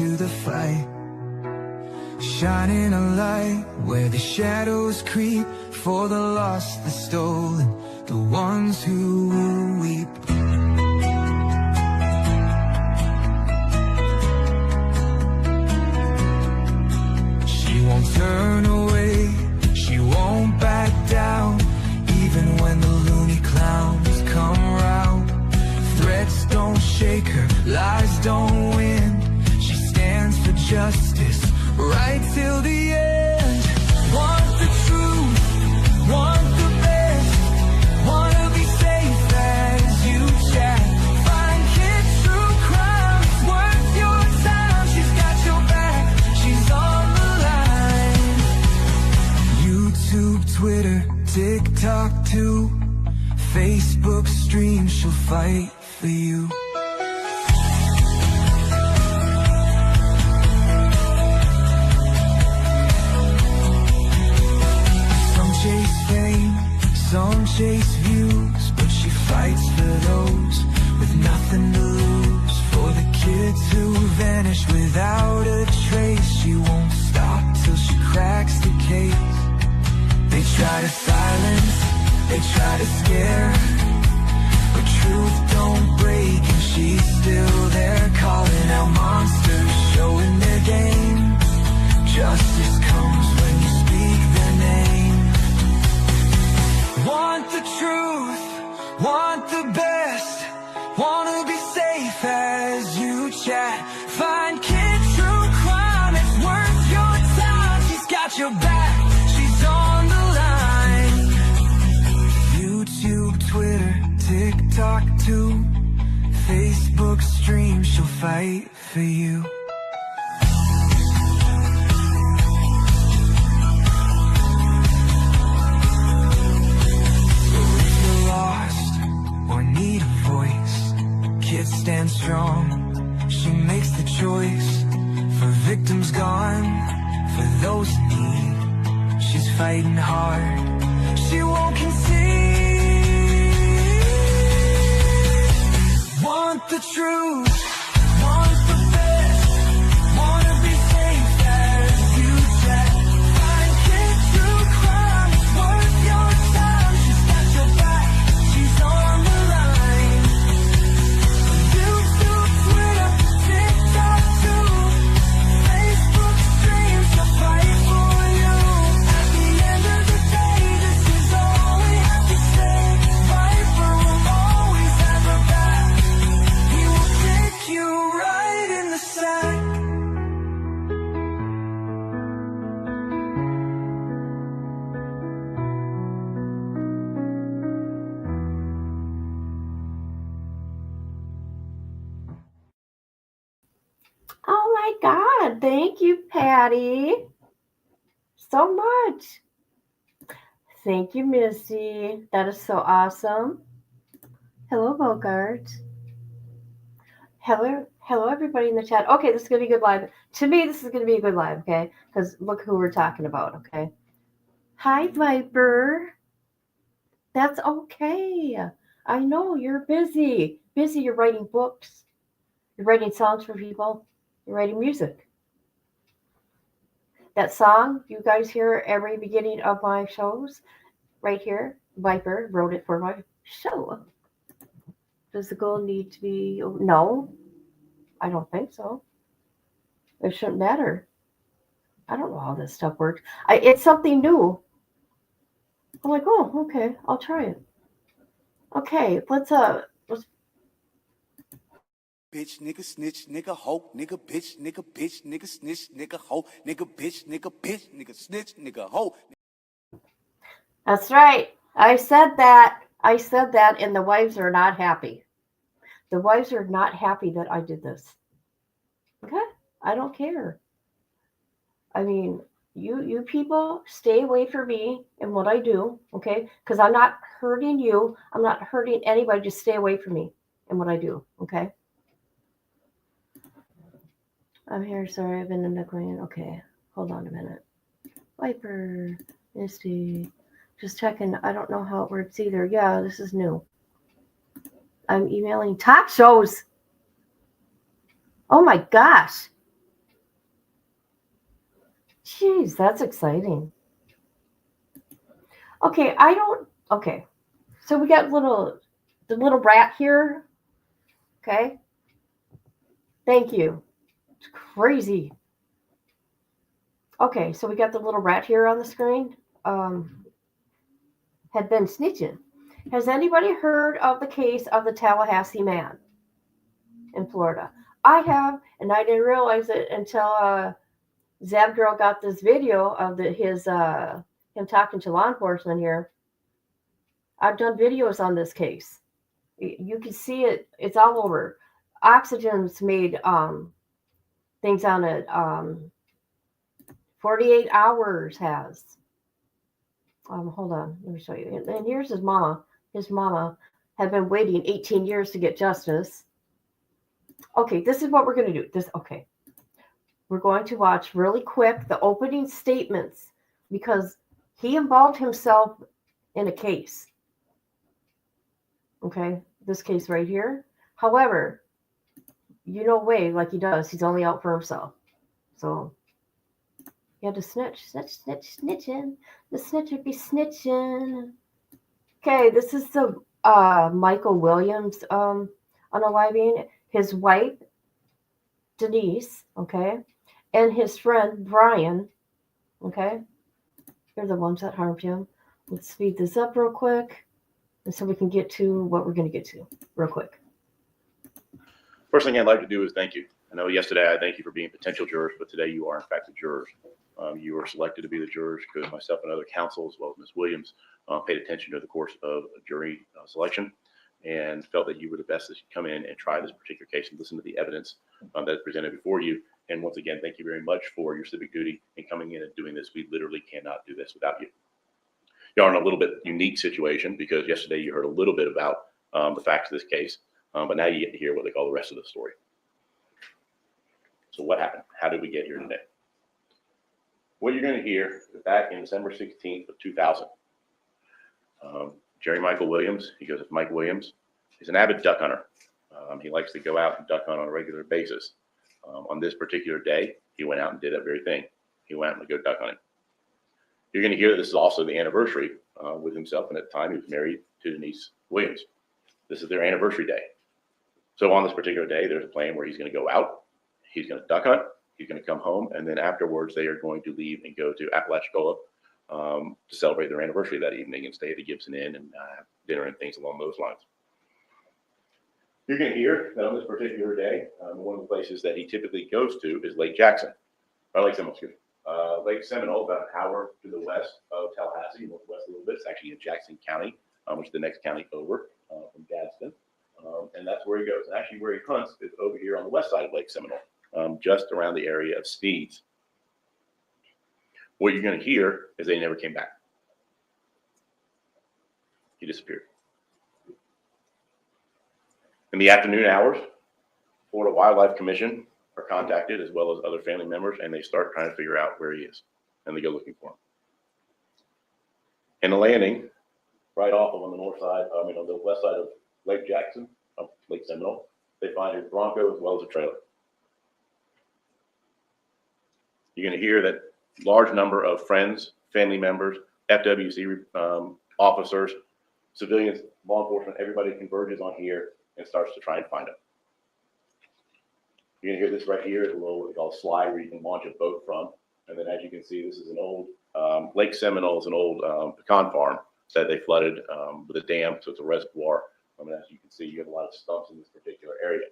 to the fight, shining a light where the shadows creep, for the lost, the stolen, the ones who will weep. She won't turn away, she won't back down, even when the loony clowns come round. Threats don't shake her, lies don't win. She stands for justice, right till the end. Want the truth, want the best, wanna be safe as you chat. Find kids true crime, it's worth your time. She's got your back, she's on the line. YouTube, Twitter, TikTok too, Facebook stream, she'll fight for you. Chase fame, some chase views, but she fights for those with nothing to lose. For the kids who vanish without a trace, she won't stop till she cracks the case. They try to silence, they try to scare, but truth don't break and she's still there, calling out monsters, showing their game. Justice comes when you speak their name. Want the truth, want the best, wanna be safe as you chat. Find kids true crime, it's worth your time. She's got your back, she's on the line. YouTube, Twitter, TikTok too, Facebook stream, she'll fight for you. Need a voice, kids stand strong. She makes the choice for victims gone, for those in need. She's fighting hard, she won't concede. Want the truth, want the best, wanna be safe as you chat. Find kids true crime, it's worth your time. She's got your back, she's on the Oh my God, thank you, Patty, so much. Thank you, Missy. That is so awesome. Hello, Bogart. Hello, everybody in the chat. Okay, this is going to be a good live. To me, this is going to be a good live, okay? Because look who we're talking about, okay? Hi, Viper. That's okay. I know you're busy. You're writing books. You're writing songs for people. You're writing music. That song you guys hear every beginning of my shows, right here, Viper wrote it for my show. Does the goal need to be? No, I don't think so. It shouldn't matter. I don't know how this stuff works. It's something new. I'm like, oh, okay, I'll try it. Okay, let's bitch, nigga, snitch, nigga, hoe, nigga, bitch, nigga, snitch, nigga, hoe, nigga, bitch, nigga, snitch, nigga, hoe. That's right. I said that, and the wives are not happy. The wives are not happy that I did this. Okay? I don't care. I mean, you people stay away from me and what I do, okay? Because I'm not hurting you. I'm not hurting anybody. Just stay away from me and what I do, okay? I'm here. Sorry, I've been in the clean. Okay, hold on a minute. Viper, Misty, just checking. I don't know how it works either. Yeah, this is new. I'm emailing talk shows. Oh my gosh. Jeez, that's exciting. Okay, okay. So we got the little rat here. Okay. Thank you. It's crazy. Okay, so we got the little rat here on the screen. Had been snitching. Has anybody heard of the case of the Tallahassee man in Florida? I have, and I didn't realize it until Zab Girl got this video of his him talking to law enforcement here. I've done videos on this case. You can see it. It's all over. Oxygen's made things on it. 48 hours has. Hold on, let me show you. And here's his mama. His mama had been waiting 18 years to get justice. Okay, this is what we're going to do. Okay. We're going to watch really quick the opening statements because he involved himself in a case. Okay, this case right here. However, way like he does. He's only out for himself. So he had to snitching. The snitch would be snitching. Okay, this is the Michael Williams unaliving. His wife, Denise, okay, and his friend, Brian, okay. They're the ones that harmed him. Let's speed this up real quick and so we can get to what we're going to get to real quick. First thing I'd like to do is thank you. I know yesterday I thank you for being potential jurors, but today you are in fact the jurors. You were selected to be the jurors because myself and other counsel, as well as Ms. Williams, paid attention to the course of jury selection and felt that you were the best that should come in and try this particular case and listen to the evidence that is presented before you. And once again, thank you very much for your civic duty in coming in and doing this. We literally cannot do this without you. You are in a little bit unique situation because yesterday you heard a little bit about the facts of this case, but now you get to hear what they call the rest of the story. So what happened? How did we get here today? What you're going to hear is back in December 16th of 2000. Jerry Michael Williams, he goes with Mike Williams. He's an avid duck hunter. He likes to go out and duck hunt on a regular basis. On this particular day, he went out and did that very thing. He went out and go duck hunting. You're going to hear that this is also the anniversary with himself, and at the time he was married to Denise Williams. This is their anniversary day. So on this particular day, there's a plan where he's going to go out, he's going to duck hunt, he's going to come home, and then afterwards they are going to leave and go to Apalachicola to celebrate their anniversary that evening and stay at the Gibson Inn and have dinner and things along those lines. You're going to hear that on this particular day, one of the places that he typically goes to is Lake Jackson, or Lake Seminole, excuse me. Lake Seminole, about an hour to the west of Tallahassee, northwest a little bit. It's actually in Jackson County, which is the next county over from Gadsden. And that's where he goes. And actually where he hunts is over here on the west side of Lake Seminole, just around the area of Steeds. What you're going to hear is they never came back. He disappeared. In the afternoon hours, Florida Wildlife Commission are contacted, as well as other family members, and they start trying to figure out where he is, and they go looking for him. In the landing, right off of on the west side of Lake Jackson, Lake Seminole, they find his Bronco as well as a trailer. You're going to hear that large number of friends, family members, FWC officers, civilians, law enforcement, everybody converges on here and starts to try and find him. You're going to hear this right here, a little what they call a slide where you can launch a boat from. And then as you can see, this is an old, Lake Seminole is an old pecan farm that they flooded with a dam, so it's a reservoir. And as you can see, you have a lot of stumps in this particular area.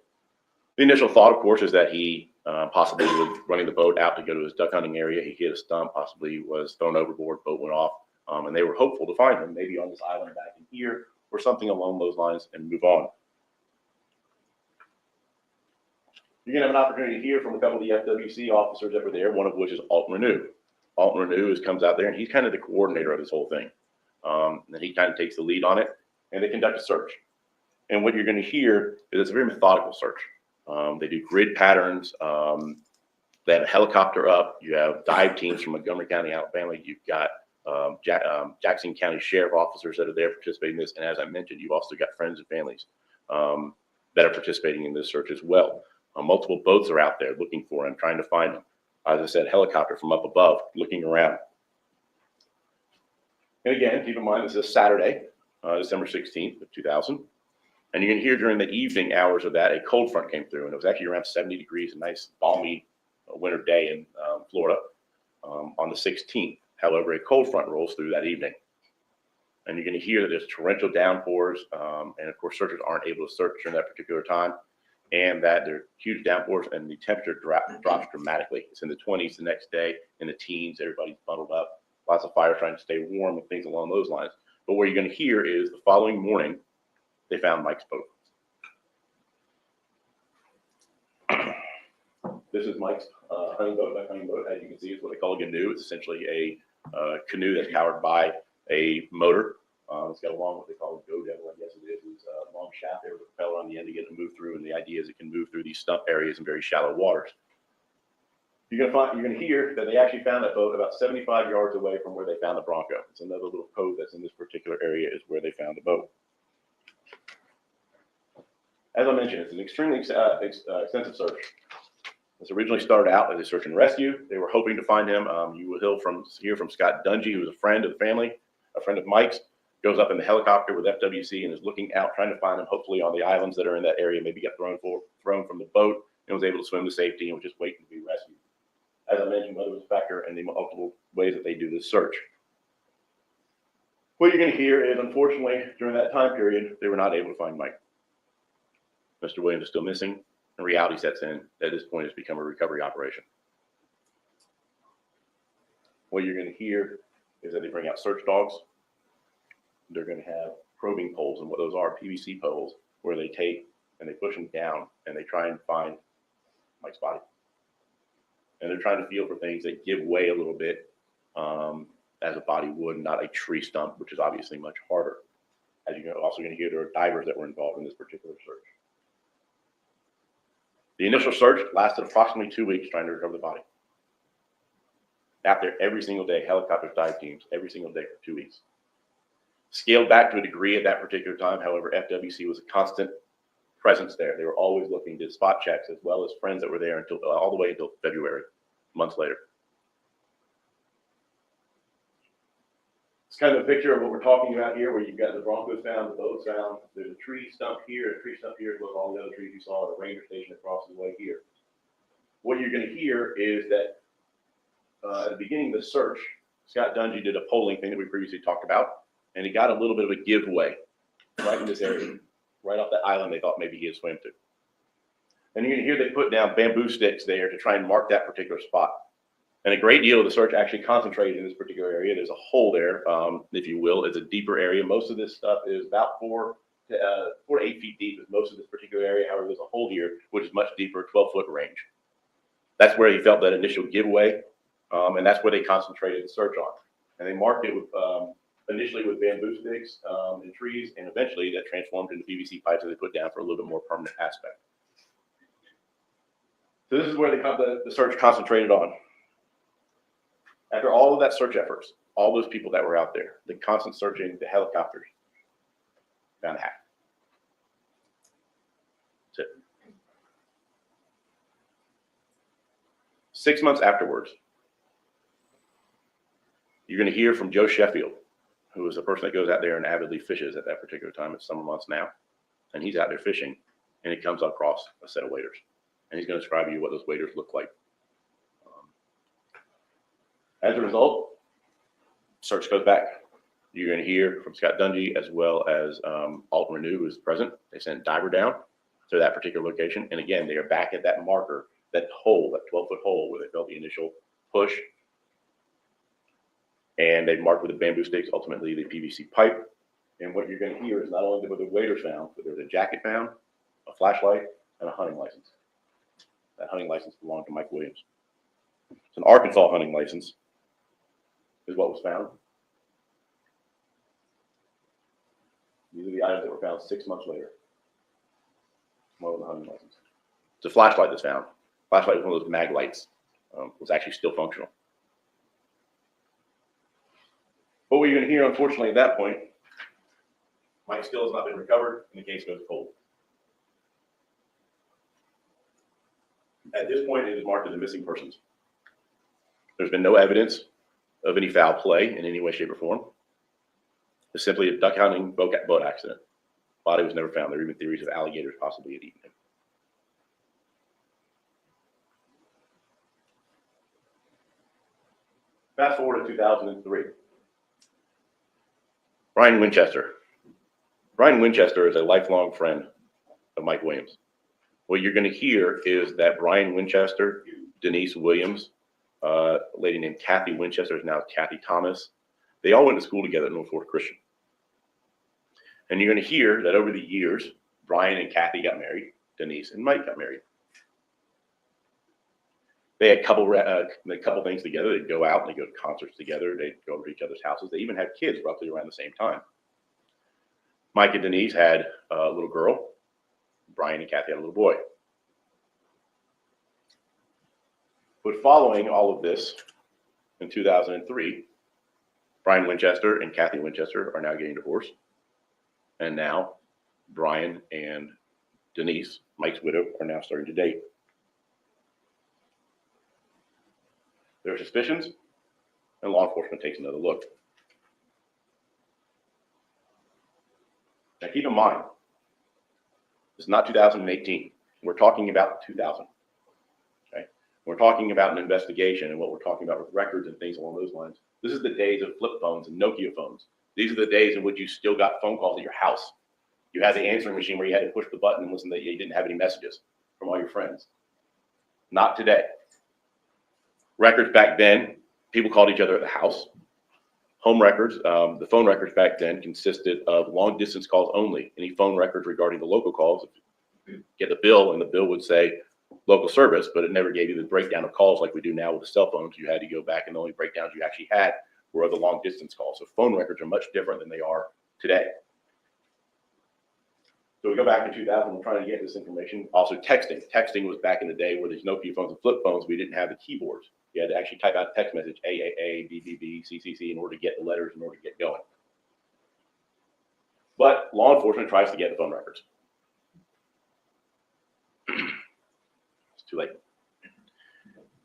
The initial thought, of course, is that he possibly was running the boat out to go to his duck hunting area. He hit a stump, possibly was thrown overboard, boat went off, and they were hopeful to find him, maybe on this island back in here or something along those lines and move on. You're going to have an opportunity to hear from a couple of the FWC officers that were there, one of which is Alton Renew. Alton Renew comes out there, and he's kind of the coordinator of this whole thing. And he kind of takes the lead on it, and they conduct a search. And what you're going to hear is it's a very methodical search. They do grid patterns. They have a helicopter up. You have dive teams from Montgomery County, Alabama. You've got Jackson County Sheriff officers that are there participating in this. And as I mentioned, you've also got friends and families that are participating in this search as well. Multiple boats are out there looking for him, trying to find him. As I said, helicopter from up above looking around. And again, keep in mind, this is Saturday, December 16th of 2000. And you can hear during the evening hours of that, a cold front came through, and it was actually around 70 degrees, a nice balmy winter day in Florida on the 16th. However, a cold front rolls through that evening. And you're going to hear that there's torrential downpours, and of course, searchers aren't able to search during that particular time, and that there are huge downpours, and the temperature drops dramatically. It's in the 20s the next day, in the teens, everybody's bundled up, lots of fire trying to stay warm and things along those lines. But what you're going to hear is the following morning, they found Mike's boat. This is Mike's hunting boat. That hunting boat, as you can see, is what they call a canoe. It's essentially a canoe that's powered by a motor. It's got a long, what they call a go devil, I guess it is. It's a long shaft there with a propeller on the end to get it to move through. And the idea is it can move through these stump areas in very shallow waters. You're going to hear that they actually found that boat about 75 yards away from where they found the Bronco. It's another little cove that's in this particular area is where they found the boat. As I mentioned, it's an extremely extensive search. This originally started out as a search and rescue. They were hoping to find him. You will hear from Scott Dungy, who was a friend of the family, a friend of Mike's, goes up in the helicopter with FWC and is looking out, trying to find him, hopefully on the islands that are in that area, maybe got thrown from the boat and was able to swim to safety and was just waiting to be rescued. As I mentioned, weather was a factor in the multiple ways that they do this search. What you're going to hear is, unfortunately, during that time period, they were not able to find Mike. Mr. Williams is still missing, and reality sets in. At this point, it's become a recovery operation. What you're going to hear is that they bring out search dogs. They're going to have probing poles, and what those are, PVC poles, where they take and they push them down, and they try and find Mike's body. And they're trying to feel for things that give way a little bit as a body would, not a tree stump, which is obviously much harder. As you're also going to hear, there are divers that were involved in this particular search. The initial search lasted approximately 2 weeks trying to recover the body. Out there every single day, helicopters, dive teams, every single day for 2 weeks. Scaled back to a degree at that particular time. However, FWC was a constant presence there. They were always looking, did spot checks, as well as friends that were there until all the way until February, months later. It's kind of a picture of what we're talking about here, where you've got the Broncos found, the boats found. There's a tree stump here, a tree stump here, as well as all the other trees you saw at the ranger station across the way here. What you're going to hear is that at the beginning of the search, Scott Dungy did a polling thing that we previously talked about, and he got a little bit of a giveaway right in this area, right off that island they thought maybe he had swam to. And you're going to hear they put down bamboo sticks there to try and mark that particular spot. And a great deal of the search actually concentrated in this particular area. There's a hole there, if you will. It's a deeper area. Most of this stuff is about 4 to 8 feet deep is most of this particular area. However, there's a hole here, which is much deeper, 12-foot range. That's where he felt that initial giveaway, and that's where they concentrated the search on. And they marked it with, initially with bamboo sticks and trees, and eventually that transformed into PVC pipes that they put down for a little bit more permanent aspect. So this is where the search concentrated on. After all of that search efforts, all those people that were out there, the constant searching, the helicopters, found a hack. That's it. 6 months afterwards, you're going to hear from Joe Sheffield, who is the person that goes out there and avidly fishes at that particular time. It's summer months now. And he's out there fishing, and he comes across a set of waders. And he's going to describe to you what those waders look like. As a result, search goes back. You're going to hear from Scott Dungy as well as Alton Renew, who is present. They sent a diver down to that particular location. And again, they are back at that marker, that hole, that 12-foot hole where they felt the initial push. And they marked with the bamboo sticks, ultimately the PVC pipe. And what you're going to hear is not only were the waders found, but there was a jacket found, a flashlight, and a hunting license. That hunting license belonged to Mike Williams. It's an Arkansas hunting license is what was found. These are the items that were found 6 months later. More than the hunting license. It's a flashlight that's found. Flashlight was one of those mag lights. Was actually still functional. But what you're going to hear, unfortunately, at that point, Mike still has not been recovered, and the case goes cold. At this point, it is marked as a missing persons. There's been no evidence of any foul play in any way, shape, or form. It's simply a duck hunting boat accident. Body was never found. There are even theories of alligators possibly had eaten him. Fast forward to 2003. Brian Winchester. Brian Winchester is a lifelong friend of Mike Williams. What you're going to hear is that Brian Winchester, Denise Williams, a lady named Kathy Winchester, is now Kathy Thomas. They all went to school together at North Florida Christian. And you're going to hear that over the years, Brian and Kathy got married, Denise and Mike got married. They had a couple things together. They'd go out and they'd go to concerts together. They'd go over to each other's houses. They even had kids roughly around the same time. Mike and Denise had a little girl. Brian and Kathy had a little boy. But following all of this, in 2003, Brian Winchester and Kathy Winchester are now getting divorced. And now Brian and Denise, Mike's widow, are now starting to date. There are suspicions, and law enforcement takes another look. Now keep in mind, this is not 2018. We're talking about 2000. Okay? We're talking about an investigation, and what we're talking about with records and things along those lines. This is the days of flip phones and Nokia phones. These are the days in which you still got phone calls at your house. You had the answering machine where you had to push the button and listen that you didn't have any messages from all your friends. Not today. Records back then, people called each other at the house. Home records, the phone records back then consisted of long distance calls only. Any phone records regarding the local calls, you get the bill and the bill would say local service, but it never gave you the breakdown of calls like we do now with the cell phones. You had to go back and the only breakdowns you actually had were the long distance calls. So phone records are much different than they are today. So we go back to 2000, we're trying to get this information. Also texting. Texting was back in the day where there's Nokia phones and flip phones. We didn't have the keyboards. You had to actually type out a text message, AAA, BBB, CCC, in order to get the letters, in order to get going. But law enforcement tries to get the phone records. It's too late.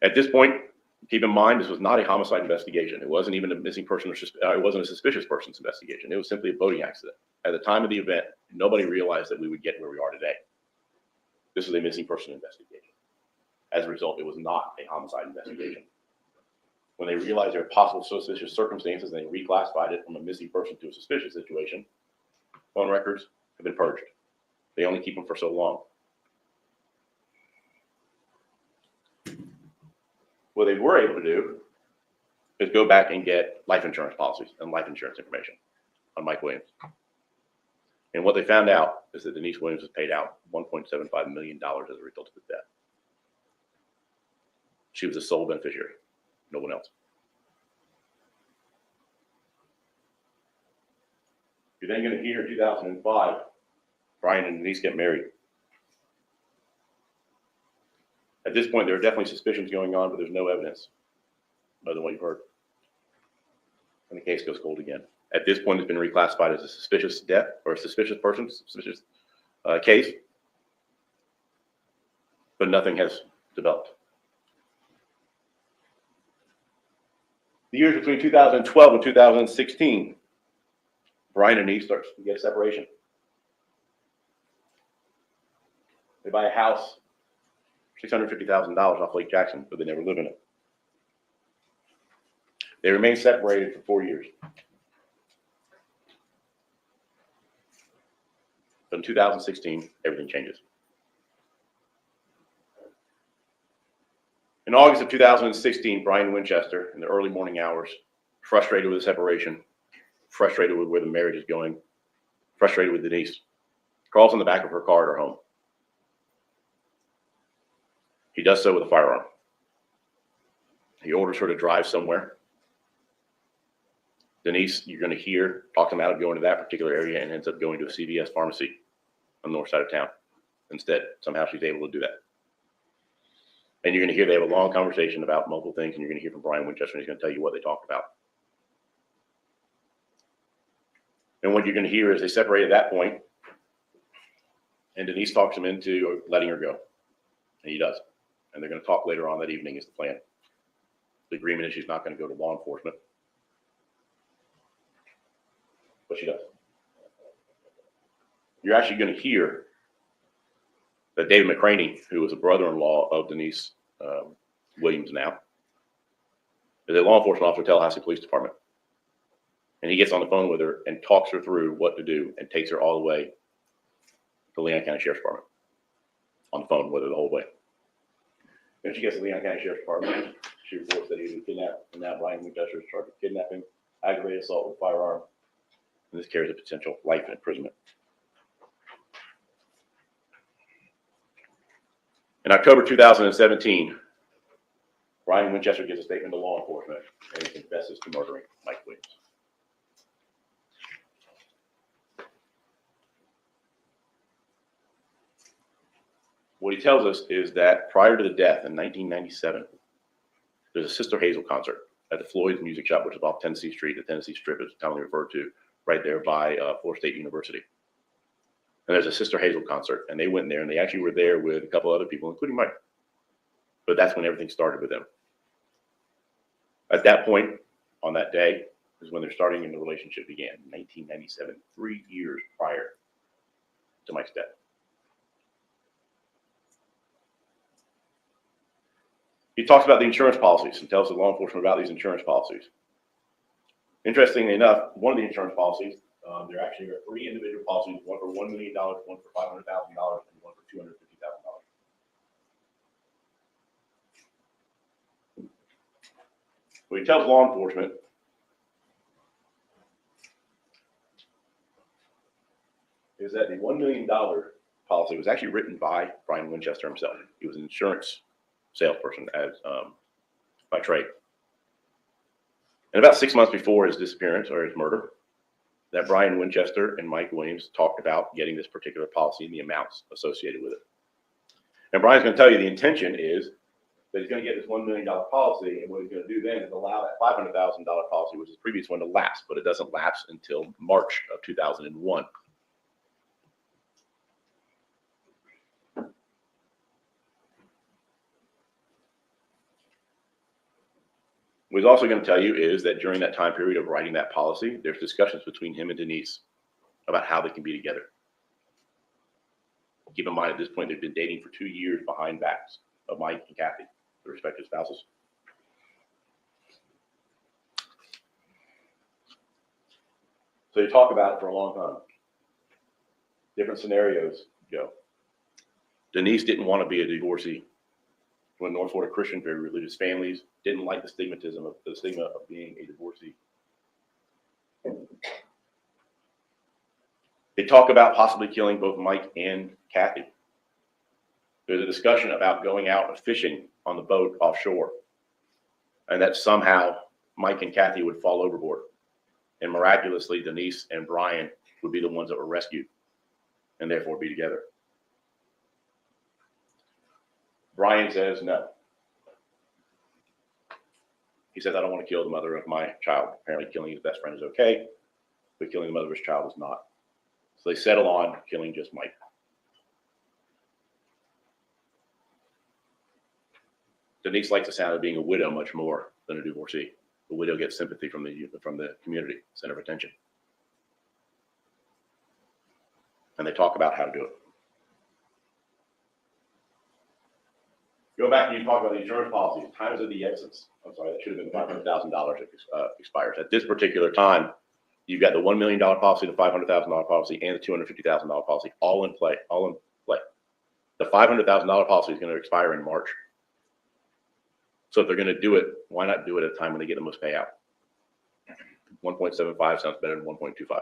At this point, keep in mind, this was not a homicide investigation. It wasn't even a missing person, or it wasn't a suspicious person's investigation. It was simply a boating accident. At the time of the event, nobody realized that we would get where we are today. This is a missing person investigation. As a result, it was not a homicide investigation. When they realized there were possible suspicious circumstances, they reclassified it from a missing person to a suspicious situation. Phone records have been purged. They only keep them for so long. What they were able to do is go back and get life insurance policies and life insurance information on Mike Williams. And what they found out is that Denise Williams was paid out $1.75 million as a result of his death. She was the sole beneficiary, no one else. You're then going to hear in 2005, Brian and Denise get married. At this point, there are definitely suspicions going on, but there's no evidence other than what you've heard. And the case goes cold again. At this point, it's been reclassified as a suspicious death or a suspicious person, suspicious case, but nothing has developed. The years between 2012 and 2016, Brian and Denise start to get a separation. They buy a house, $650,000 off Lake Jackson, but they never live in it. They remain separated for 4 years. But in 2016, everything changes. In August of 2016, Brian Winchester, in the early morning hours, frustrated with the separation, frustrated with where the marriage is going, frustrated with Denise, crawls in the back of her car at her home. He does so with a firearm. He orders her to drive somewhere. Denise, you're going to hear, talks him out of going to that particular area and ends up going to a CVS pharmacy on the north side of town instead. Somehow she's able to do that. And you're going to hear they have a long conversation about multiple things, and you're going to hear from Brian Winchester, and he's going to tell you what they talked about. And what you're going to hear is they separate at that point, and Denise talks him into letting her go. And he does. And they're going to talk later on that evening is the plan. The agreement is she's not going to go to law enforcement, but she does. You're actually going to hear that David McCraney, who was a brother-in-law of Denise Williams now, is a law enforcement officer at Tallahassee Police Department. And he gets on the phone with her and talks her through what to do and takes her all the way to Leon County Sheriff's Department on the phone with her the whole way. When she gets to Leon County Sheriff's Department, she reports that he was kidnapped, and now Brian Winchester is charged with kidnapping, aggravated assault with a firearm, and this carries a potential life imprisonment. In October 2017, Brian Winchester gives a statement to law enforcement and he confesses to murdering Mike Williams. What he tells us is that prior to the death in 1997, there's a Sister Hazel concert at the Floyd's Music Shop, which is off Tennessee Street. The Tennessee Strip is commonly referred to, right there by Florida State University. And there's a Sister Hazel concert, and they went there, and they actually were there with a couple other people, including Mike. But that's when everything started with them. At that point, on that day, is when they're starting and the relationship began, 1997, 3 years prior to Mike's death. He talks about the insurance policies and tells the law enforcement about these insurance policies. Interestingly enough, one of the insurance policies, there actually are 3 individual policies, one for $1 million, one for $500,000, and one for $250,000. What he tells law enforcement is that the $1 million policy was actually written by Brian Winchester himself. He was an insurance salesperson by trade. And about 6 months before his disappearance or his murder, that Brian Winchester and Mike Williams talked about getting this particular policy and the amounts associated with it. And Brian's going to tell you the intention is that he's going to get this $1 million policy, and what he's going to do then is allow that $500,000 policy, which is the previous one, to lapse, but it doesn't lapse until March of 2001. What he's also going to tell you is that during that time period of writing that policy, there's discussions between him and Denise about how they can be together. Keep in mind, at this point, they've been dating for 2 years behind backs of Mike and Kathy, their respective spouses. So they talk about it for a long time. Different scenarios go. Denise didn't want to be a divorcee. When North Florida Christian, very religious families, didn't like the stigma of being a divorcee. They talk about possibly killing both Mike and Kathy. There's a discussion about going out and fishing on the boat offshore, and that somehow Mike and Kathy would fall overboard, and miraculously Denise and Brian would be the ones that were rescued, and therefore be together. Brian says no. He says, I don't want to kill the mother of my child. Apparently killing his best friend is okay, but killing the mother of his child is not. So they settle on killing just Mike. Denise likes the sound of being a widow much more than a divorcee. The widow gets sympathy from the community, center of attention. And they talk about how to do it. Go back and you talk about the insurance policies. Time is of the essence. I'm sorry, that should have been $500,000 that expires. At this particular time, you've got the $1 million policy, the $500,000 policy, and the $250,000 policy all in play. The $500,000 policy is going to expire in March. So if they're going to do it, why not do it at a time when they get the most payout? 1.75 sounds better than 1.25.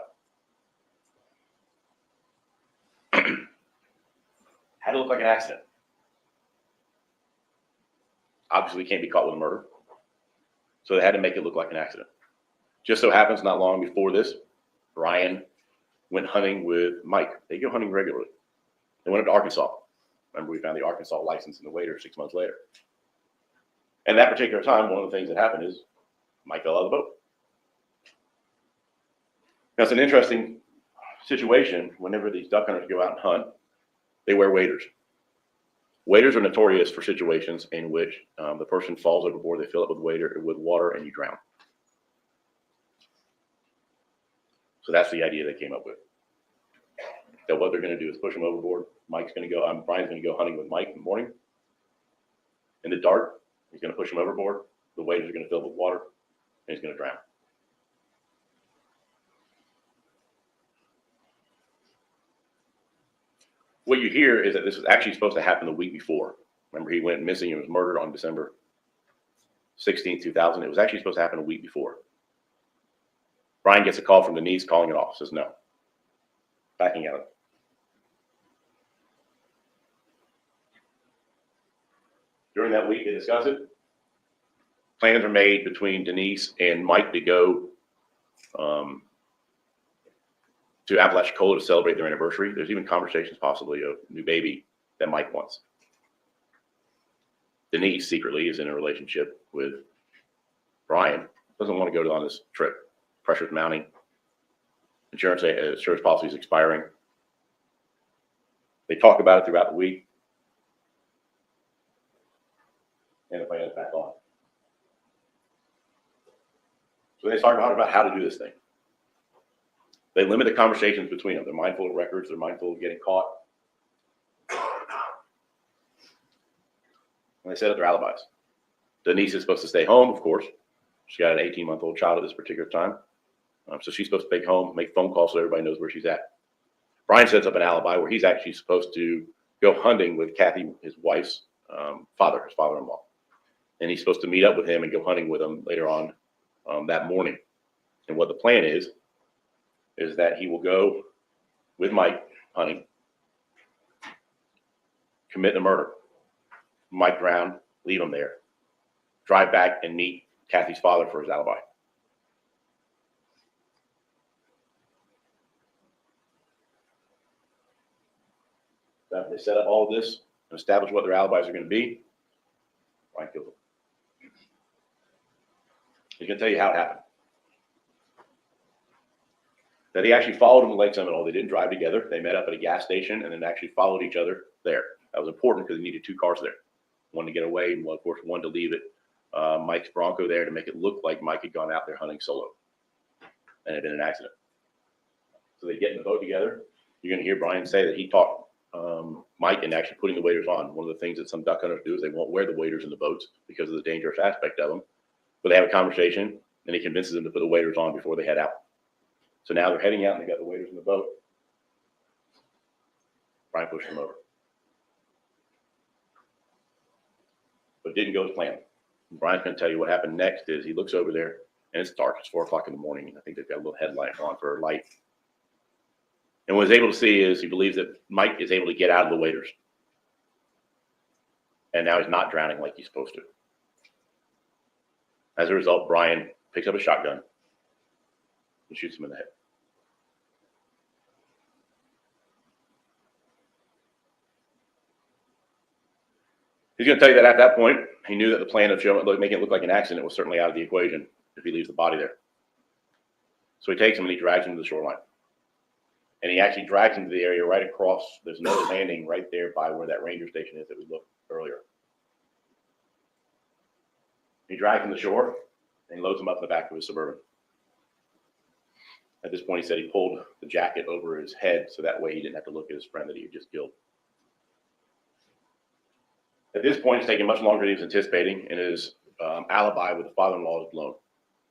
Had to look like an accident. Obviously can't be caught with a murder. So they had to make it look like an accident. Just so happens not long before this, Brian went hunting with Mike. They go hunting regularly. They went up to Arkansas. Remember, we found the Arkansas license in the waiter 6 months later. And that particular time, one of the things that happened is Mike fell out of the boat. Now, it's an interesting situation. Whenever these duck hunters go out and hunt, they wear waders. Waders are notorious for situations in which the person falls overboard, they fill it with water, and you drown. So that's the idea they came up with. That what they're going to do is push him overboard. Brian's going to go hunting with Mike in the morning. In the dark, he's going to push him overboard. The waders are going to fill it with water, and he's going to drown. What you hear is that this was actually supposed to happen the week before. Remember, he went missing and was murdered on December 16, 2000. It was actually supposed to happen a week before. Brian gets a call from Denise calling it off, says no. Backing out. During that week, they discuss it. Plans are made between Denise and Mike to go to Apalachicola to celebrate their anniversary. There's even conversations possibly of a new baby that Mike wants. Denise secretly is in a relationship with Brian, doesn't want to go on this trip. Pressure's mounting. Insurance policy is expiring. They talk about it throughout the week. And the plan is back on. So they start talking about how to do this thing. They limit the conversations between them. They're mindful of records. They're mindful of getting caught. And they set up their alibis. Denise is supposed to stay home, of course. She got an 18-month-old child at this particular time. So she's supposed to stay home, make phone calls so everybody knows where she's at. Brian sets up an alibi where he's actually supposed to go hunting with Kathy, his wife's father-in-law. And he's supposed to meet up with him and go hunting with him later on that morning. And what the plan is that he will go with Mike hunting, commit the murder, Mike drown, leave him there, drive back and meet Kathy's father for his alibi. So after they set up all of this and establish what their alibis are going to be, Brian kills him. He's going to tell you how it happened. That he actually followed him to Lake Seminole. They didn't drive together. They met up at a gas station and then actually followed each other there. That was important because he needed two cars there. One to get away and, of course, one to leave it. Mike's Bronco there to make it look like Mike had gone out there hunting solo and it had been an accident. So they get in the boat together. You're going to hear Brian say that he taught Mike in actually putting the waders on. One of the things that some duck hunters do is they won't wear the waders in the boats because of the dangerous aspect of them. But they have a conversation and he convinces them to put the waders on before they head out. So now they're heading out and they got the waders in the boat. Brian pushed them over. But it didn't go as planned. Brian's going to tell you what happened next is he looks over there and it's dark. It's 4 o'clock in the morning. I think they've got a little headlight on for a light. And what he's able to see is he believes that Mike is able to get out of the waders. And now he's not drowning like he's supposed to. As a result, Brian picks up a shotgun and shoots him in the head. He's going to tell you that at that point, he knew that the plan of making it look like an accident was certainly out of the equation if he leaves the body there. So he takes him and he drags him to the shoreline. And he actually drags him to the area right across. There's another landing right there by where that ranger station is that we looked earlier. He drags him to shore and loads him up in the back of his Suburban. At this point, he said he pulled the jacket over his head so that way he didn't have to look at his friend that he had just killed. At this point, it's taking much longer than he was anticipating, and his alibi with the father-in-law is blown.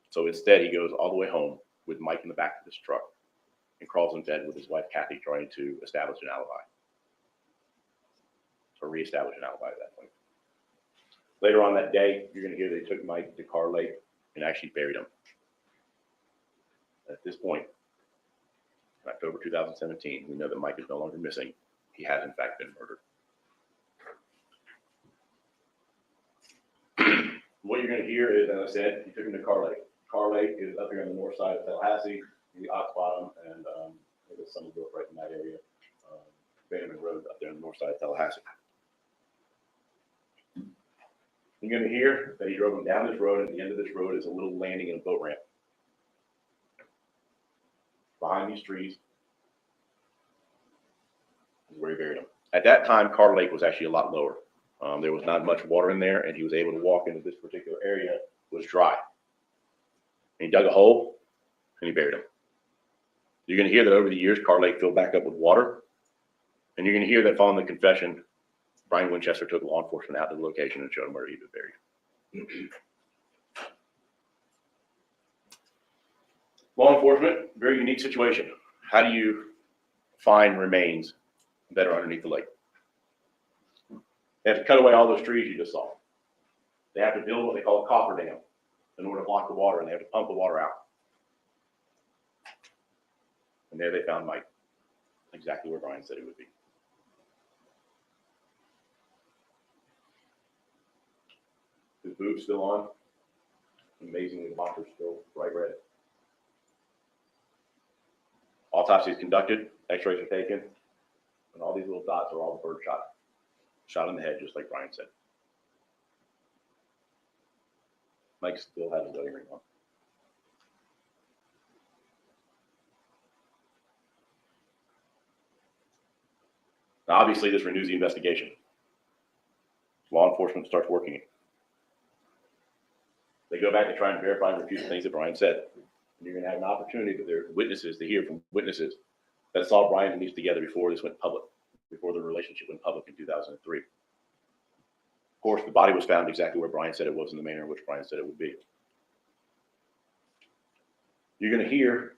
So instead, he goes all the way home with Mike in the back of his truck and crawls in bed with his wife, Kathy, trying to establish an alibi. Or reestablish an alibi at that point. Later on that day, you're going to hear they took Mike to Carr Lake and actually buried him. At this point, in October 2017, we know that Mike is no longer missing. He has, in fact, been murdered. What you're going to hear is, as I said, he took him to Carr Lake. Carr Lake is up here on the north side of Tallahassee, the Ox Bottom, and there's some built right in that area. Vanderman Road up there on the north side of Tallahassee. You're going to hear that he drove him down this road, and at the end of this road is a little landing and a boat ramp. Behind these trees is where he buried him. At that time, Carr Lake was actually a lot lower. There was not much water in there, and he was able to walk into this particular area. It was dry. And he dug a hole, and he buried him. You're going to hear that over the years, Carr Lake filled back up with water. And you're going to hear that following the confession, Brian Winchester took law enforcement out to the location and showed him where he'd been buried. Law enforcement, very unique situation. How do you find remains that are underneath the lake? They have to cut away all those trees you just saw. They have to build what they call a cofferdam in order to block the water, and they have to pump the water out. And there they found Mike, exactly where Brian said he would be. His boob's still on. Amazingly, the boxer's still bright red. Autopsy is conducted, x-rays are taken, and all these little dots are all the bird shot in the head, just like Brian said. Mike still has a wedding ring on. Now, obviously, this renews the investigation. Law enforcement starts working it. They go back and try and verify and refute the things that Brian said. And you're going to have an opportunity for their witnesses to hear from witnesses that saw Brian and Denise together before this went public, before the relationship went public in 2003. Of course, the body was found exactly where Brian said it was in the manner in which Brian said it would be. You're going to hear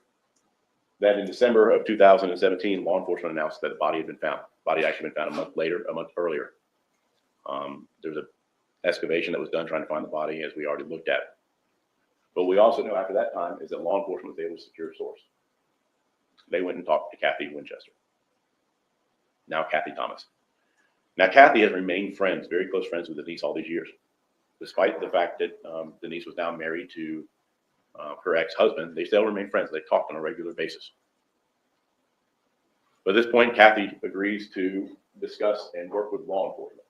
that in December of 2017, law enforcement announced that the body had been found. The body had actually been found a month earlier. There was an excavation that was done trying to find the body, as we already looked at. But we also know after that time is that law enforcement was able to secure a source. They went and talked to Kathy Winchester, now Kathy Thomas. Now, Kathy has remained friends, very close friends with Denise all these years, despite the fact that Denise was now married to her ex-husband. They still remain friends. They talk on a regular basis. But at this point, Kathy agrees to discuss and work with law enforcement.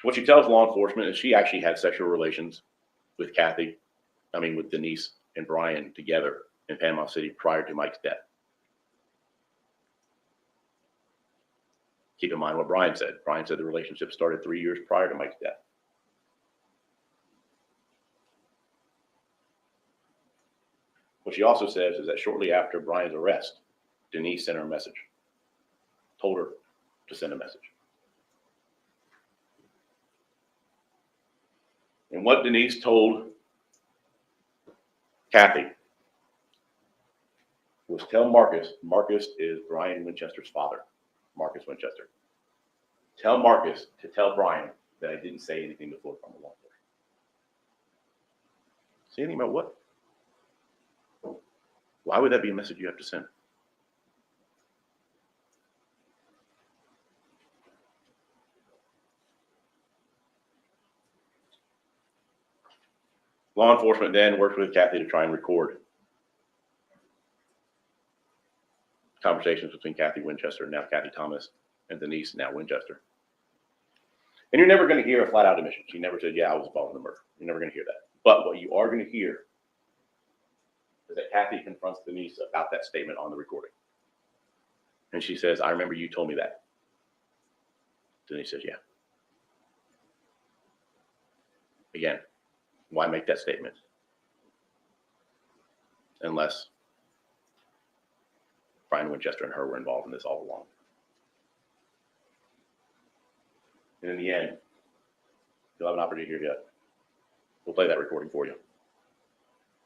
What she tells law enforcement is she actually had sexual relations with with Denise and Brian together in Panama City prior to Mike's death. Keep in mind what Brian said. Brian said the relationship started 3 years prior to Mike's death. What she also says is that shortly after Brian's arrest, Denise sent her a message, told her to send a message. And what Denise told Kathy was tell Marcus. Marcus is Brian Winchester's father, Marcus Winchester. Tell Marcus to tell Brian that I didn't say anything before from the law enforcement. Say anything about what? Why would that be a message you have to send? Law enforcement then worked with Kathy to try and record conversations between Kathy Winchester, now Kathy Thomas, and Denise, now Winchester. And you're never going to hear a flat-out admission. She never said, yeah, I was involved in the murder. You're never going to hear that. But what you are going to hear is that Kathy confronts Denise about that statement on the recording. And she says, I remember you told me that. Denise says, yeah. Again, why make that statement? Unless Brian Winchester and her were involved in this all along. And in the end, you'll have an opportunity to hear yet. We'll play that recording for you.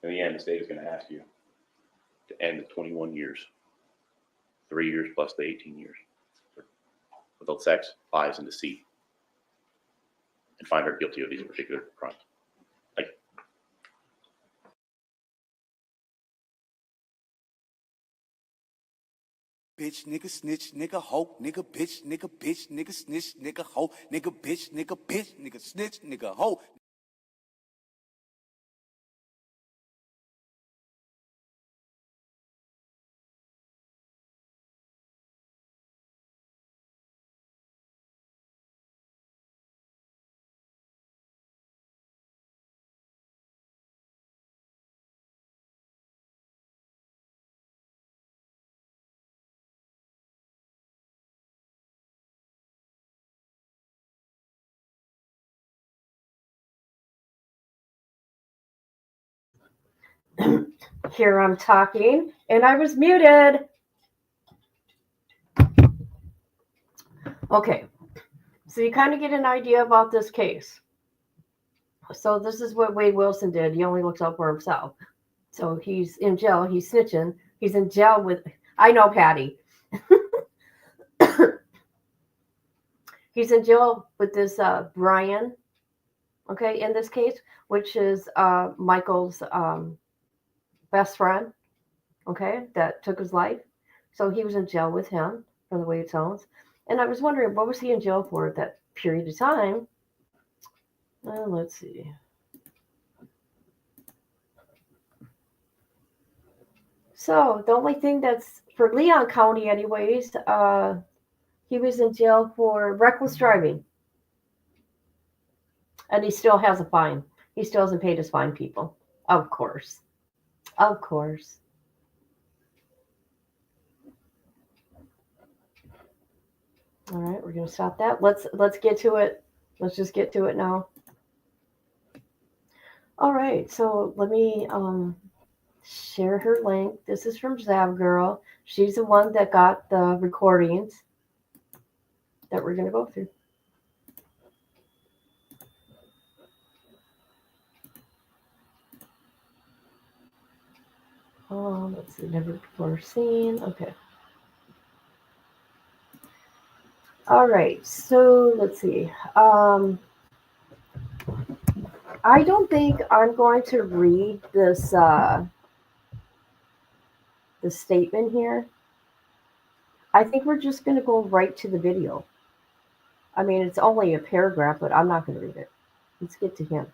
In the end, the state is going to ask you to end the 21 years, 3 years plus the 18 years, without sex, lies, and deceit, and find her guilty of these particular crimes. Bitch, nigga, snitch, nigga, hoe, nigga, bitch, nigga, snitch, nigga, hoe, nigga, bitch, nigga, snitch, nigga, hoe. Here I'm talking, and I was muted. Okay, so you kind of get an idea about this case. So this is what Wade Wilson did. He only looks out for himself. So he's in jail. He's snitching. He's in jail with, I know, Patty. He's in jail with this Brian, okay, in this case, which is Michael's best friend, okay, that took his life. So he was in jail with him, from the way it sounds. And I was wondering, what was he in jail for at that period of time? Let's see. So the only thing that's for Leon County, anyways, he was in jail for reckless driving, and he still has a fine. He still hasn't paid his fine, people. Of course, of course. All right, we're gonna stop that. Let's get to it. Let's just get to it now. All right, so let me share her link. This is from Zav Girl. She's the one that got the recordings that we're gonna go through. Let's see, never before seen. Okay. All right, so let's see. I don't think I'm going to read this the statement here. I think we're just going to go right to the video. I mean, it's only a paragraph, but I'm not going to read it. Let's get to him.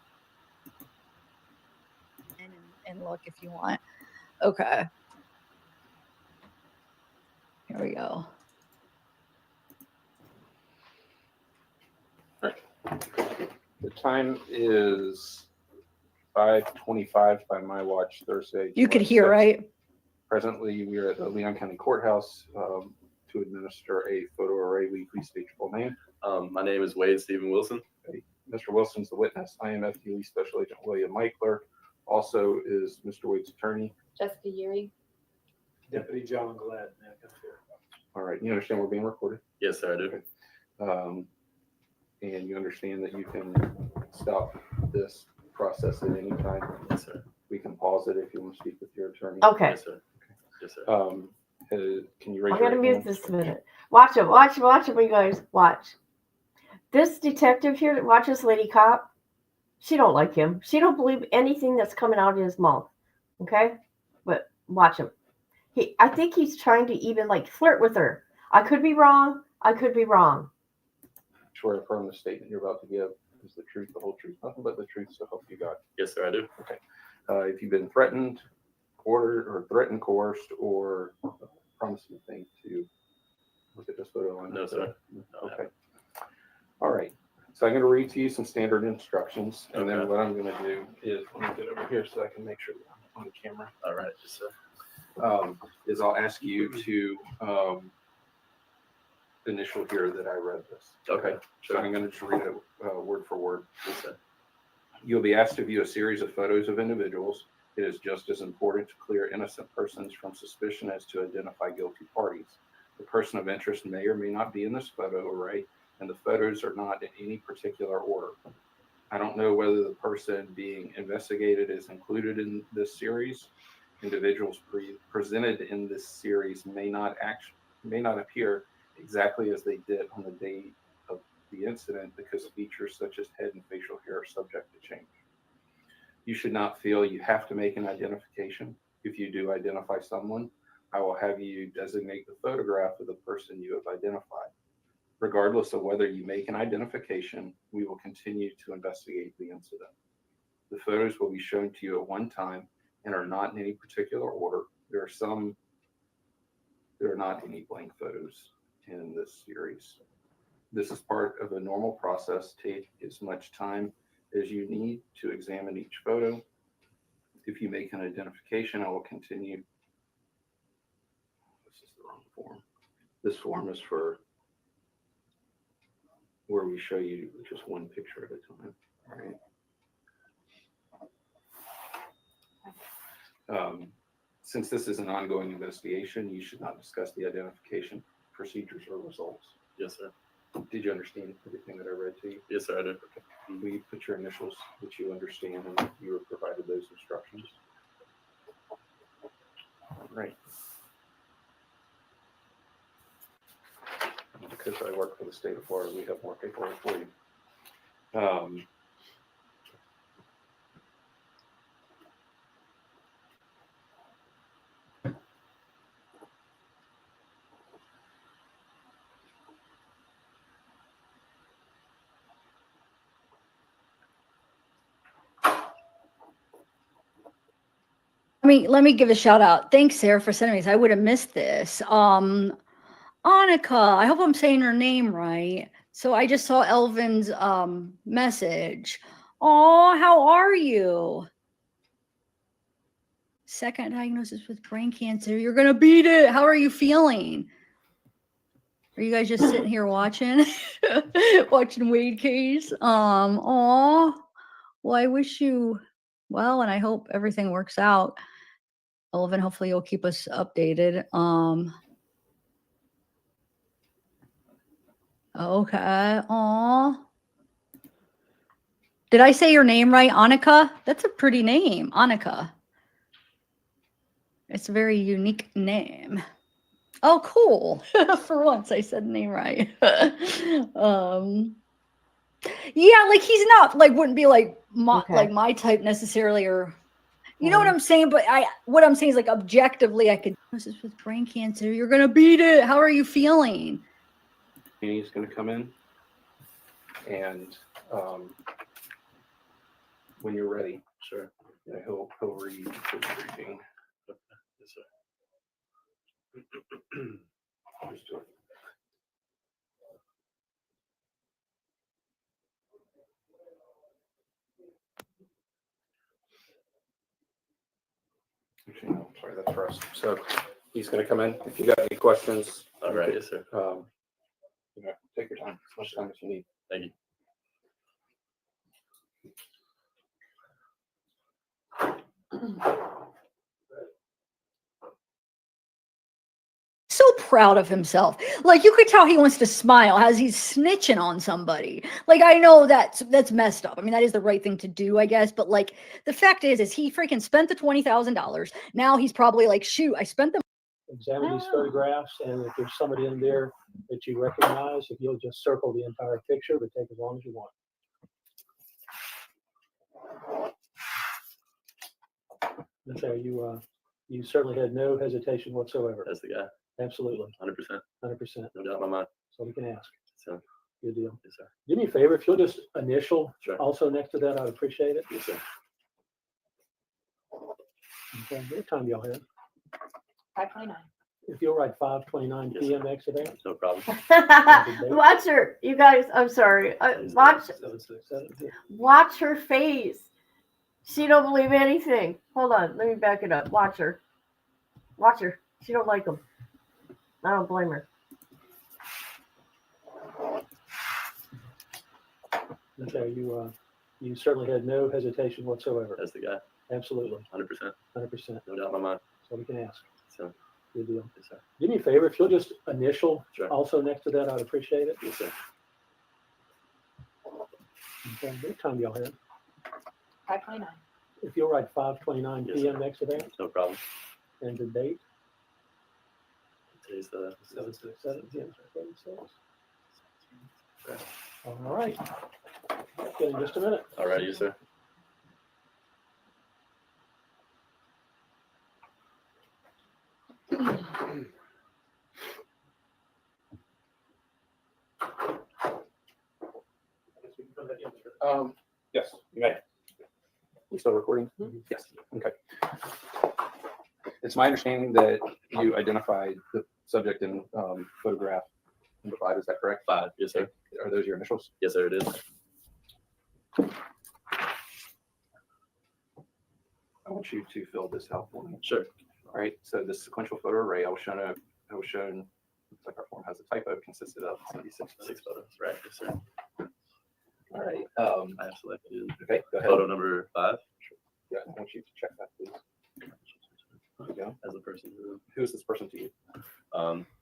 And look if you want. Okay. Here we go. The time is 5:25 by my watch Thursday. You could July hear, 6th. right? Presently, we are at the Leon County Courthouse to administer a photo array. Will you please state your full name? My name is Wade Stephen Wilson. Okay. Mr. Wilson's the witness. I am FDLE Special Agent William Eichler. Also is Mr. Wade's attorney. Jessica Yuri. Deputy John Glad. All right. You understand we're being recorded? Yes, sir, I do. Okay. And you understand that you can stop this process at any time. Yes, sir. We can pause it if you want to speak with your attorney. Okay. Yes, sir. Yes, sir. Can you raise I'm your going to right mute hand? this a minute. Watch him, you guys. Watch. This detective here that watches Lady Cop, she don't like him. She don't believe anything that's coming out of his mouth. Okay? But watch him. I think he's trying to even like flirt with her. I could be wrong. Swear to affirm the statement you're about to give is the truth, the whole truth, nothing but the truth, so help you God. Yes, sir, I do. If you've been threatened, ordered, or threatened, coerced, or promised anything to look at this photo on. No, sir. Okay. All right. So I'm going to read to you some standard instructions, and then Okay. what I'm going to do is let me get over here so I can make sure that I'm on the camera. All right. Yes, sir. Is I'll ask you to initial here that I read this. Okay. So I'm going to just read it word for word. Yes, sir. You'll be asked to view a series of photos of individuals. It is just as important to clear innocent persons from suspicion as to identify guilty parties. The person of interest may or may not be in this photo array, and the photos are not in any particular order. I don't know whether the person being investigated is included in this series. Individuals presented in this series may not appear exactly as they did on the date of the incident because features such as head and facial hair are subject to change. You should not feel you have to make an identification. If you do identify someone, I will have you designate the photograph of the person you have identified. Regardless of whether you make an identification, we will continue to investigate the incident. The photos will be shown to you at one time and are not in any particular order. There are not any blank photos in this series. This is part of a normal process. Take as much time as you need to examine each photo. If you make an identification, I will continue. This is the wrong form. This form is for where we show you just one picture at a time. All right. Since this is an ongoing investigation, you should not discuss the identification, procedures, or results. Yes, sir. Did you understand everything that I read to you? Yes, sir, I do. Will you put your initials that you understand and that you were provided those instructions? Right. Because I work for the state of Florida, we have more paperwork for you. Let me give a shout out. Thanks, Sarah, for sending me this. I would have missed this. Annika, I hope I'm saying her name right. So I just saw Elvin's message. Oh, how are you? Second diagnosis with brain cancer. You're gonna beat it. How are you feeling? Are you guys just sitting here watching? Watching Wade case? Oh, well, I wish you well, and I hope everything works out. Elvin, hopefully you'll keep us updated. Okay. Aw. Did I say your name right? Annika? That's a pretty name, Annika. It's a very unique name. Oh, cool. For once I said the name right. Yeah, like he's not like wouldn't be like my type necessarily, or you know what I'm saying? But what I'm saying is like objectively I could this is with brain cancer. You're gonna beat it. How are you feeling? He's going to come in, and when you're ready, Sure. he'll read the briefing. Yes, sir. Just do it. Actually, no, sorry, that's for us. So he's going to come in. If you got any questions, All right. Yes, sir. take your time, as much time as you need. Thank you. So proud of himself. Like you could tell he wants to smile as he's snitching on somebody. Like I know that's messed up. I mean, that is the right thing to do, I guess. But like the fact is he freaking spent the $20,000. Now he's probably like, shoot, I spent the Examine these photographs, and if there's somebody in there that you recognize, if you'll just circle the entire picture, but take as long as you want. Okay, you certainly had no hesitation whatsoever. That's the guy. Absolutely, 100%. 100%. No doubt in my mind. So we can ask. So, Good deal. yes, sir. Do me a favor, if you'll just initial Sure. also next to that, I'd appreciate it. Yes, sir. Okay, what time do y'all have? 5:29. If you'll write 5:29 Yes, PM next to that. No problem. Watch her, you guys. I'm sorry. Watch her face. She don't believe anything. Hold on, let me back it up. Watch her. Watch her. She don't like him. I don't blame her. Okay, you certainly had no hesitation whatsoever. That's the guy. Absolutely, 100%. 100%. No doubt in my mind. So we can ask. So, Good deal. yes, sir. Do me a favor, if you'll just initial Sure. also next to that, I'd appreciate it. Yes, sir. Okay, what time do y'all have? 5:29. If you'll write 5:29 Yes, PM next to that, No problem. and the date. Today's the 7/10. Okay. All right. Okay, in just a minute. All right, yes, sir. Yes, you may. You still recording? Yes. Okay. It's my understanding that you identified the subject in photograph number 5. Is that correct? 5. Yes, sir. Are those your initials? Yes, sir, it is. I want you to fill this out for me. Sure. All right. So this sequential photo array I was shown. Looks like our form has a typo. Consisted of 76 6 photos. Right. Yes, sir. All right. I have selected Okay. Go ahead. photo number 5. Yeah, I want you to check that, please. know? as the person who, Who is this person to you?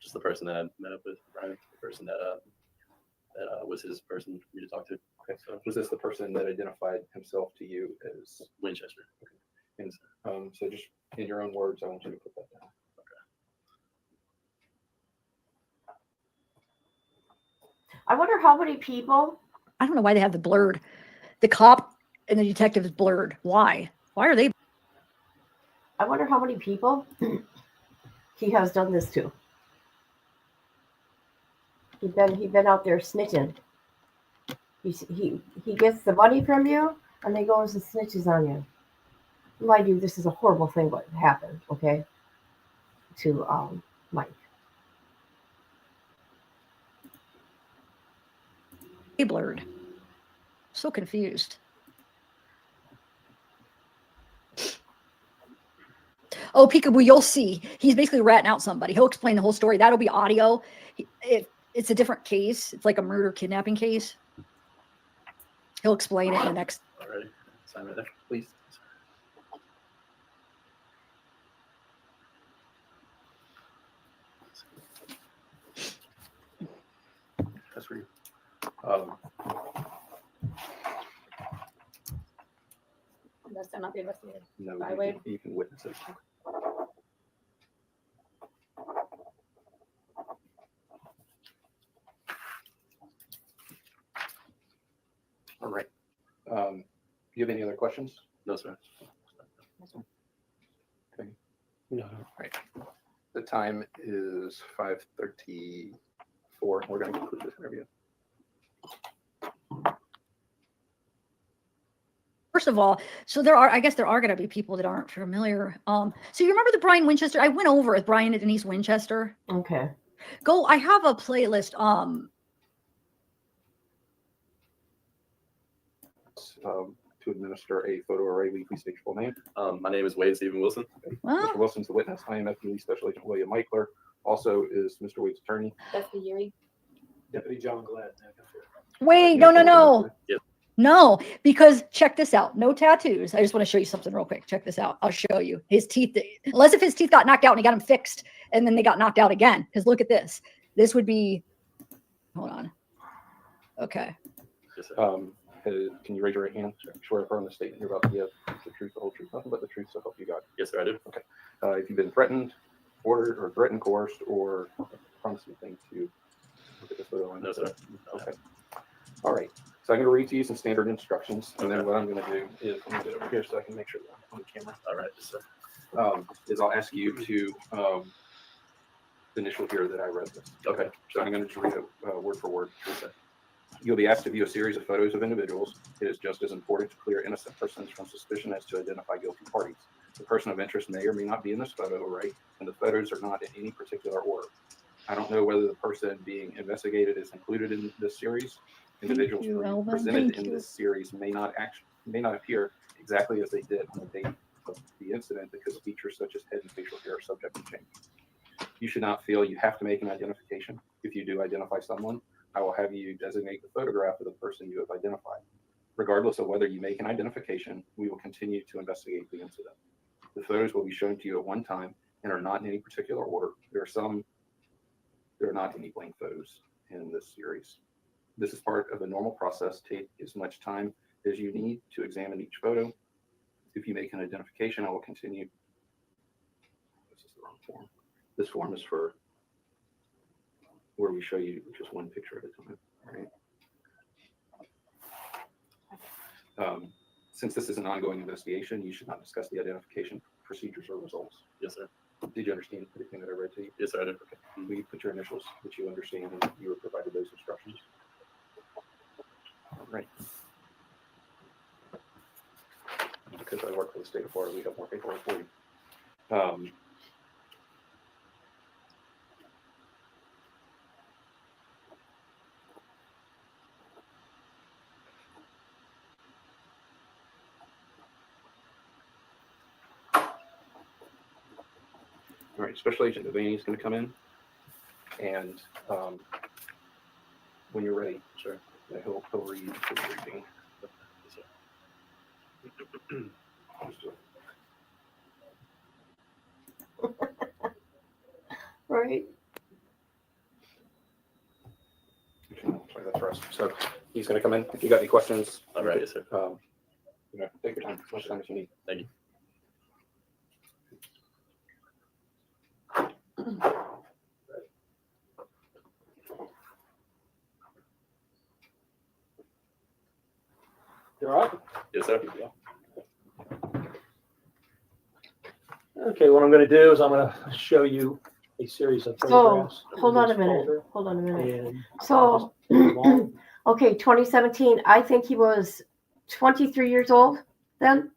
just the person that I met up with, Brian, the person that was his person for me to talk to. Okay. So was this the person that identified himself to you as Winchester. And so just in your own words, I want you to put that down. I wonder how many people. I don't know why they have the blurred. The cop and the detective is blurred. Why? Why are they? I wonder how many people he has done this to. He been out there snitching. He gets the money from you, and then goes and snitches on you. Mind you, this is a horrible thing what happened. Okay, to Mike. Blurred. So confused. Oh, peekaboo, you'll see. He's basically ratting out somebody. He'll explain the whole story. That'll be audio. It's a different case. It's like a murder kidnapping case. He'll explain it in the next. All right. Sign right there, please. That's for you. That's not the investigator. No, By you way. can, you can witness it. All right. Do you have any other questions? No, sir. Okay. No. All right. The time is 5:34. We're going to conclude this interview. First of all, so I guess there are going to be people that aren't familiar. So you remember the Brian Winchester? I went over with Brian and Denise Winchester. Okay. I have a playlist. To administer a photo array, will you please state your full name? My name is Wade Stephen Wilson. Well, Mr. Wilson's the witness. I am FBE Special Agent William Eichler. Also is Mr. Wade's attorney. That's the Yuri. Deputy John Glad. wait, no. Yep. No, because check this out. No tattoos. I just want to show you something real quick. Check this out. I'll show you his teeth. Unless if his teeth got knocked out and he got them fixed and then they got knocked out again. Because look at this. This would be, hold on. Okay. Yes, sir. Can you raise your right hand? Swear to affirm the statement you're about to give the truth, the whole truth, nothing but the truth, so help you God. Yes, sir, I do. If you've been threatened, ordered, or threatened, coerced, or promised anything to look at this photo. No, sir. Okay. All right. So I'm going to read to you some standard instructions, and then what I'm going to do is let me get over here so I can make sure that I'm on camera. All right, yes, sir. Is I'll ask you to initial here that I read this. Okay. So I'm going to just read it word for word. Okay. You'll be asked to view a series of photos of individuals. It is just as important to clear innocent persons from suspicion as to identify guilty parties. The person of interest may or may not be in this photo array, and the photos are not in any particular order. I don't know whether the person being investigated is included in this series. Individuals you, Elvin. presented Thank in you. this series may not appear exactly as they did on the date of the incident because features such as head and facial hair are subject to change. You should not feel you have to make an identification. If you do identify someone, I will have you designate the photograph of the person you have identified. Regardless of whether you make an identification, we will continue to investigate the incident. The photos will be shown to you at one time and are not in any particular order. There are not any blank photos in this series. This is part of a normal process. Take as much time as you need to examine each photo. If you make an identification, I will continue. This is the wrong form. This form is for where we show you just one picture at a time, right? Since this is an ongoing investigation, you should not discuss the identification procedures or results. Yes, sir. Did you understand everything that I read to you? Yes, sir, I do. Okay. Will you put your initials that you understand and you were provided those instructions? All right. Because I work for the state of Florida, we have more paperwork for you. All right, Special Agent Devaney is going to come in, and when you're ready, Sure. he'll read the briefing. Yes, sir. So he's going to come in. If you got any questions, All right, yes, sir. Take your time, as much time as you need. Thank you. You all right? Yes, sir. Okay, what I'm going to do is I'm going to show you a series of So, photographs. hold in on a this minute. folder, Hold on a minute. And So, take them all. okay, 2017. I think he was 23 years old then.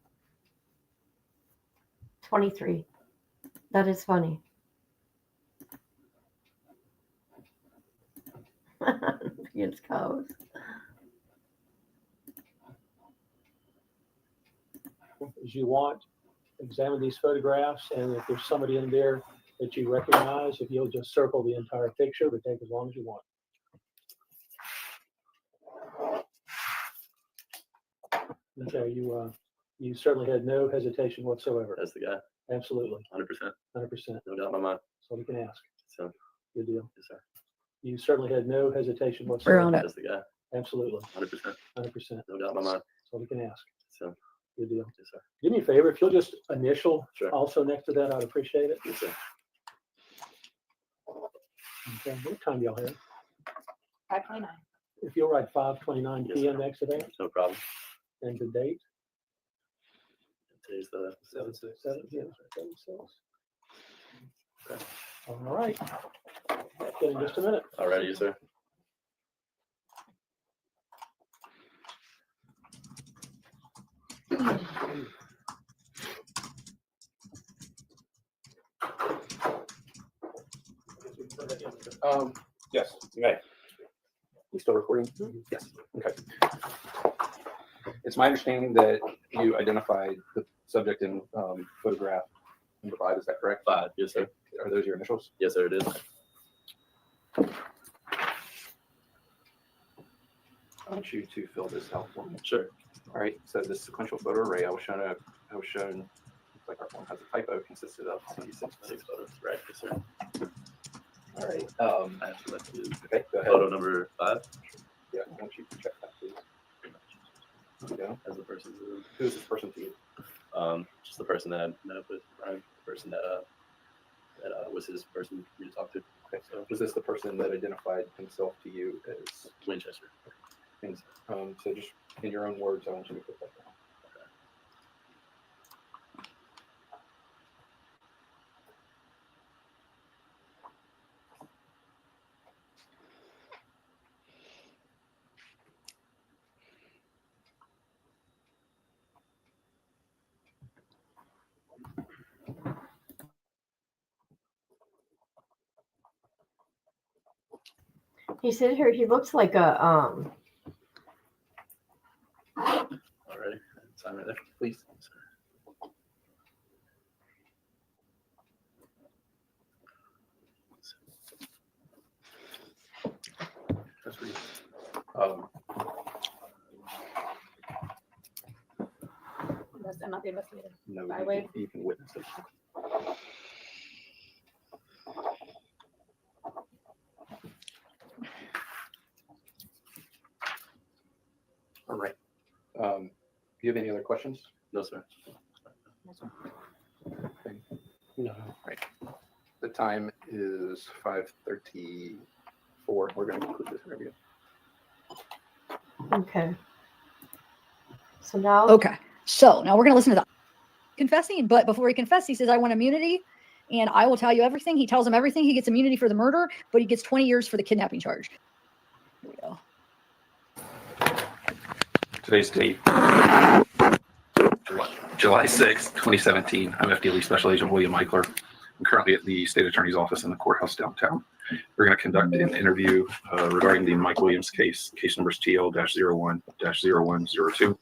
23. That is funny. Against cows. As you want, examine these photographs, and if there's somebody in there that you recognize, if you'll just circle the entire picture, but take as long as you want. Okay, you certainly had no hesitation whatsoever. That's the guy. Absolutely, 100%. 100%. No doubt in my mind. That's all you can ask. So, Good deal. yes, sir. You certainly had no hesitation We're whatsoever. on it. That's the guy. Absolutely, 100%. 100%. No doubt in my mind. That's all you can ask. So, Good deal. yes, sir. Do me a favor, if you'll just initial Sure. also next to that, I'd appreciate it. Yes, sir. Okay, what time y'all have? 5:29. If you'll write 5:29 Yes, PM sir. next to that, No problem. and the date. Today's the 7/6. 7/6. Okay. All right. Okay, in just a minute. All right, yes, sir. Yes, you may. You still recording? Yes. Okay. It's my understanding that you identified the subject in photograph number 5. Is that correct? 5. Yes, sir. Are those your initials? Yes, sir. It is. I want you to fill this out for me. Sure. All right. So this sequential photo array, I was shown. Looks like our form has a typo. Consisted of 6 photos. Right. Yes, sir. All right. I have to let you. Okay. Go ahead. Photo number 5. Yeah. I want you to check that, please. There you go. As the person Who is this person to you? just the person that I met up with, Brian. The person that was his person for me to talk to. Okay. So was this the person that identified himself to you as Winchester. things? So just in your own words, I want you to put that down. He said here he looks like a Alrighty. Sign right there, please. That's for you. I'm not the investigator. No, By you way. you can witness it. All right. Do you have any other questions? No, sir. Okay. No. Right. The time is 5:34. We're going to conclude this interview. okay. So now Okay. So now we're going to listen to the confessing. But before he confesses, he says, I want immunity and I will tell you everything. He tells him everything. He gets immunity for the murder, but he gets 20 years for the kidnapping charge. Here we go. Today's date, July 6th, 2017. I'm FDLE Special Agent William Eichler. I'm currently at the State Attorney's Office in the courthouse downtown. We're going to conduct an interview regarding the Mike Williams case numbers TL-01-0102.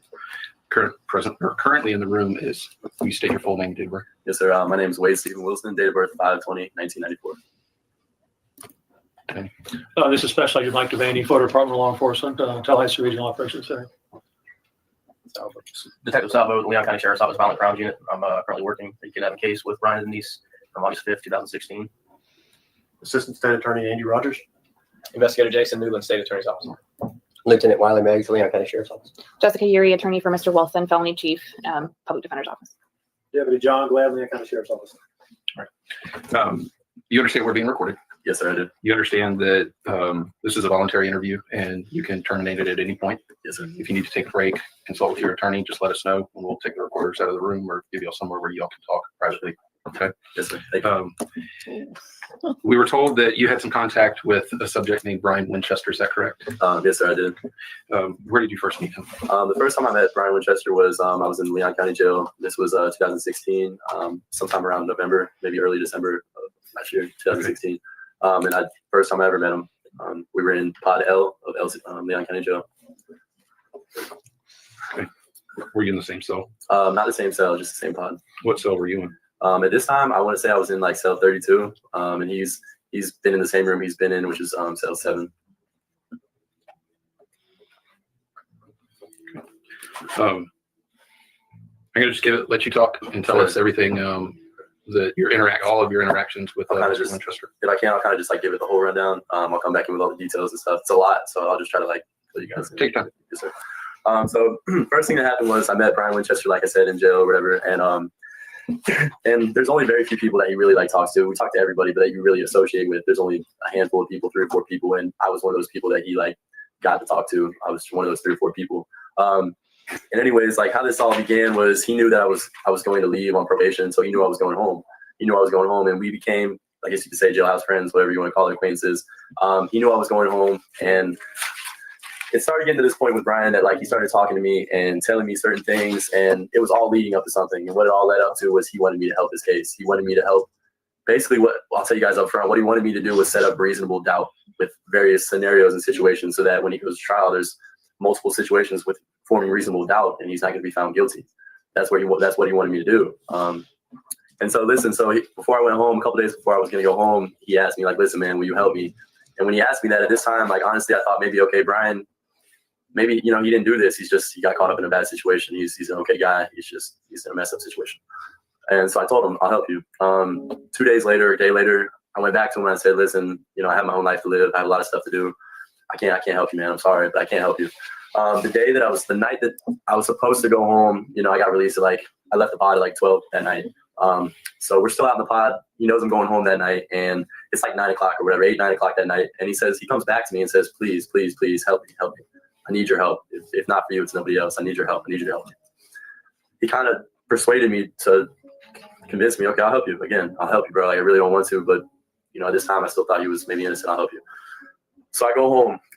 Currently in the room is, will you state your full name, Dave? Yes, sir. My name is Wade Stephen Wilson. Date of birth 5/20/1994. Okay. This is Special Agent Mike Devaney, Florida Department of Law Enforcement, Tallahassee Regional Operations Center. Detective Salvo with the Leon County Sheriff's Office Violent Crimes Unit. I'm currently working a kidnapping case with Brian and Denise from August 5th, 2016. Assistant State Attorney Andy Rogers. Investigator Jason Newland, State Attorney's Office. Lieutenant Wiley Meggs, Leon County Sheriff's Office. Jessica Yuri, attorney for Mr. Wilson, felony chief, public defender's office. Deputy John Glad, Leon County Sheriff's Office. You understand we're being recorded. Yes, sir, I do. You understand that this is a voluntary interview and you can terminate it at any point. Yes, sir. If you need to take a break, consult with your attorney, just let us know and we'll take the recorders out of the room or give y'all somewhere where y'all can talk privately. Okay. Yes, sir. Thank you. We were told that you had some contact with a subject named Brian Winchester. Is that correct? Yes, sir, I did. Where did you first meet him? The first time I met Brian Winchester was I was in Leon County Jail. This was 2016, sometime around November, maybe early December of last year, 2016. And first time I ever met him, we were in Pod L of Leon County Jail. Okay. Were you in the same cell? Not the same cell, just the same pod. What cell were you in? At this time, I want to say I was in like cell 32, and he's been in the same room he's been in, which is cell 7. I'm gonna just let you talk and tell us everything that all of your interactions with Mr. Winchester. If I can, I'll kind of just like give it the whole rundown. I'll come back in with all the details and stuff. It's a lot, so I'll just try to like tell you guys. Take time. Yes, sir. So first thing that happened was I met Brian Winchester, like I said, in jail or whatever, and there's only very few people that he really like talks to. We talk to everybody, but that you really associate with. There's only a handful of people, 3 or 4 people, and I was one of those people that he like got to talk to. I was one of those 3 or 4 people. And anyways, like how this all began was he knew that I was going to leave on probation, so he knew I was going home. He knew I was going home, and we became, I guess you could say, jailhouse friends, whatever you want to call it, acquaintances. He knew I was going home, and it started getting to this point with Brian that like he started talking to me and telling me certain things, and it was all leading up to something. And what it all led up to was he wanted me to help his case. He wanted me to help. Basically, what I'll tell you guys up front, what he wanted me to do was set up reasonable doubt with various scenarios and situations, so that when he goes to trial, there's multiple situations with forming reasonable doubt, and he's not going to be found guilty. That's what he wanted me to do. And so listen, before I went home, a couple days before I was going to go home, he asked me like, "Listen, man, will you help me?" And when he asked me that at this time, like honestly, I thought maybe, okay, Brian, maybe, he didn't do this. He got caught up in a bad situation. He's an okay guy. He's in a messed up situation. And so I told him, I'll help you. 2 days later, a day later, I went back to him and I said, listen, I have my own life to live. I have a lot of stuff to do. I can't help you, man. I'm sorry, but I can't help you. The night that I was supposed to go home, I got released at I left the pod at 12 that night. So we're still out in the pod. He knows I'm going home that night, and it's 9 o'clock or whatever, 8, 9 o'clock that night. And he comes back to me and says, please, please, please help me. I need your help. If not for you, it's nobody else. I need your help. I need you to help me. He kind of persuaded me to convince me, okay, I'll help you. Again, I'll help you, bro. I really don't want to, but at this time I still thought he was maybe innocent. I'll help you. So I go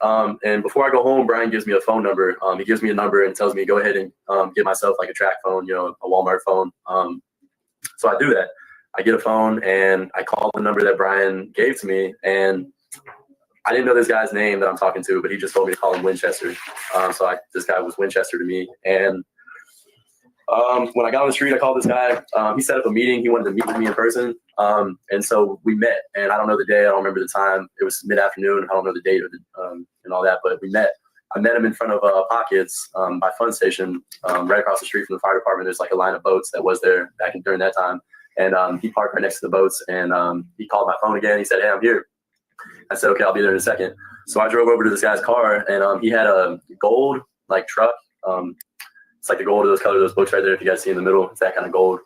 home. And before I go home, Brian gives me a phone number. He gives me a number and tells me, go ahead and get myself a track phone, a Walmart phone. So I do that. I get a phone and I call the number that Brian gave to me, and I didn't know this guy's name that I'm talking to, but he just told me to call him Winchester. This guy was Winchester to me. And when I got on the street, I called this guy. He set up a meeting. He wanted to meet with me in person. And so we met. And I don't know the day. I don't remember the time. It was mid-afternoon. I don't know the date and all that, but we met. I met him in front of Pockets by Fun Station, right across the street from the fire department. There's a line of boats that was there during that time. And he parked right next to the boats. And he called my phone again. He said, hey, I'm here. I said, okay, I'll be there in a second. So I drove over to this guy's car, and he had a gold truck. It's the gold of those colors, those books right there. If you guys see in the middle, it's that kind of gold.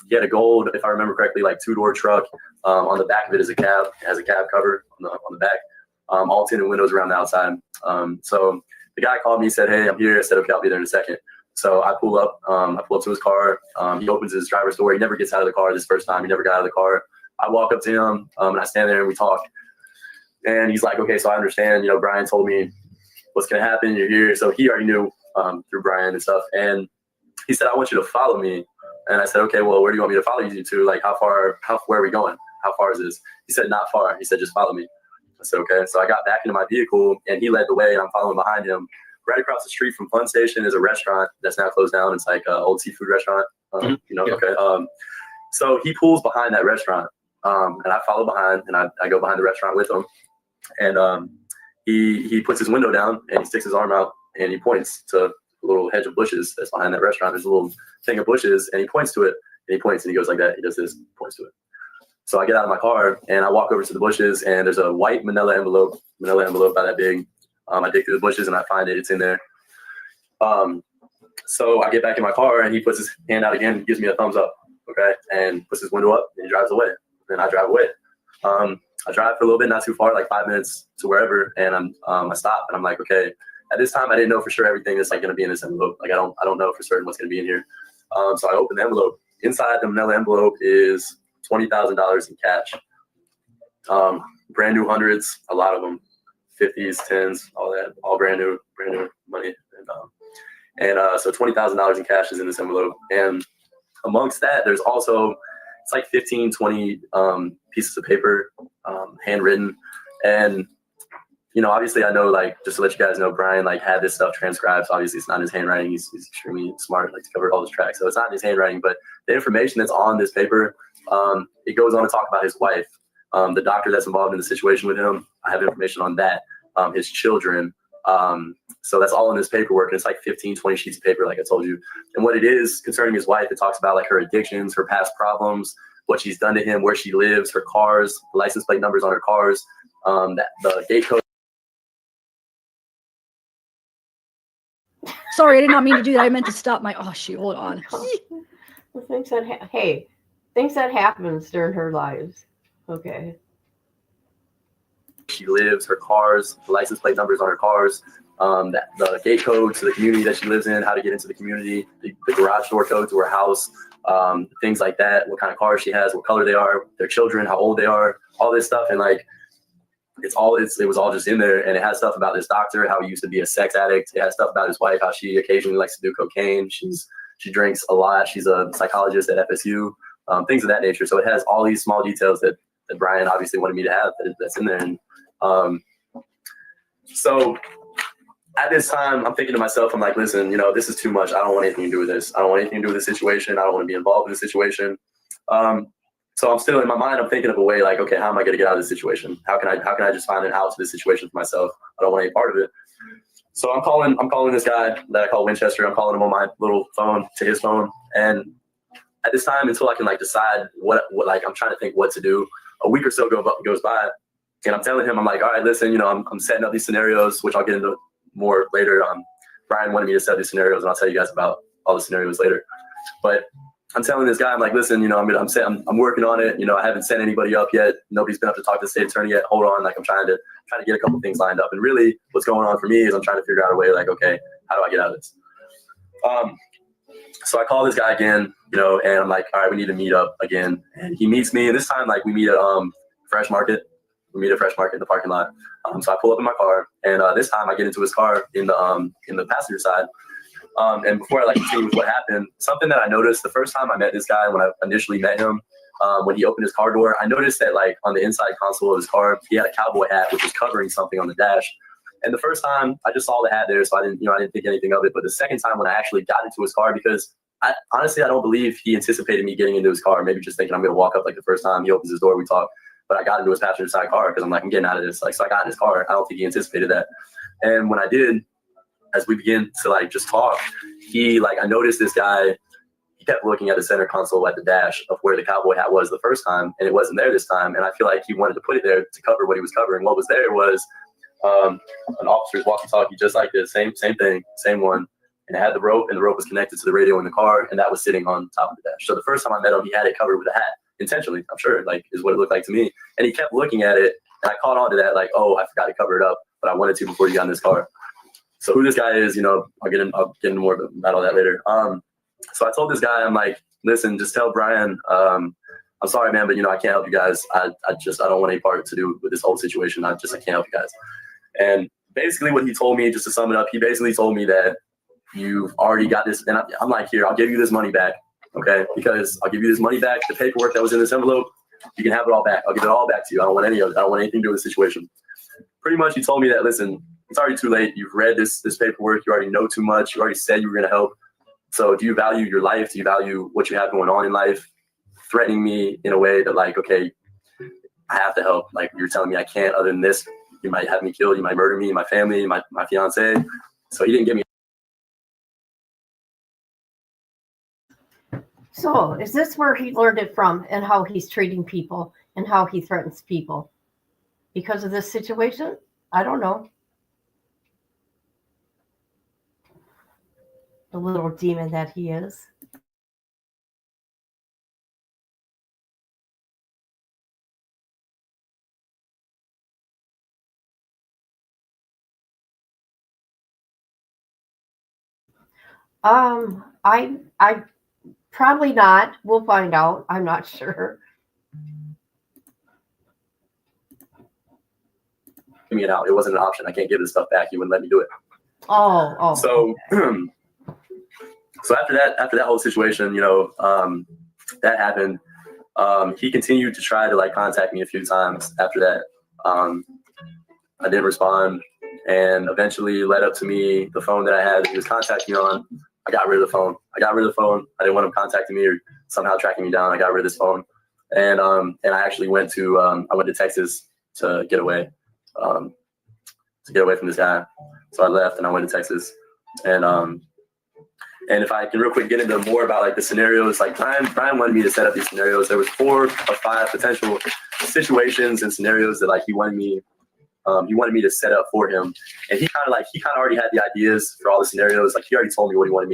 He had a gold, if I remember correctly, 2-door truck. On the back of it is a cab. It has a cab cover on the back. All tinted windows around the outside. So the guy called me, he said, hey, I'm here. I said, okay, I'll be there in a second. So I pull up to his car. He opens his driver's door. He never gets out of the car this first time. He never got out of the car. I walk up to him, and I stand there and we talk. And he's like, okay, so I understand, Brian told me what's going to happen. You're here. So he already knew through Brian and stuff. And he said, I want you to follow me. And I said, okay, well, where do you want me to follow you to? Where are we going? How far is this? He said, not far. He said, just follow me. I said, okay. So I got back into my vehicle and he led the way and I'm following behind him. Right across the street from Fun Station is a restaurant that's now closed down. It's an old seafood restaurant. Okay. So he pulls behind that restaurant. And I follow behind and I go behind the restaurant with him. And he puts his window down and he sticks his arm out and he points to a little hedge of bushes that's behind that restaurant. There's a little thing of bushes and he points to it and he points and he goes like that. He does this, points to it. So I get out of my car and I walk over to the bushes and there's a white manila envelope about that big. I dig through the bushes and I find it. It's in there. So I get back in my car and he puts his hand out again, gives me a thumbs up, okay, and puts his window up and he drives away. And I drive away. I drive for a little bit, not too far, like 5 minutes to wherever, and I stop and I'm like, okay. At this time, I didn't know for sure everything that's like going to be in this envelope. Like I don't know for certain what's going to be in here. So I open the envelope. Inside the manila envelope is $20,000 in cash. Brand new hundreds, a lot of them, 50s, 10s, all that, all brand new money. So $20,000 in cash is in this envelope. And amongst that, there's also, it's like 15, 20 pieces of paper, handwritten. And, you know, obviously I know, like, just to let you guys know, Brian, like, had this stuff transcribed. So obviously it's not in his handwriting. He's extremely smart, like, to cover all his tracks. So it's not in his handwriting, but the information that's on this paper, it goes on to talk about his wife, the doctor that's involved in the situation with him. I have information on that, his children. So that's all in this paperwork. And it's like 15, 20 sheets of paper, like I told you. And what it is concerning his wife, it talks about like her addictions, her past problems, what she's done to him, where she lives, her cars, license plate numbers on her cars, the gate code. Sorry, I did not mean to do that. I meant to stop my, oh shoot, hold on. The things that things that happens during her lives. Okay. She lives, her cars, the license plate numbers on her cars, the gate code to the community that she lives in, how to get into the community, the garage door code to her house, things like that, what kind of cars she has, what color they are, their children, how old they are, all this stuff. And like, it was all just in there. And it has stuff about this doctor, how he used to be a sex addict. It has stuff about his wife, how she occasionally likes to do cocaine. She drinks a lot. She's a psychologist at FSU, things of that nature. So it has all these small details that Brian obviously wanted me to have that's in there. And so at this time, I'm thinking to myself, I'm like, listen, you know, this is too much. I don't want anything to do with this. I don't want anything to do with this situation. I don't want to be involved in the situation. So I'm still in my mind, I'm thinking of a way like, okay, how am I going to get out of this situation? How can I just find an out to this situation for myself? I don't want any part of it. So I'm calling this guy that I call Winchester. I'm calling him on my little phone to his phone. And at this time, until I can like decide what like, I'm trying to think what to do, a week or so goes by. And I'm telling him, I'm like, all right, listen, you know, I'm setting up these scenarios, which I'll get into more later. Brian wanted me to set these scenarios, and I'll tell you guys about all the scenarios later. But I'm telling this guy, I'm like, listen, you know, I'm working on it. You know, I haven't sent anybody up yet. Nobody's been up to talk to the state attorney yet. Hold on, like I'm trying to get a couple things lined up. And really, what's going on for me is I'm trying to figure out a way, like, okay, how do I get out of this? So I call this guy again, you know, and I'm like, all right, we need to meet up again. And he meets me, and this time, like, we meet at Fresh Market. We meet at Fresh Market in the parking lot. So I pull up in my car, and this time I get into his car in the passenger side. And before I like continue with what happened, something that I noticed the first time I met this guy, when I initially met him, when he opened his car door, I noticed that like on the inside console of his car, he had a cowboy hat which was covering something on the dash. And the first time I just saw the hat there, so I didn't think anything of it. But the second time when I actually got into his car, because honestly I don't believe he anticipated me getting into his car. Maybe just thinking I'm gonna walk up like the first time he opens his door, we talk. But I got into his passenger side car because I'm like, I'm getting out of this. Like, so I got in his car. I don't think he anticipated that. And when I did, as we begin to like just talk, I noticed this guy, he kept looking at the center console at the dash of where the cowboy hat was the first time, and it wasn't there this time. And I feel like he wanted to put it there to cover what he was covering. What was there was an officer's walkie-talkie, just like this, same thing, same one. And it had the rope, and the rope was connected to the radio in the car, and that was sitting on top of the dash. So the first time I met him, he had it covered with a hat, intentionally, I'm sure, like, is what it looked like to me. And he kept looking at it, and I caught on to that, like, oh, I forgot to cover it up, but I wanted to before he got in this car. So who this guy is, you know, I'll get into more about all that later. So I told this guy, I'm like, listen, just tell Brian, I'm sorry, man, but, you know, I can't help you guys. I don't want any part to do with this whole situation. I can't help you guys. And basically what he told me, just to sum it up, he basically told me that you've already got this. And I'm like, here, I'll give you this money back. Okay. Because I'll give you this money back. The paperwork that was in this envelope, you can have it all back. I'll give it all back to you. I don't want any of it. I don't want anything to do with the situation. Pretty much he told me that, listen, it's already too late. You've read this paperwork. You already know too much. You already said you were going to help. So do you value your life? Do you value what you have going on in life? Threatening me in a way that, like, okay, I have to help. Like, you're telling me I can't. Other than this, you might have me killed. You might murder me, my family, my fiance. So he didn't give me. So is this where he learned it from, and how he's treating people and how he threatens people? Because of this situation? I don't know. the little demon that he is. I probably not. We'll find out. I'm not sure. Give me it out. It wasn't an option. I can't give this stuff back. He wouldn't let me do it. Oh. So, so after that whole situation, that happened. He continued to try to like contact me a few times after that. I didn't respond, and eventually led up to me the phone that I had that he was contacting me on. I got rid of the phone. I didn't want him contacting me or somehow tracking me down. I got rid of this phone, and I actually went to Texas to get away, from this guy. So I left and I went to Texas, and if I can real quick get into more about like the scenarios, like Brian wanted me to set up these scenarios. There was 4 or 5 potential situations and scenarios that like he wanted me to set up for him, and he kind of already had the ideas for all the scenarios. Like he already told me what he wanted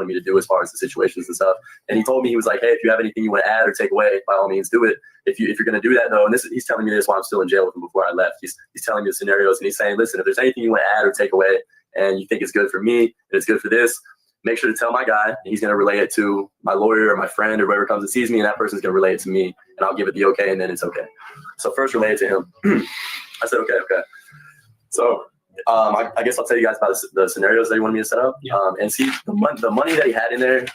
me to do as far as the situations and stuff. And he told me, he was like, hey, if you have anything you want to add or take away, by all means do it. If you're going to do that though, and he's telling me this while I'm still in jail with him before I left. He's telling me the scenarios, and he's saying, listen, if there's anything you want to add or take away and you think it's good for me and it's good for this, make sure to tell my guy, and he's going to relay it to my lawyer or my friend or whoever comes and sees me, and that person's going to relay it to me, and I'll give it the okay, and then it's okay. So first relay it to him. I said, okay. So I guess I'll tell you guys about the scenarios that he wanted me to set up. Yeah. And see the money that he had in there,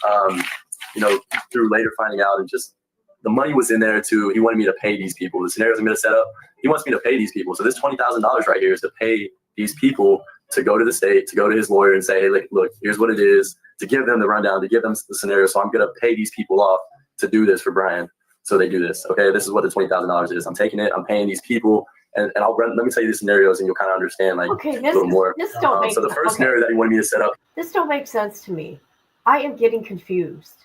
through later finding out, and just the money was in there too. He wanted me to pay these people. The scenarios I'm going to set up, he wants me to pay these people. So this $20,000 right here is to pay these people to go to the state, to go to his lawyer and say, hey, look, here's what it is, to give them the rundown, to give them the scenario. So I'm going to pay these people off to do this for Brian. So they do this. Okay, this is what the $20,000 is. I'm taking it. I'm paying these people. And let me tell you the scenarios, and you'll kind of understand a little more. This don't make so the first scenario that he wanted me to set up. This don't make sense to me. I am getting confused.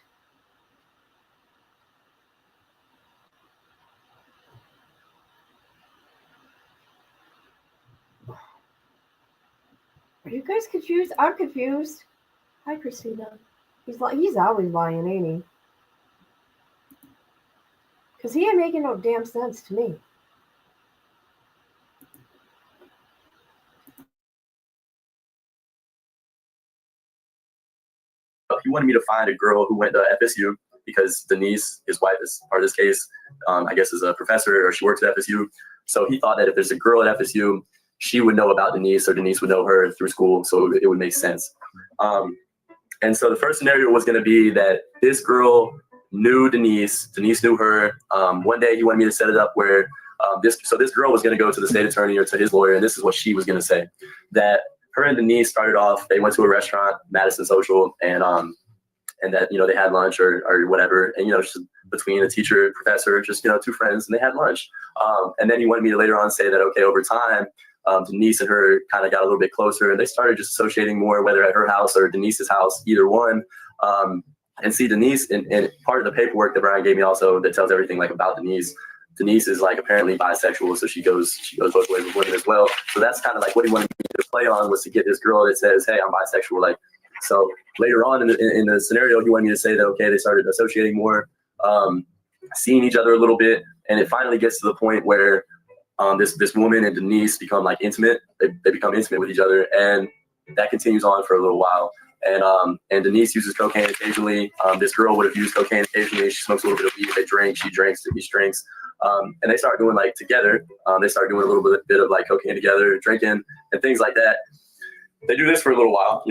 Are you guys confused? I'm confused. Hi, Christina. He's always lying, ain't he? Because he ain't making no damn sense to me. He wanted me to find a girl who went to FSU, because Denise, his wife, is part of this case. I guess is a professor, or she works at FSU. So he thought that if there's a girl at FSU, she would know about Denise, or Denise would know her through school. So it would make sense. And so the first scenario was going to be that this girl knew Denise. Denise knew her. One day he wanted me to set it up where this girl was going to go to the state attorney or to his lawyer, and this is what she was going to say: that her and Denise started off. They went to a restaurant, Madison Social, and that they had lunch or whatever, and just between a teacher and professor, just 2 friends, and they had lunch. And then he wanted me to later on say that okay, over time, Denise and her kind of got a little bit closer, and they started just associating more, whether at her house or Denise's house, either one. And see, Denise, and part of the paperwork that Brian gave me also that tells everything about Denise. Denise is apparently bisexual, so she goes both ways with women as well. So that's kind of what he wanted me to play on, was to get this girl that says, hey, I'm bisexual. So later on in the scenario, he wanted me to say that okay, they started associating more, seeing each other a little bit, and it finally gets to the point where this woman and Denise become intimate. They become intimate with each other, and that continues on for a little while. And Denise uses cocaine occasionally. This girl would have used cocaine occasionally. She smokes a little bit of weed. They drink. She drinks. He drinks. And they start doing together. They start doing a little bit of cocaine together, drinking and things like that. They do this for a little while.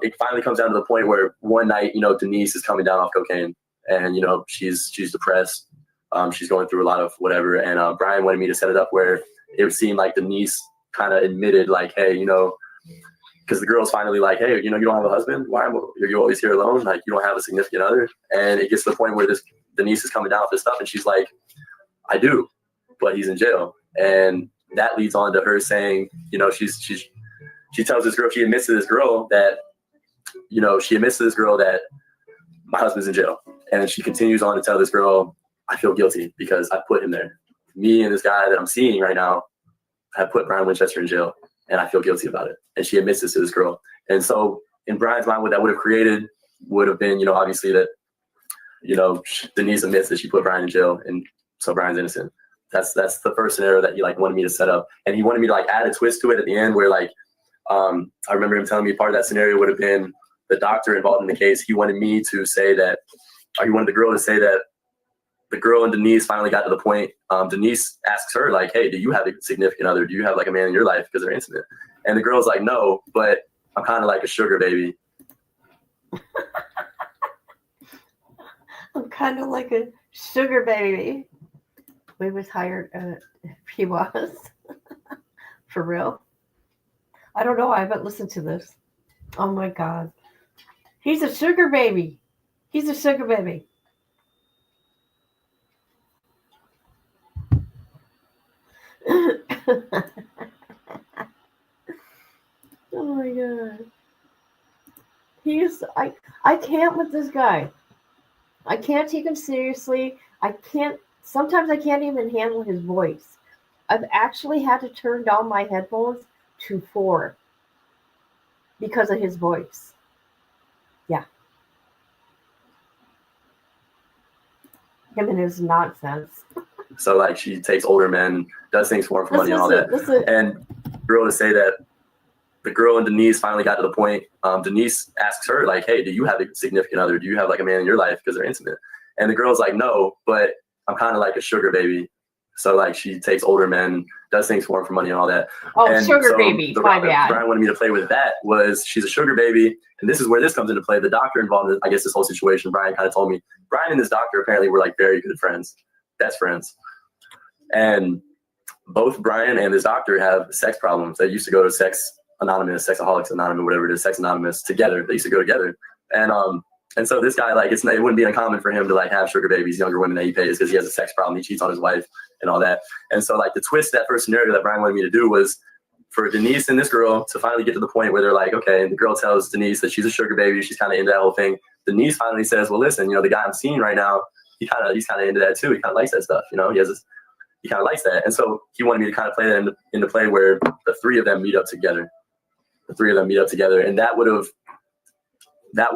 It finally comes down to the point where one night, Denise is coming down off cocaine, and she's depressed. She's going through a lot of whatever. And Brian wanted me to set it up where it would seem like Denise kind of admitted, hey, because the girl's finally hey, you don't have a husband? Why are you always here alone? You don't have a significant other? And it gets to the point where this Denise is coming down with this stuff, and she's like, I do, but he's in jail. And that leads on to her saying, she tells this girl, she admits to this girl that my husband's in jail. And she continues on to tell this girl, I feel guilty because I put him there. Me and this guy that I'm seeing right now have put Brian Winchester in jail, and I feel guilty about it. And she admits this to this girl. And so in Brian's mind, what that would have created would have been, obviously that, Denise admits that she put Brian in jail, and so Brian's innocent. That's the first scenario that he wanted me to set up, and he wanted me to add a twist to it at the end where I remember him telling me part of that scenario would have been the doctor involved in the case. He wanted me to say that, or he wanted the girl to say that the girl and Denise finally got to the point. Denise asks her hey, do you have a significant other? Do you have a man in your life because they're intimate? And the girl's like, no, but I'm kind of like a sugar baby. I'm kind of like a sugar baby. We was hired. He was for real. I don't know. I haven't listened to this. Oh my God. He's a sugar baby. He's a sugar baby. Oh my God. I can't with this guy. I can't take him seriously. Sometimes I can't even handle his voice. I've actually had to turn down my headphones to 4 because of his voice. Yeah. Him and his nonsense. So she takes older men, does things for him for money and all that. And the girl to say that the girl and Denise finally got to the point. Denise asks her hey, do you have a significant other? Do you have a man in your life because they're intimate? And the girl's like, no, but I'm kind of like a sugar baby. So she takes older men, does things for him for money and all that. Oh, and sugar so baby. The My route that bad. Brian wanted me to play with that was she's a sugar baby. And this is where this comes into play. The doctor involved in, I guess, this whole situation, Brian kind of told me, Brian and this doctor apparently were very good friends, best friends. And both Brian and this doctor have sex problems. They used to go to Sex Anonymous, Sexaholics Anonymous, whatever it is, Sex Anonymous together. They used to go together. And so this guy, it wouldn't be uncommon for him to have sugar babies, younger women that he pays because he has a sex problem. He cheats on his wife and all that. And so the twist, that first scenario that Brian wanted me to do was for Denise and this girl to finally get to the point where they're okay, and the girl tells Denise that she's a sugar baby. She's kind of into that whole thing. Denise finally says, well, listen, the guy I'm seeing right now, he's kind of into that too. He kind of likes that stuff. He kind of likes that. And so he wanted me to kind of play that into play where the 3 of them meet up together. And that would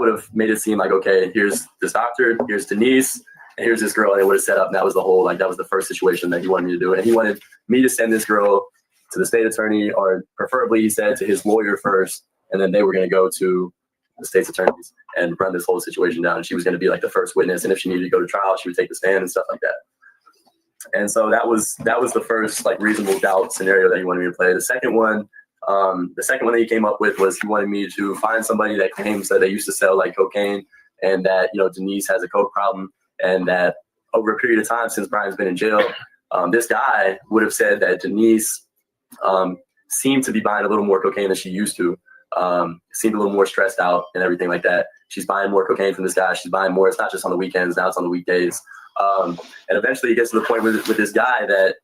have made it seem okay, here's this doctor, here's Denise, and here's this girl, and it would have set up, and that was the whole, that was the first situation that he wanted me to do. And he wanted me to send this girl to the state attorney, or preferably, he said, to his lawyer first, and then they were going to go to the state's attorneys and run this whole situation down. And she was going to be the first witness, and if she needed to go to trial, she would take the stand and stuff like that. And so that was the first reasonable doubt scenario that he wanted me to play. The second one that he came up with was he wanted me to find somebody that claims that they used to sell cocaine, and that Denise has a coke problem, and that over a period of time since Brian's been in jail, this guy would have said that Denise seemed to be buying a little more cocaine than she used to. Seemed a little more stressed out and everything like that. She's buying more cocaine from this guy. She's buying more. It's not just on the weekends. Now it's on the weekdays. And eventually it gets to the point with this guy that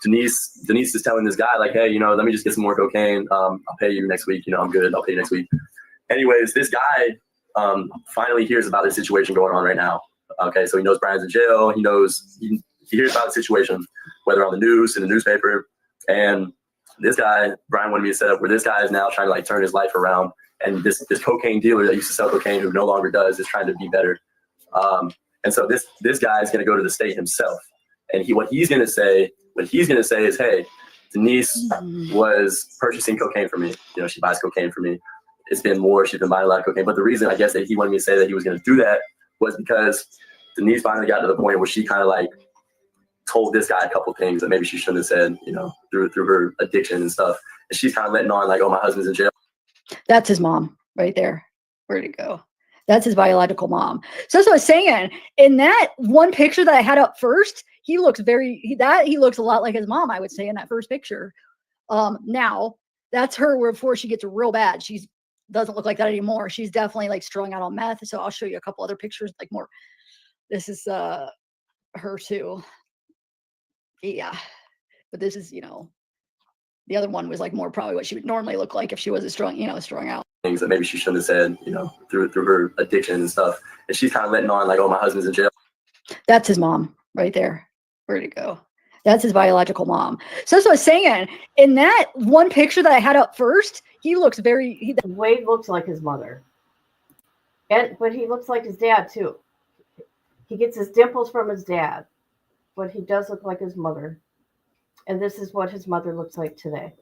Denise is telling this guy hey, let me just get some more cocaine. I'll pay you next week. I'm good. I'll pay you next week. Anyways, this guy finally hears about this situation going on right now. Okay, so he knows Brian's in jail. He knows he hears about the situation, whether on the news, in the newspaper, and this guy, Brian wanted me to set up where this guy is now trying to turn his life around, and this cocaine dealer that used to sell cocaine, who no longer does, is trying to be better. And so this guy is going to go to the state himself, and what he's going to say is, hey, Denise was purchasing cocaine for me. She buys cocaine for me. It's been more. She's been buying a lot of cocaine. But the reason, I guess, that he wanted me to say that he was going to do that was because Denise finally got to the point where she kind of told this guy a couple things that maybe she shouldn't have said, through her addiction and stuff. And she's kind of letting on oh, my husband's in jail. That's his mom right there. Where'd it go? That's his biological mom. So that's what I was saying. In that one picture that I had up first, he looks he looks a lot like his mom, I would say, in that first picture. Now that's her before she gets real bad. She doesn't look like that anymore. She's definitely strung out on meth. So I'll show you a couple other pictures, more. This is her too. Yeah. But this is, the other one was more probably what she would normally look like if she wasn't strung out. Things that maybe she shouldn't have said, through her addiction and stuff. And she's kind of letting on oh, my husband's in jail. That's his mom right there. Where'd it go? That's his biological mom. So that's what I was saying. In that one picture that I had up first, he looks very. Wade looks like his mother, but he looks like his dad too. He gets his dimples from his dad, but he does look like his mother. And this is what his mother looks like today.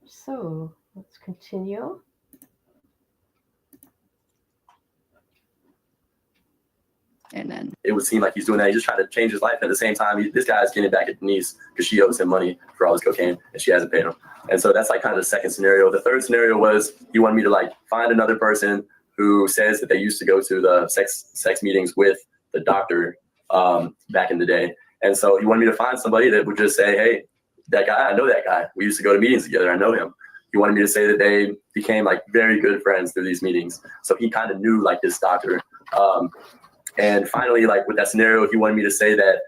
So let's continue. And then it would seem like he's doing that. He's just trying to change his life. At the same time, this guy's getting back at Denise because she owes him money for all his cocaine and she hasn't paid him. And so that's like kind of the second scenario. The third scenario was he wanted me to like find another person who says that they used to go to the sex meetings with the doctor back in the day. And so he wanted me to find somebody that would just say, hey, that guy, I know that guy. We used to go to meetings together. I know him. He wanted me to say that they became like very good friends through these meetings. So he kind of knew like this doctor. And finally, like with that scenario, he wanted me to say that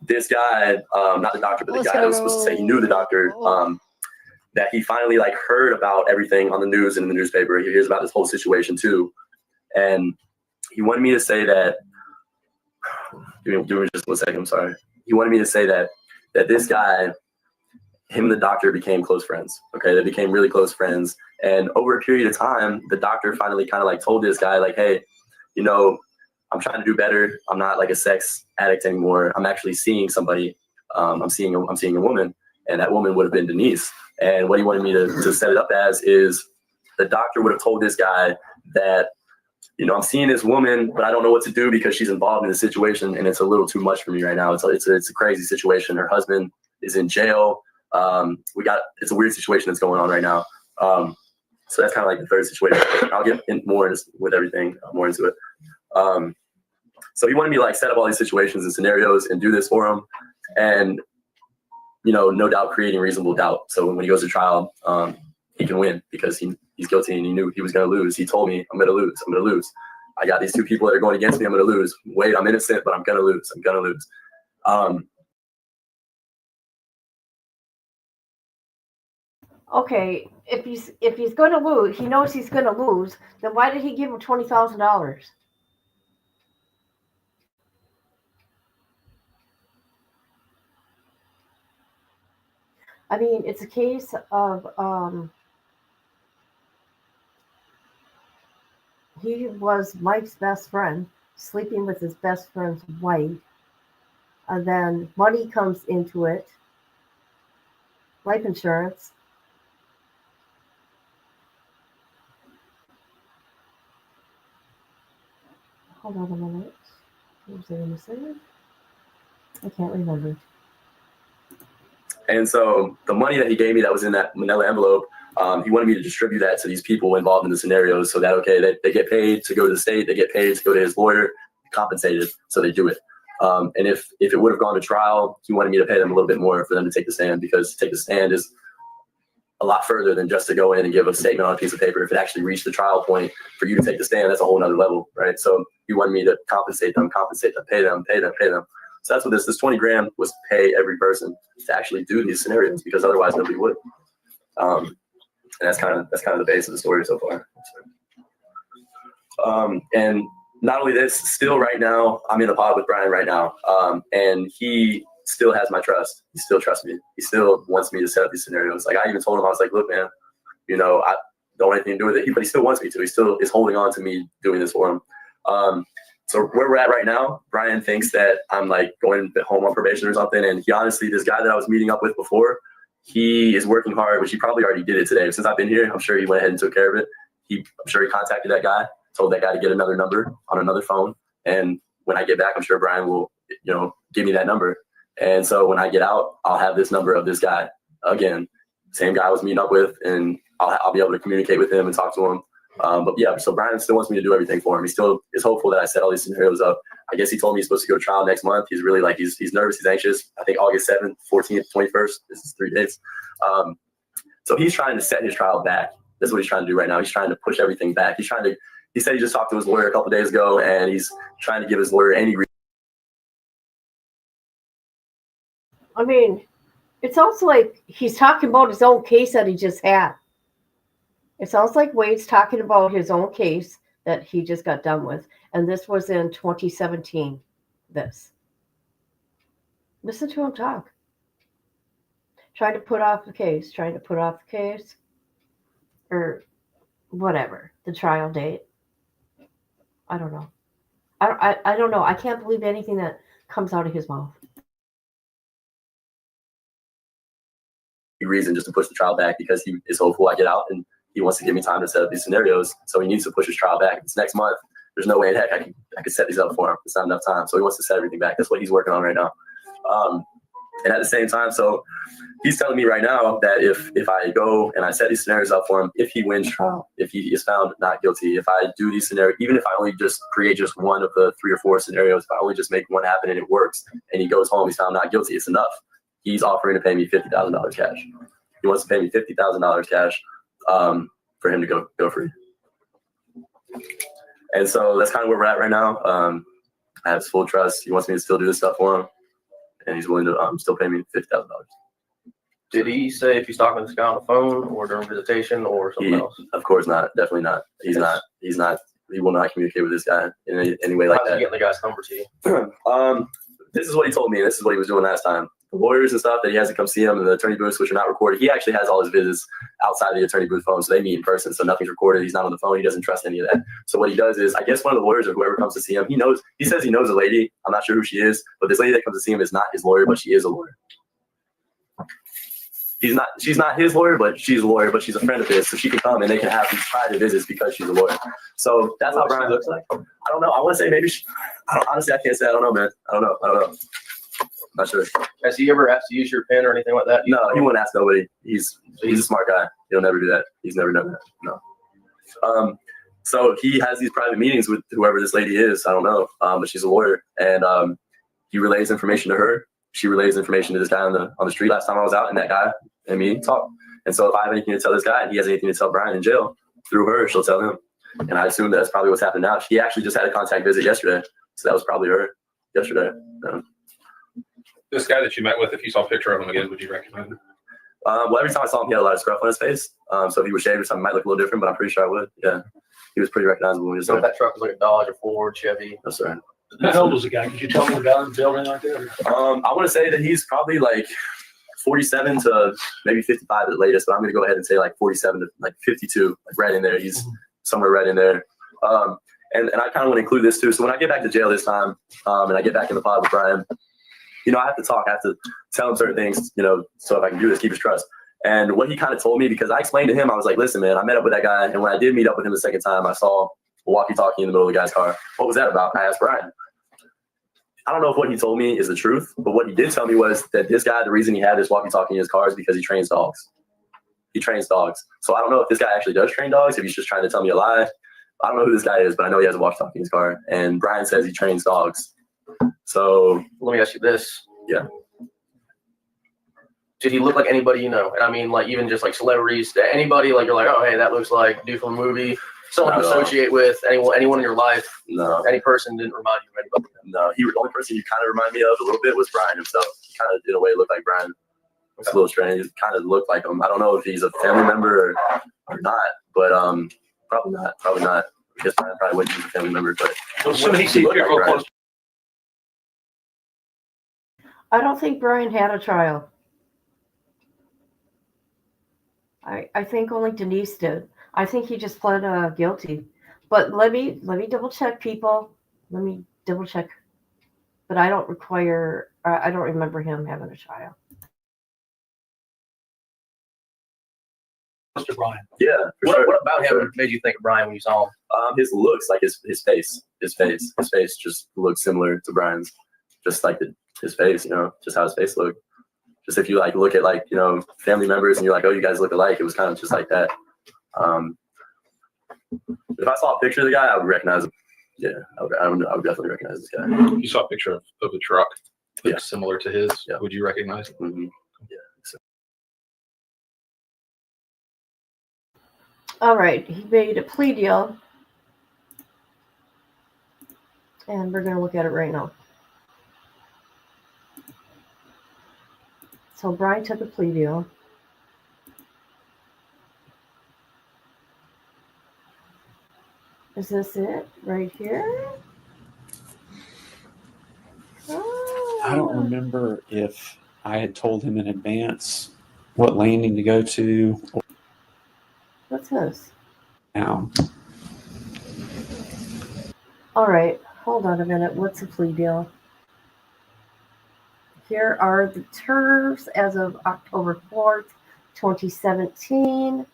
this guy, not the doctor, but the guy who was supposed to say he knew the doctor, that he finally like heard about everything on the news and in the newspaper. He hears about this whole situation too. And he wanted me to say that, give me just 1 second, I'm sorry. He wanted me to say that this guy, him and the doctor became close friends. Okay, they became really close friends. And over a period of time, the doctor finally kind of like told this guy like, hey, you know, I'm trying to do better. I'm not like a sex addict anymore. I'm actually seeing somebody. I'm seeing a woman, and that woman would have been Denise. And what he wanted me to set it up as is the doctor would have told this guy that, you know, I'm seeing this woman, but I don't know what to do because she's involved in the situation, and it's a little too much for me right now. It's a crazy situation. Her husband is in jail. It's a weird situation that's going on right now. So that's kind of like the third situation. I'll get in more with everything, more into it. So he wanted me to like set up all these situations and scenarios and do this for him, and you know, no doubt creating reasonable doubt. So when he goes to trial, he can win because he's guilty and he knew he was going to lose. He told me, I'm going to lose. I got these two people that are going against me. I'm going to lose. Wait, I'm innocent, but I'm going to lose. Okay, if he's going to lose, he knows he's going to lose. Then why did he give him $20,000? I mean, it's a case of he was Mike's best friend, sleeping with his best friend's wife. And then money comes into it, life insurance. Hold on a minute. What was I going to say? I can't remember. And so the money that he gave me that was in that manila envelope, he wanted me to distribute that to these people involved in the scenarios so that, okay, they get paid to go to the state, they get paid to go to his lawyer, compensated, so they do it. And if it would have gone to trial, he wanted me to pay them a little bit more for them to take the stand, because to take the stand is a lot further than just to go in and give a statement on a piece of paper. If it actually reached the trial point for you to take the stand, that's a whole nother level, right? So he wanted me to compensate them, pay them. So that's what this 20 grand was, pay every person to actually do these scenarios, because otherwise nobody would. And that's kind of the base of the story so far. And not only this, still right now, I'm in a pod with Brian right now. And he still has my trust. He still trusts me. He still wants me to set up these scenarios. Like I even told him, I was like, look, man, you know, I don't want anything to do with it. But he still wants me to. He still is holding on to me doing this for him. So where we're at right now, Brian thinks that I'm like going home on probation or something. And he honestly, this guy that I was meeting up with before, he is working hard, which he probably already did it today. Since I've been here, I'm sure he went ahead and took care of it. I'm sure he contacted that guy, told that guy to get another number on another phone. And when I get back, I'm sure Brian will, you know, give me that number. And so when I get out, I'll have this number of this guy again, same guy I was meeting up with, and I'll be able to communicate with him and talk to him. But yeah, so Brian still wants me to do everything for him. He still is hopeful that I set all these scenarios up. I guess he told me he's supposed to go to trial next month. He's really like, he's nervous, he's anxious. I think August 7th, 14th, 21st, this is 3 dates. So he's trying to set his trial back. That's what he's trying to do right now. He's trying to push everything back. He said he just talked to his lawyer a couple days ago, and he's trying to give his lawyer any reason. I mean, it sounds like he's talking about his own case that he just had. It sounds like Wade's talking about his own case that he just got done with. And this was in 2017, this. Listen to him talk. Trying to put off the case. Trying to put off the case. Or whatever. The trial date. I don't know. I don't know. I can't believe anything that comes out of his mouth. Reason just to push the trial back because he is hopeful I get out and he wants to give me time to set up these scenarios. So he needs to push his trial back. It's next month. There's no way in heck I could set these up for him. It's not enough time. So he wants to set everything back. That's what he's working on right now. And at the same time, so he's telling me right now that if I go and I set these scenarios up for him, if he wins trial, if he is found not guilty, if I do these scenarios, even if I only just create just one of the 3 or 4 scenarios, if I only just make one happen and it works and he goes home, he's found not guilty, it's enough. He's offering to pay me $50,000 cash. He wants to pay me $50,000 cash for him to go free. And so that's kind of where we're at right now. I have full trust. He wants me to still do this stuff for him, and he's willing to still pay me $50,000. Did he say if he's talking to this guy on the phone or during visitation or something else? Of course not. Definitely not. He's not. He will not communicate with this guy in any way like How's that. he getting the guy's number to you? This is what he told me. This is what he was doing last time. The lawyers and stuff that he has to come see him in the attorney booths, which are not recorded. He actually has all his visits outside the attorney booth phone, so they meet in person, so nothing's recorded. He's not on the phone. He doesn't trust any of that. So what he does is, I guess one of the lawyers or whoever comes to see him, he says he knows a lady. I'm not sure who she is, but this lady that comes to see him is not his lawyer, but she is a lawyer. She's not his lawyer, but she's a lawyer, but she's a friend of his, so she can come and they can have these private visits because she's a lawyer. So that's how Brian looks like. I don't know. I want to say maybe honestly, I can't say. I don't know, man. I don't know. Not sure. Has he ever asked to use your pen or anything like that? No, he won't ask nobody. He's a smart guy. He'll never do that. He's never done that. No. So he has these private meetings with whoever this lady is. I don't know, but she's a lawyer, and he relays information to her. She relays information to this guy on the street. Last time I was out, and that guy and me talk. And so if I have anything to tell this guy, and he has anything to tell Brian in jail, through her, she'll tell him. And I assume that's probably what's happened now. She actually just had a contact visit yesterday, so that was probably her yesterday. This guy that you met with, if you saw a picture of him again, would you recognize him? Well, every time I saw him, he had a lot of scruff on his face. So if he was shaved or something, it might look a little different, but I'm pretty sure I would. Yeah, he was pretty recognizable when he was So there. if that truck was like a Dodge, a Ford, Chevy. That's right. How old was the guy? Could you tell me about him building like that? I want to say that he's probably like 47 to maybe 55 at the latest, but I'm going to go ahead and say like 47 to like 52, like right in there. He's somewhere right in there. And I kind of want to include this too. So when I get back to jail this time, and I get back in the pod with Brian, I have to talk. I have to tell him certain things, so if I can do this, keep his trust. And what he kind of told me, because I explained to him, I was like, listen, man, I met up with that guy. And when I did meet up with him the second time, I saw a walkie-talkie in the middle of the guy's car. What was that about? I asked Brian. I don't know if what he told me is the truth, but what he did tell me was that this guy, the reason he had this walkie-talkie in his car is because he trains dogs. He trains dogs. So I don't know if this guy actually does train dogs, if he's just trying to tell me a lie. I don't know who this guy is, but I know he has a walkie-talkie in his car. And Brian says he trains dogs. So let me ask you this. Yeah. Did he look like anybody you know? And I mean, like, even just like celebrities, anybody like you're like, oh, hey, that looks like dude from a movie. Someone to associate with, anyone in your life. No. Any person didn't remind you of anybody. No, the only person you kind of remind me of a little bit was Brian himself. He kind of, in a way, looked like Brian. It's a little strange. He kind of looked like him. I don't know if he's a family member or not, but probably not. I guess Brian probably wouldn't be a family member, but I don't think Brian had a trial. I think only Denise did. I think he just pled guilty. But let me double check, people. Let me double check. But I don't remember him having a trial. Mr. Brian. Yeah. What about him made you think of Brian when you saw him? His looks, like his face. His face just looked similar to Brian's. Just like his face, just how his face looked. Just if you like look at like, family members and you're like, oh, you guys look alike. It was kind of just like that. If I saw a picture of the guy, I would recognize him. Yeah, I would definitely recognize this guy. You saw a picture of the truck, similar to his. Yeah. Would you recognize it? Mm-hmm. Yeah. So. All right, he made a plea deal. And we're going to look at it right now. So Brian took a plea deal. Is this it right here? Oh. I don't remember if I had told him in advance what landing to go to. What's this? Now, All right, hold on a minute. What's the plea deal? Here are the terms as of October 4th, 2017.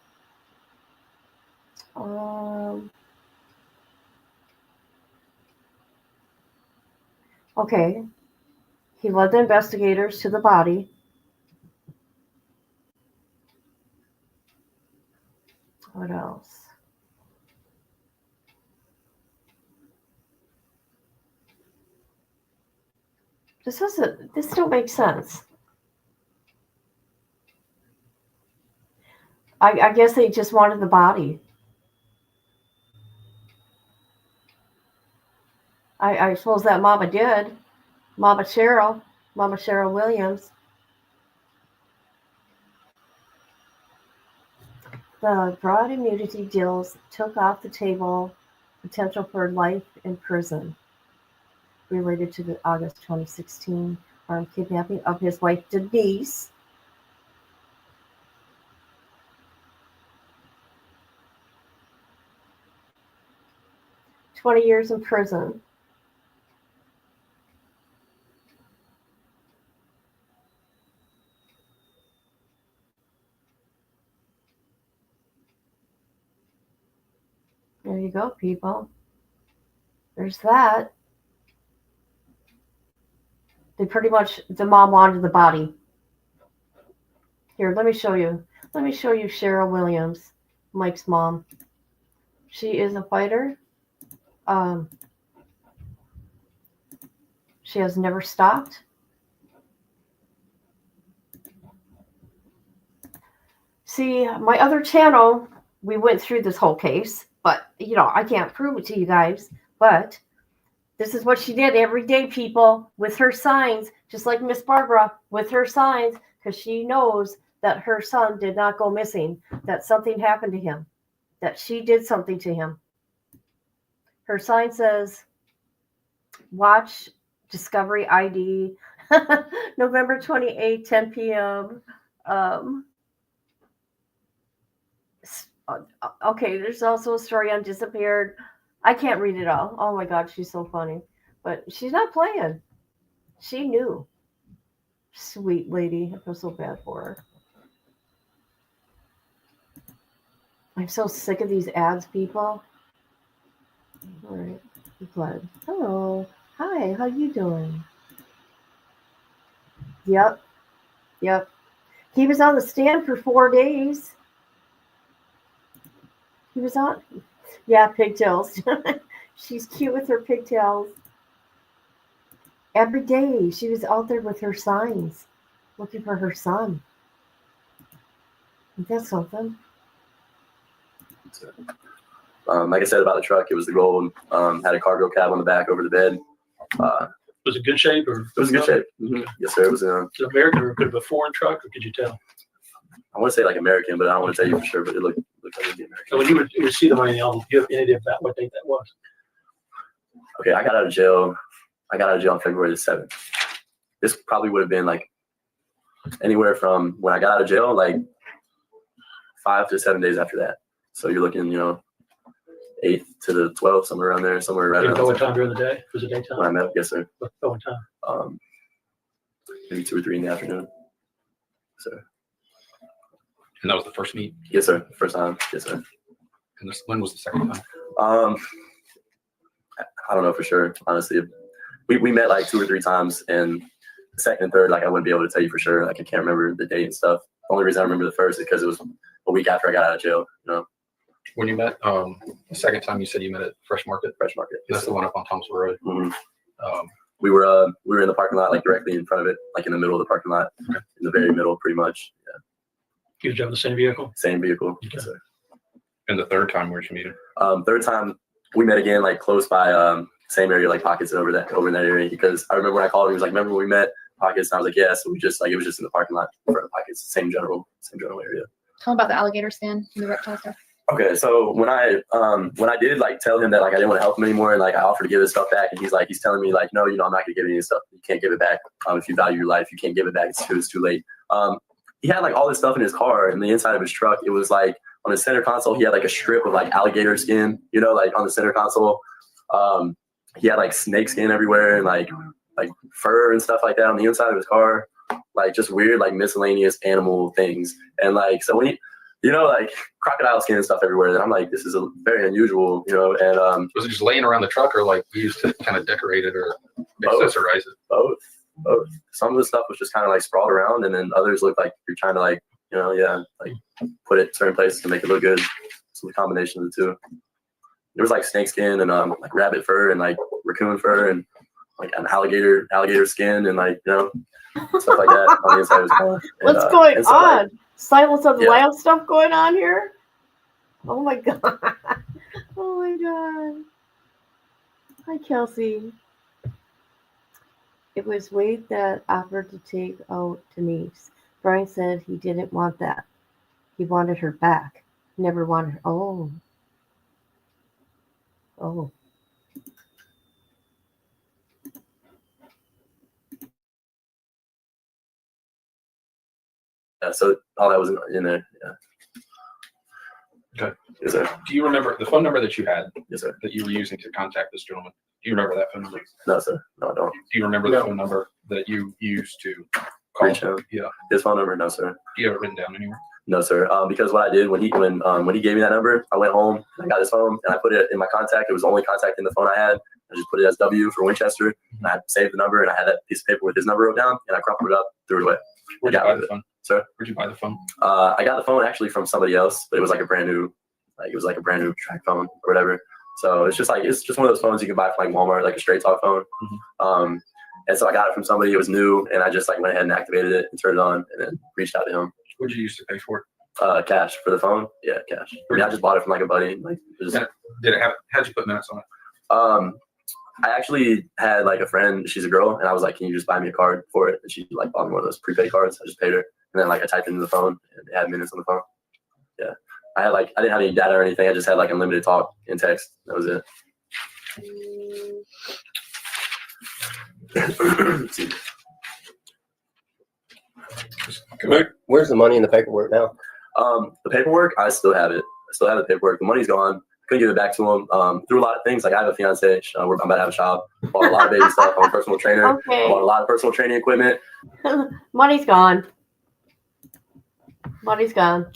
Okay. He led the investigators to the body. What else? This don't make sense. I guess they just wanted the body. I suppose that Mama did. Mama Cheryl Williams. The broad immunity deals took off the table potential for life in prison related to the August 2016 armed kidnapping of his wife Denise. "20 years in prison." There you go, people. There's that. The mom wanted the body. Here, let me show you. Let me show you Cheryl Williams, Mike's mom. She is a fighter. She has never stopped. See, my other channel, we went through this whole case, but, I can't prove it to you guys, but this is what she did every day, people, with her signs, just like Miss Barbara, with her signs, because she knows that her son did not go missing, that something happened to him, that she did something to him. Her sign says, "Watch Discovery ID, November 28, 10 p.m. Okay, there's also a story on disappeared. I can't read it all. Oh my God, she's so funny. But she's not playing. She knew. Sweet lady. I feel so bad for her. I'm so sick of these ads, people. All right. I'm glad. Hello. Hi, how you doing? Yep. He was on the stand for 4 days. He was on. Yeah, pigtails. She's cute with her pigtails. Every day she was out there with her signs, looking for her son. Isn't that something? Like I said about the truck, it was the gold. Had a cargo cab on the back over the bed. Was it good shape or? It was in good shape. Mm-hmm. Yes, sir. It was Is it American or could it be a foreign truck, or could you tell? I want to say like American, but I don't want to tell you for sure. But it looked like it'd be American. So when you would see the money on, do you have any idea about what date that was? Okay, I got out of jail on February the 7th. This probably would have been like anywhere from when I got out of jail, like 5 to 7 days after that. So you're looking, 8th to the 12th, somewhere around there, somewhere right around. What time during the day? Was it daytime? When I met, yes, sir. What time? Maybe 2 or 3 in the afternoon. So. And that was the first meet? Yes, sir. First time. Yes, sir. And when was the second time? I don't know for sure, honestly. We met like 2 or 3 times, and the second and third, like I wouldn't be able to tell you for sure. Like I can't remember the date and stuff. The only reason I remember the first is because it was a week after I got out of jail. When you met, the second time you said you met at Fresh Market. Fresh Market. That's the one up on Thomasville Road. Mm-hmm. We were in the parking lot, like directly in front of it, like in the middle of the parking lot, in the very middle, pretty much. Yeah. You was driving the same vehicle? Same vehicle. Okay. Yes, sir. And the third time, where'd you meet him? Third time we met again, like close by, same area, like Pockets over in that area. Because I remember when I called him, he was like, "Remember when we met Pockets?" And I was like, "Yeah." So it was just in the parking lot in front of Pockets, same general area. Tell them about the alligator stand and the reptile stuff. Okay, so when I did like tell him that like I didn't want to help him anymore, and like I offered to give his stuff back, and he's telling me like, no, I'm not gonna give you any stuff. You can't give it back. If you value your life, you can't give it back. It's too late. He had like all this stuff in his car, and the inside of his truck, it was like on the center console, he had like a strip of like alligator skin, like on the center console. He had like snake skin everywhere, and like fur and stuff like that on the inside of his car, like just weird like miscellaneous animal things, and like so when he. Like crocodile skin and stuff everywhere. And I'm like, this is a very unusual, and Was it just laying around the truck, or like used to kind of decorate it or accessorize it? Both. Some of the stuff was just kind of like sprawled around, and then others look like you're trying to like, like put it certain places to make it look good. So the combination of the two. There was like snake skin and like rabbit fur and like raccoon fur and like an alligator skin and like stuff like that on the inside of his car. What's going so, on? like, Silence of the Lambs stuff going on here? Oh my god. Oh my god. Hi, Kelsey. It was Wade that offered to take out Denise. Brian said he didn't want that. He wanted her back. Never wanted her. Oh. Yeah, so all that was in there. Yeah. Okay. Yes, sir. Do you remember the phone number that you had? Yes, sir. That you were using to contact this gentleman? Do you remember that phone number? No, sir. No, I don't. Do you remember the phone number that you used to call Reach him? Yeah. His phone number? No, sir. Do you have it written down anywhere? No, sir. Because what I did when he gave me that number, I went home, I got his phone, and I put it in my contact. It was the only contact in the phone I had. I just put it as W for Winchester, and I saved the number, and I had that piece of paper with his number wrote down, and I crumpled it up, threw it away. Where'd you buy the phone? Sir? Where'd you buy the phone? I got the phone actually from somebody else, but it was like a brand new track phone or whatever. So it's just one of those phones you can buy from like Walmart, like a straight talk phone. Mm-hmm. And so I got it from somebody. It was new, and I just like went ahead and activated it and turned it on, and then reached out to him. What did you use to pay for it? Cash for the phone. Yeah, cash. I mean, I just bought it from like a buddy. Like, Did it have? How'd you put minutes on it? I actually had like a friend. She's a girl, and I was like, "Can you just buy me a card for it?" And she like bought me one of those prepaid cards. I just paid her, and then like I typed it into the phone, and it had minutes on the phone. Yeah, I didn't have any data or anything. I just had like unlimited talk and text. That was it. Where's the money in the paperwork now? The paperwork, I still have it. I still have the paperwork. The money's gone. Couldn't give it back to him. Through a lot of things. Like I have a fiance. I'm about to have a child. Bought a lot of baby stuff. I'm a personal trainer. Okay. Bought a lot of personal training equipment. Money's gone. Money's gone.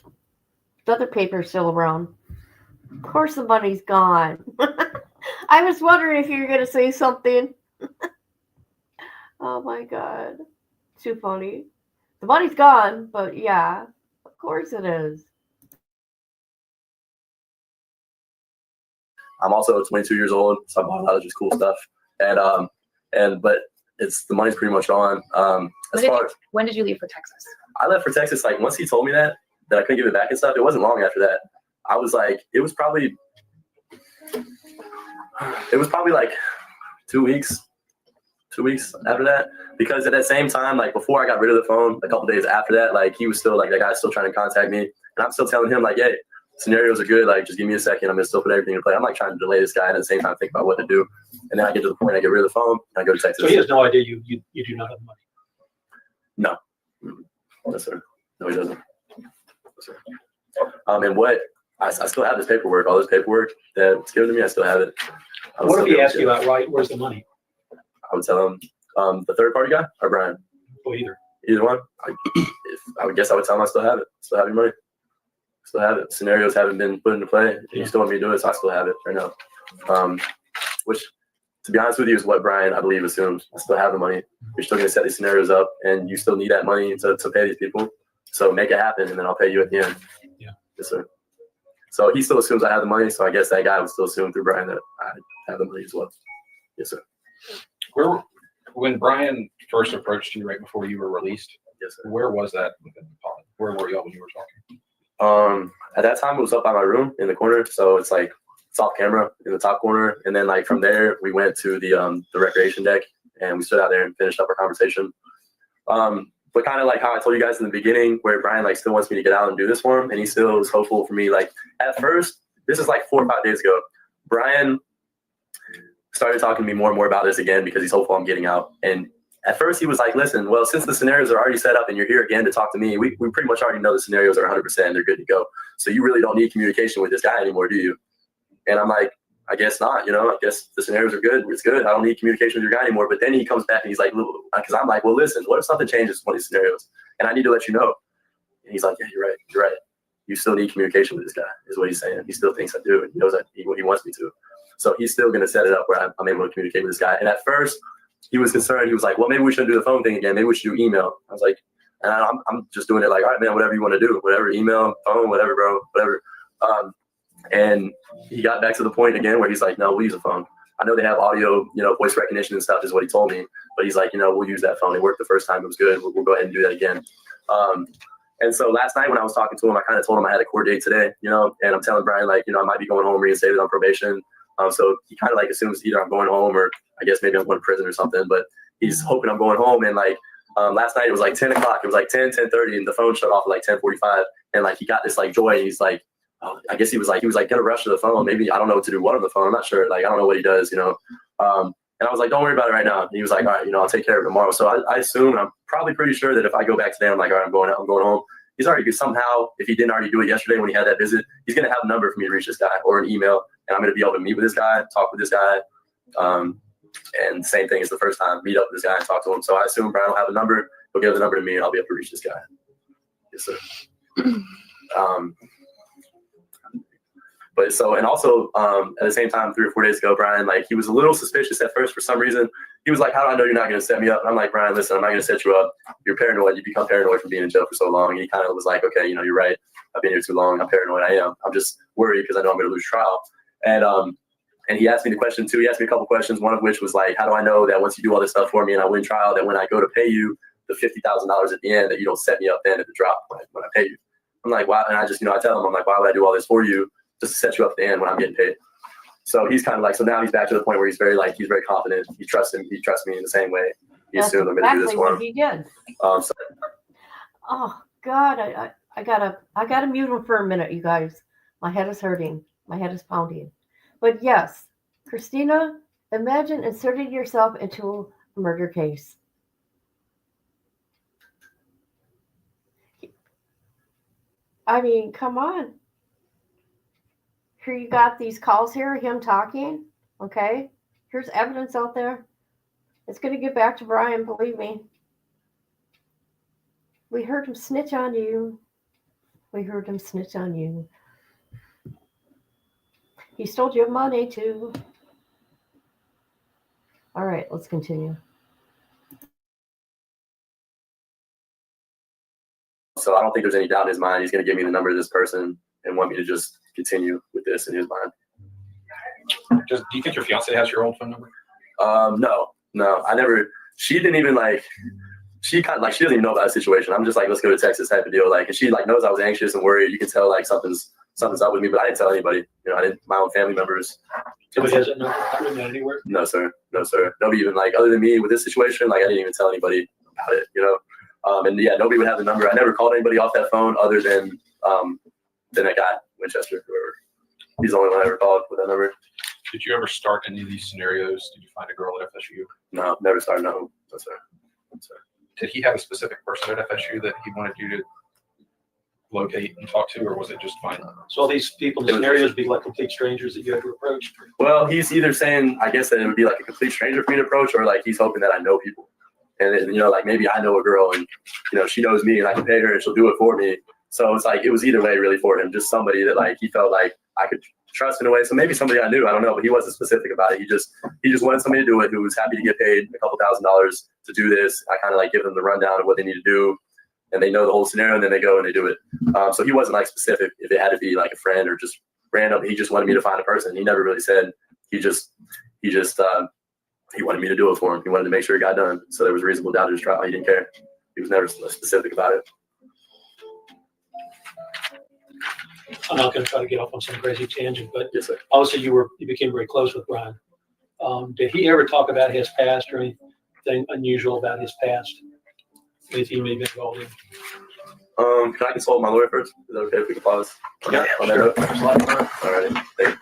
The other paper's still around. Of course the money's gone. I was wondering if you were going to say something. Oh my god. Too funny. The money's gone, but yeah, of course it is. I'm also 22 years old, so I bought a lot of just cool stuff. But the money's pretty much gone. When did you leave for Texas? I left for Texas like once he told me that I couldn't give it back and stuff. It wasn't long after that. I was like, it was probably like 2 weeks. 2 weeks after that, because at that same time, like before I got rid of the phone, a couple days after that, like he was still like, that guy's still trying to contact me, and I'm still telling him like, hey, scenarios are good, like just give me a second, I'm gonna still put everything in play. I'm like trying to delay this guy and at the same time think about what to do, and then I get to the point I get rid of the phone and I go to Texas. So he has no idea you do not have the money. No. No, sir. No, he doesn't. No, sir. And what I still have this paperwork, all this paperwork that's given to me, I still have it. What if he asks you outright, where's the money? I would tell him, the third party guy or Brian? Or either. Either one. I would guess I would tell him I still have it. Still have your money. Still have it. Scenarios haven't been put into play. You still want me to do it, so I still have it right now. Which, to be honest with you, is what Brian, I believe, assumes. I still have the money. You're still going to set these scenarios up, and you still need that money to pay these people. So make it happen, and then I'll pay you at the end. Yeah. Yes, sir. So he still assumes I have the money, so I guess that guy would still assume through Brian that I have the money as well. Yes, sir. When Brian first approached you right before you were released, yes, sir. Where was that within the pod? Where were y'all when you were talking? At that time, it was up by my room in the corner, so it's like it's off camera in the top corner, and then like from there, we went to the recreation deck, and we stood out there and finished up our conversation. But But kind of like how I told you guys in the beginning, where Brian like still wants me to get out and do this for him, and he still is hopeful for me. Like at first, this is like 4 or 5 days ago, Brian started talking to me more and more about this again because he's hopeful I'm getting out. And at first he was like, listen, well, since the scenarios are already set up and you're here again to talk to me, we pretty much already know the scenarios are 100%. They're good to go. So you really don't need communication with this guy anymore, do you? And I'm like, I guess not. You know, I guess the scenarios are good. It's good. I don't need communication with your guy anymore. But then he comes back and he's like, because I'm like, well, listen, what if something changes in one of these scenarios? And I need to let you know. And he's like, yeah, you're right. You're right. You still need communication with this guy, is what he's saying. He still thinks I do. And he knows that he wants me to. So he's still going to set it up where I'm able to communicate with this guy. And at first, he was concerned. He was like, well, maybe we shouldn't do the phone thing again. Maybe we should do email. I was like, and I'm just doing it like, all right, man, whatever you want to do. Whatever, email, phone, whatever, bro, whatever. And he got back to the point again where he's like, no, we'll use a phone. I know they have audio, you know, voice recognition and stuff is what he told me. But he's like, you know, we'll use that phone. It worked the first time. It was good. We'll go ahead and do that again. And so last night when I was talking to him, I kind of told him I had a court date today, you know, and I'm telling Brian, like, you know, I might be going home reinstated on probation. So he kind of like assumes either I'm going home or I guess maybe I'm going to prison or something, but he's hoping I'm going home. And like last night it was like 10 o'clock. It was like 10:30 and the phone shut off at like 10:45. And like he got this like joy. And he's like, oh, I guess he was like gonna rush to the phone. Maybe I don't know what to do. What on the phone? I'm not sure. Like I don't know what he does, you know. And I was like, don't worry about it right now. And he was like, all right, you know, I'll take care of it tomorrow. So I assume, I'm probably pretty sure that if I go back today, I'm like, all right, I'm going home. He's already good somehow. If he didn't already do it yesterday when he had that visit, he's gonna have a number for me to reach this guy or an email, and I'm gonna be able to meet with this guy, talk with this guy, and same thing as the first time, meet up with this guy and talk to him. So I assume Brian will have a number. He'll give the number to me, and I'll be able to reach this guy. Yes, sir. But so, and also at the same time, 3 or 4 days ago, Brian, like he was a little suspicious at first for some reason. He was like, how do I know you're not going to set me up? And I'm like, Brian, listen, I'm not going to set you up. You're paranoid. You become paranoid from being in jail for so long. And he kind of was like, okay, you know, you're right. I've been here too long. I'm paranoid. I am. I'm just worried because I know I'm going to lose trial. And he asked me the question too. He asked me a couple questions, one of which was like, how do I know that once you do all this stuff for me and I win trial, that when I go to pay you the $50,000 at the end, that you don't set me up then at the drop when I pay you? I'm like, wow. And I just, you know, I tell him, I'm like, why would I do all this for you just to set you up at the end when I'm getting paid? So he's kind of like, so now he's back to the point where he's very confident. He trusts him. He trusts me in the same way. He assumed I'm going to do this for him. He did. So, Oh God, I gotta mute him for a minute, you guys. My head is hurting. My head is pounding. But yes, Christina, imagine inserting yourself into a murder case. I mean, come on. Here you got these calls here, him talking. Okay, here's evidence out there. It's going to get back to Brian, believe me. We heard him snitch on you. We heard him snitch on you. He stole your money too. All right, let's continue. So I don't think there's any doubt in his mind. He's going to give me the number of this person and want me to just continue with this in his mind. Do you think your fiance has your old phone number? No, I never. She didn't even like. She kind of like, she doesn't even know about the situation. I'm just like, let's go to Texas type of deal. Like, and she like knows I was anxious and worried. You can tell like something's up with me, but I didn't tell anybody. You know, I didn't. My own family members. Somebody has that number written out anywhere? No, sir. Nobody even like, other than me with this situation. Like, I didn't even tell anybody about it. You know, and yeah, nobody would have the number. I never called anybody off that phone other than that guy, Winchester, whoever. He's the only one I ever called with that number. Did you ever start any of these scenarios? Did you find a girl at FSU? No, never started. No, sir. Did he have a specific person at FSU that he wanted you to locate and talk to, or was it just fine? So all these people in the scenarios be like complete strangers that you had to approach? Well, he's either saying, I guess, that it would be like a complete stranger for me to approach, or like he's hoping that I know people. And then, you know, like maybe I know a girl and, you know, she knows me and I can pay her and she'll do it for me. So it's like, it was either way really for him, just somebody that like he felt like I could trust in a way. So maybe somebody I knew, I don't know, but he wasn't specific about it. He just wanted somebody to do it who was happy to get paid a couple $1,000s to do this. I kind of like give them the rundown of what they need to do, and they know the whole scenario, and then they go and they do it. So he wasn't like specific if it had to be like a friend or just random. He just wanted me to find a person. He never really said. He wanted me to do it for him. He wanted to make sure it got done. So there was reasonable doubt in his trial. He didn't care. He was never specific about it. I'm not going to try to get off on some crazy tangent, but yes, sir. Obviously you became very close with Brian. Did he ever talk about his past or anything unusual about his past? anything you may be involved in? Can I consult my lawyer first? Is that okay if we can pause? Yeah, on sure. that note? All right. Thank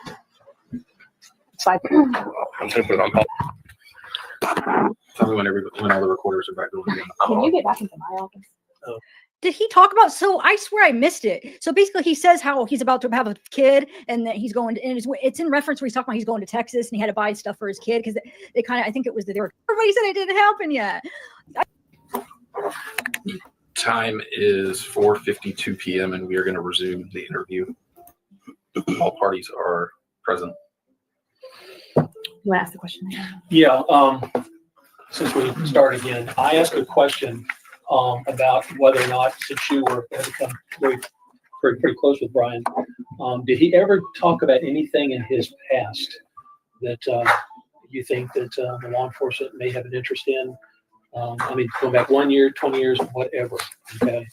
you. Slide. I'm going to put it on pause. Tell me when all the recorders are back going again. Can you get back into my office? Did he talk about? So I swear I missed it. So basically, he says how he's about to have a kid, and that he's going to. And it's in reference where he's talking about he's going to Texas, and he had to buy stuff for his kid because they kind of. I think it was they were. Everybody said it didn't happen yet. Time is 4:52 p.m. and we are going to resume the interview. All parties are present. You want to ask the question? Yeah. Since we start again, I asked a question about whether or not, since you were had become pretty close with Brian, did he ever talk about anything in his past that you think that the law enforcement may have an interest in? I mean, going back 1 year, 20 years, whatever. Okay.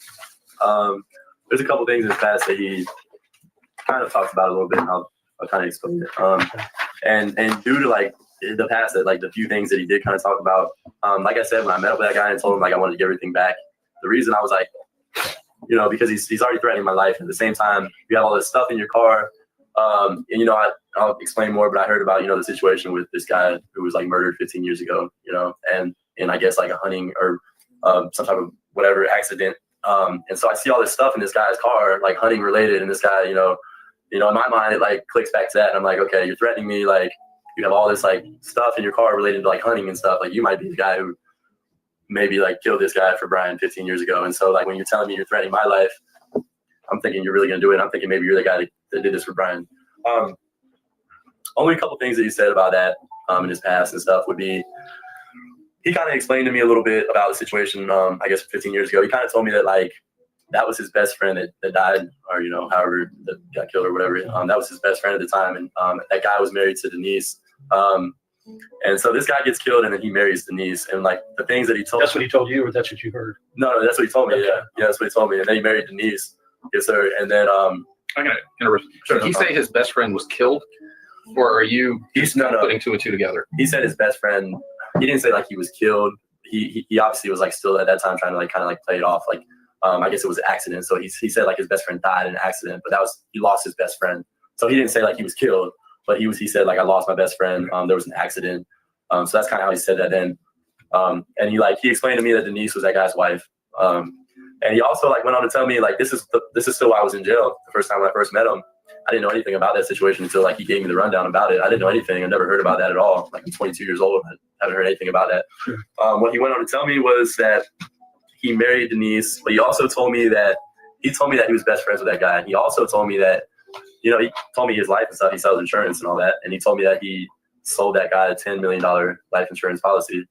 There's a couple things in the past that he kind of talked about a little bit, and I'll kind of explain it. And due to like the past, that like the few things that he did kind of talk about, like I said, when I met up with that guy and told him like I wanted to get everything back, the reason I was like, you know, because he's already threatening my life. At the same time, you have all this stuff in your car. And you know, I'll explain more, but I heard about, you know, the situation with this guy who was like murdered 15 years ago, you know, and I guess like a hunting or some type of whatever accident. And so I see all this stuff in this guy's car, like hunting related, and this guy, you know, in my mind, it like clicks back to that. And I'm like, okay, you're threatening me. Like you have all this like stuff in your car related to like hunting and stuff. Like you might be the guy who maybe like killed this guy for Brian 15 years ago. And so like when you're telling me you're threatening my life, I'm thinking you're really going to do it. I'm thinking maybe you're the guy that did this for Brian. Only a couple things that he said about that in his past and stuff would be, he kind of explained to me a little bit about the situation, I guess 15 years ago. He kind of told me that like that was his best friend that died, or, you know, however that got killed or whatever. That was his best friend at the time. And that guy was married to Denise. And so this guy gets killed and then he marries Denise. And like the things that he told. That's what he told you, or that's what you heard? No, that's what he told me. Yeah. Yeah, that's what he told me. And then he married Denise. Yes, sir. And then I'm going to interrupt. Sure, Did he say his best friend was killed? Or are you putting two and two together? He said his best friend, he didn't say like he was killed. He obviously was like still at that time trying to like kind of like play it off like I guess it was an accident. So he said like his best friend died in an accident, but he lost his best friend. So he didn't say like he was killed, but he said like I lost my best friend. There was an accident. So that's kind of how he said that then. And he explained to me that Denise was that guy's wife. And he also like went on to tell me like this is still why I was in jail the first time when I first met him. I didn't know anything about that situation until like he gave me the rundown about it. I didn't know anything. I never heard about that at all. Like I'm 22 years old. I haven't heard anything about that. What he went on to tell me was that he married Denise, but he also told me that he was best friends with that guy. And he also told me that, you know, he told me his life and stuff. He sells insurance and all that. And he told me that he sold that guy a $10 million life insurance policy.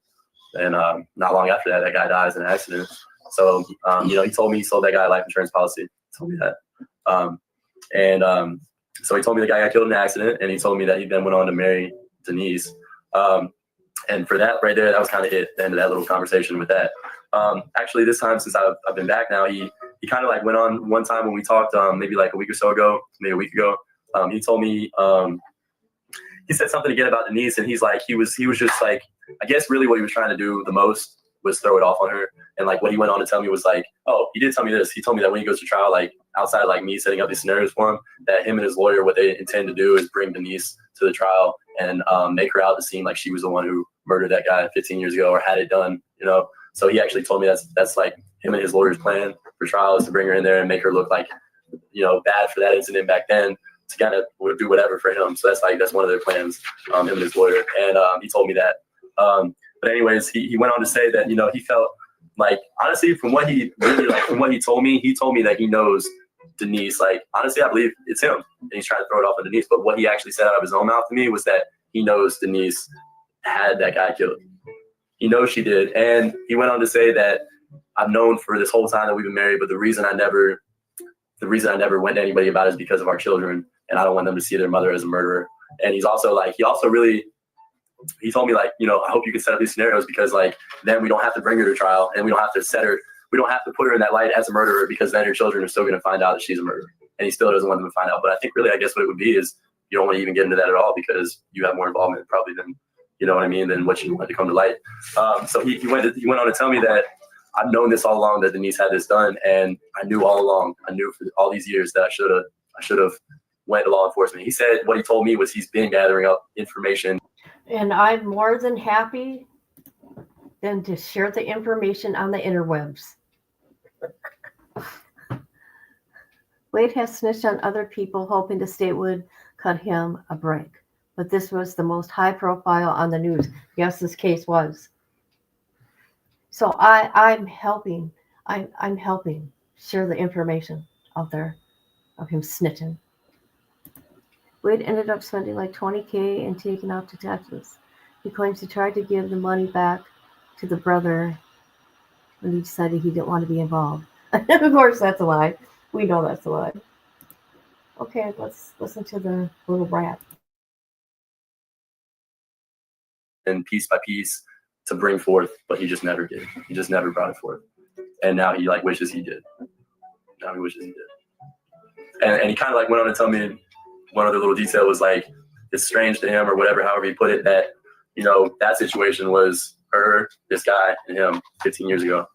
And not long after that, that guy dies in an accident. So, you know, he told me he sold that guy a life insurance policy. He told me that. So he told me the guy got killed in an accident, and he told me that he then went on to marry Denise. And for that right there, that was kind of it, the end of that little conversation with that. Actually, this time since I've been back now, he kind of like went on one time when we talked, maybe like a week ago. He told me, he said something again about Denise, and he's like, he was just like, I guess really what he was trying to do the most was throw it off on her. And like what he went on to tell me was like, oh, he did tell me this. He told me that when he goes to trial, like outside like me setting up these scenarios for him, that him and his lawyer, what they intend to do is bring Denise to the trial and make her out to seem like she was the one who murdered that guy 15 years ago or had it done, you know? So he actually told me that's like him and his lawyer's plan for trial is to bring her in there and make her look like, you know, bad for that incident back then to kind of do whatever for him. So that's one of their plans, him and his lawyer. And he told me that. But anyways, he went on to say that, you know, he felt like, honestly, from what he told me that he knows Denise. Like, honestly, I believe it's him and he's trying to throw it off on Denise. But what he actually said out of his own mouth to me was that he knows Denise had that guy killed. He knows she did. And he went on to say that I've known for this whole time that we've been married, but the reason I never went to anybody about it is because of our children. And I don't want them to see their mother as a murderer. And he told me like, you know, I hope you can set up these scenarios because like, then we don't have to bring her to trial and we don't have to put her in that light as a murderer because then your children are still going to find out that she's a murderer. And he still doesn't want them to find out. But I think really, I guess what it would be is you don't want to even get into that at all because you have more involvement probably than, you know what I mean, than what you want to come to light. So he went on to tell me that I've known this all along that Denise had this done, and I knew all along. I knew for all these years that I should have went to law enforcement. He said what he told me was he's been gathering up information. And I'm more than happy than to share the information on the interwebs. Wade has snitched on other people, hoping the state would cut him a break. But this was the most high profile on the news. Yes, this case was. So I'm helping. I'm helping share the information out there of him snitching. Wade ended up spending like $20K and taking out to Texas. He claims he tried to give the money back to the brother when he decided he didn't want to be involved. Of course, that's a lie. We know that's a lie. Okay, let's listen to the little brat. And piece by piece to bring forth, but he just never did. He just never brought it forth. And now he like wishes he did. Now he wishes he did. And he kind of like went on to tell me one other little detail was like, it's strange to him or whatever, however he put it, that, you know, that situation was her, this guy, and him 15 years ago.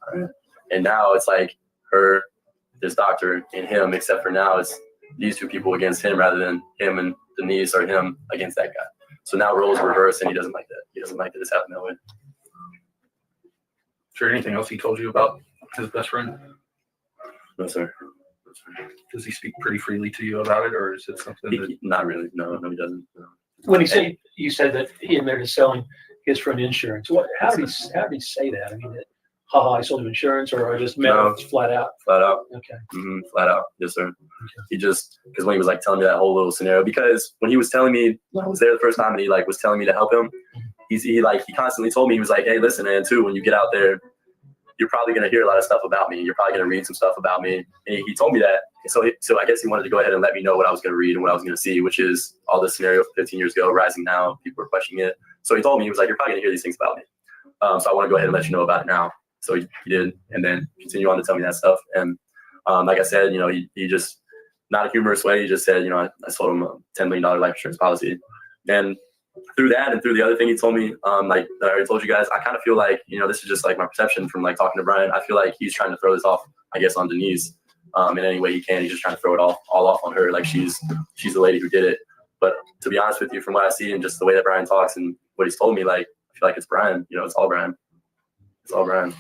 And now it's like her, this doctor, and him, except for now it's these two people against him rather than him and Denise or him against that guy. So now roles are reversed, and he doesn't like that. He doesn't like that it's happening that way. Is there anything else he told you about his best friend? No, sir. Does he speak pretty freely to you about it, or is it something that... Not really. No, he doesn't. No. When he said, you said that he admitted to selling his friend insurance. How did he say that? I mean, I sold him insurance, or I just met him flat out? Flat out. Okay. Flat out. Yes, sir. Okay. He just, because when he was like telling me that whole little scenario, because when he was telling me, when I was there the first time and he like was telling me to help him, he constantly told me, he was like, hey, listen, man, too, when you get out there, you're probably going to hear a lot of stuff about me. You're probably going to read some stuff about me. And he told me that. So I guess he wanted to go ahead and let me know what I was going to read and what I was going to see, which is all this scenario 15 years ago, rising now, people are questioning it. So he told me, he was like, you're probably going to hear these things about me. So I want to go ahead and let you know about it now. So he did, and then continue on to tell me that stuff. And like I said, you know, he just, not a humorous way, he just said, you know, I sold him a $10 million life insurance policy. And through that and through the other thing he told me, like I already told you guys, I kind of feel like, you know, this is just like my perception from like talking to Brian. I feel like he's trying to throw this off, I guess, on Denise in any way he can. He's just trying to throw it all off on her. Like she's the lady who did it. But to be honest with you, from what I see and just the way that Brian talks and what he's told me, like, I feel like it's Brian, you know, it's all Brian. It's all Brian.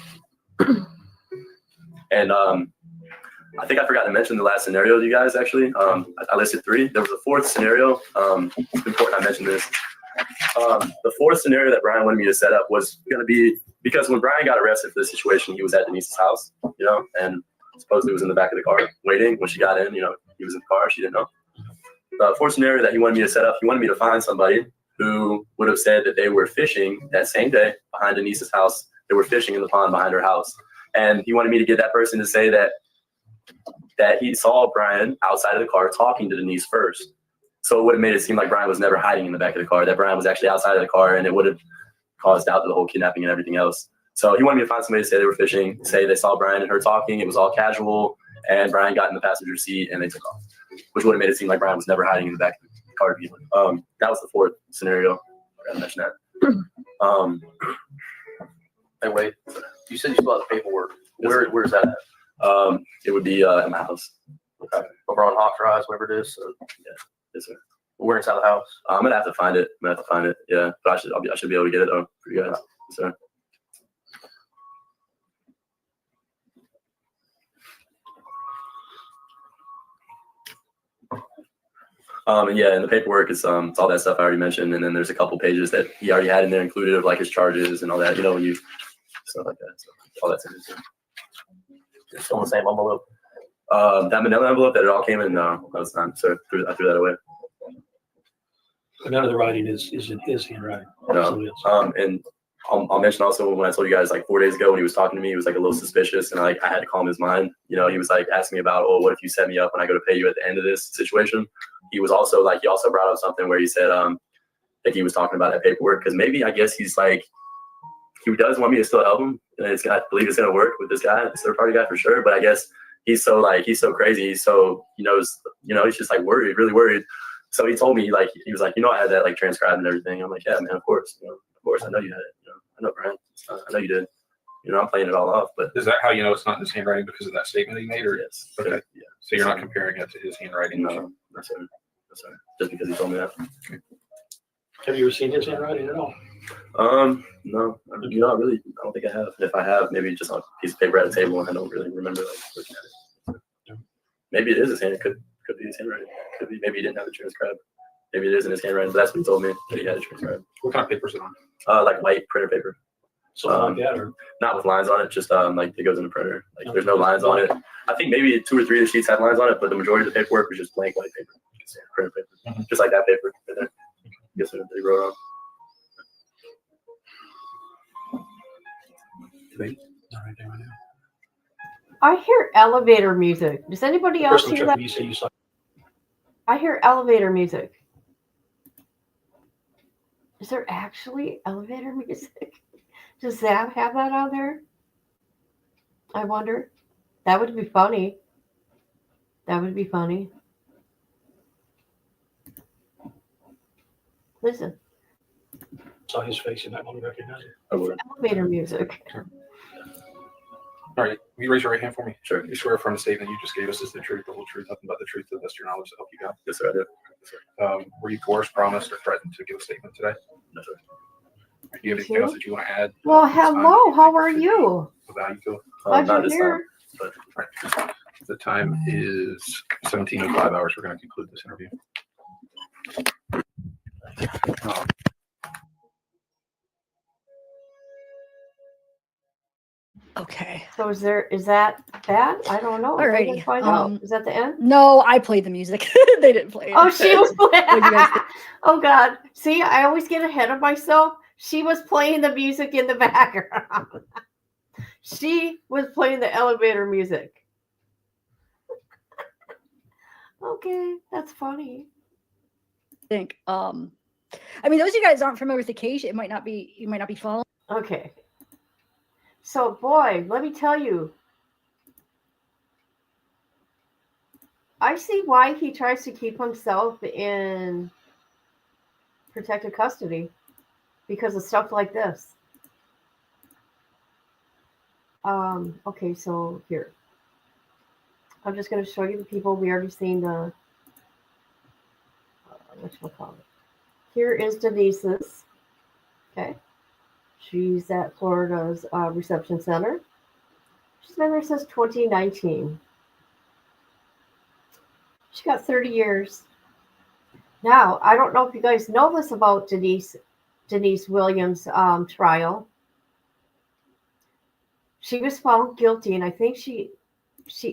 And I think I forgot to mention the last scenario to you guys, actually. I listed 3. There was a 4th scenario. It's important I mentioned this. The 4th scenario that Brian wanted me to set up was going to be, because when Brian got arrested for this situation, he was at Denise's house, you know, and supposedly was in the back of the car waiting. When she got in, you know, he was in the car. She didn't know. The 4th scenario that he wanted me to set up, he wanted me to find somebody who would have said that they were fishing that same day behind Denise's house. They were fishing in the pond behind her house. And he wanted me to get that person to say that he saw Brian outside of the car talking to Denise first. So it would have made it seem like Brian was never hiding in the back of the car, that Brian was actually outside of the car, and it would have caused doubt to the whole kidnapping and everything else. So he wanted me to find somebody to say they were fishing, say they saw Brian and her talking. It was all casual, and Brian got in the passenger seat and they took off, which would have made it seem like Brian was never hiding in the back of the car. That was the 4th scenario. I gotta mention that. Hey, wait. You said you still have the paperwork. Where's that at? It would be at my house. Okay. Over on Hawk Rise, whatever it is. So, yeah. Yes, sir. Where inside the house? I'm gonna have to find it. Yeah, but I should be able to get it though for you guys. Yes, sir. And yeah, and the paperwork is it's all that stuff I already mentioned, and then there's a couple pages that he already had in there included of like his charges and all that. You know, when you stuff like that. So all that's in it. It's still in the same envelope. That manila envelope that it all came in. No, that was not. So I threw that away. But none of the writing is in his handwriting. No. And I'll mention also when I told you guys like 4 days ago when he was talking to me, he was like a little suspicious, and I had to calm his mind. You know, he was like asking me about, oh, what if you set me up when I go to pay you at the end of this situation? He was also like, he also brought up something where he said that he was talking about that paperwork because maybe I guess he's like, he does want me to still help him, and I believe it's gonna work with this guy, this third party guy for sure. But I guess he's so crazy, he's so he knows, he's just like worried, really worried. So he told me, like, he was like, I had that like transcribed and everything. I'm like, yeah, man, of course, of course, I know you had it. I know, Brian, I know you did. I'm playing it all off. But Is that how you know it's not in his handwriting because of that statement he made? Or yes, okay, yeah. so you're not comparing it to his handwriting? No, that's it. Just because he told me that. Have you ever seen his handwriting at all? No, I don't think I have. If I have, maybe just on a piece of paper at a table, and I don't really remember like looking at it. Maybe it is his hand. It could be his handwriting. Could be. Maybe he didn't have a transcribe. Maybe it is in his handwriting. But that's what he told me, that he had a transcribe. What kind of paper is it on? Like white printer paper. Something like that, or Not with lines on it. Just like it goes in the printer. Like there's no lines on it. I think maybe 2 or 3 of the sheets had lines on it, but the majority of the paperwork was just blank white paper, printer paper, just like that paper right there. I guess what they wrote on. I hear elevator music. Does anybody else personal hear check that? you say you saw. I hear elevator music. Is there actually elevator music? Does Zab have that out there? I wonder. That would be funny. That would be funny. Listen, Saw his face, you might want to recognize it. it's elevator music. All right, will you raise your right hand for me? Sure. You swear from the statement you just gave us is the truth, the whole truth, nothing but the truth, to the best of your knowledge, to help you God. Yes, sir, I do. Were you coerced, promised, or threatened to give a statement today? No, sir. Do you have anything else that you want to add? Well, This time? hello. How are you? The value to it? Glad Not you're this here. time. Right. The time is 17:05 hours. We're going to conclude this interview. Okay. So is that bad? I don't know. Alrighty, We're gonna find out. Is that the end? No, I played the music. They didn't play it. Oh, she was playing. What'd you guys think? Oh God! See, I always get ahead of myself. She was playing the music in the background. She was playing the elevator music. Okay, that's funny. Think. I mean, those of you guys aren't familiar with the case. It might not be. You might not be following. Okay. So, boy, let me tell you. I see why he tries to keep himself in protective custody because of stuff like this. Okay, so here. I'm just going to show you the people. We already seen the, whatchamacallit. Here is Denise's. Okay. She's at Florida's reception center. She's been there since 2019. She got 30 years. Now, I don't know if you guys know this about Denise Williams' trial. She was found guilty, and I think she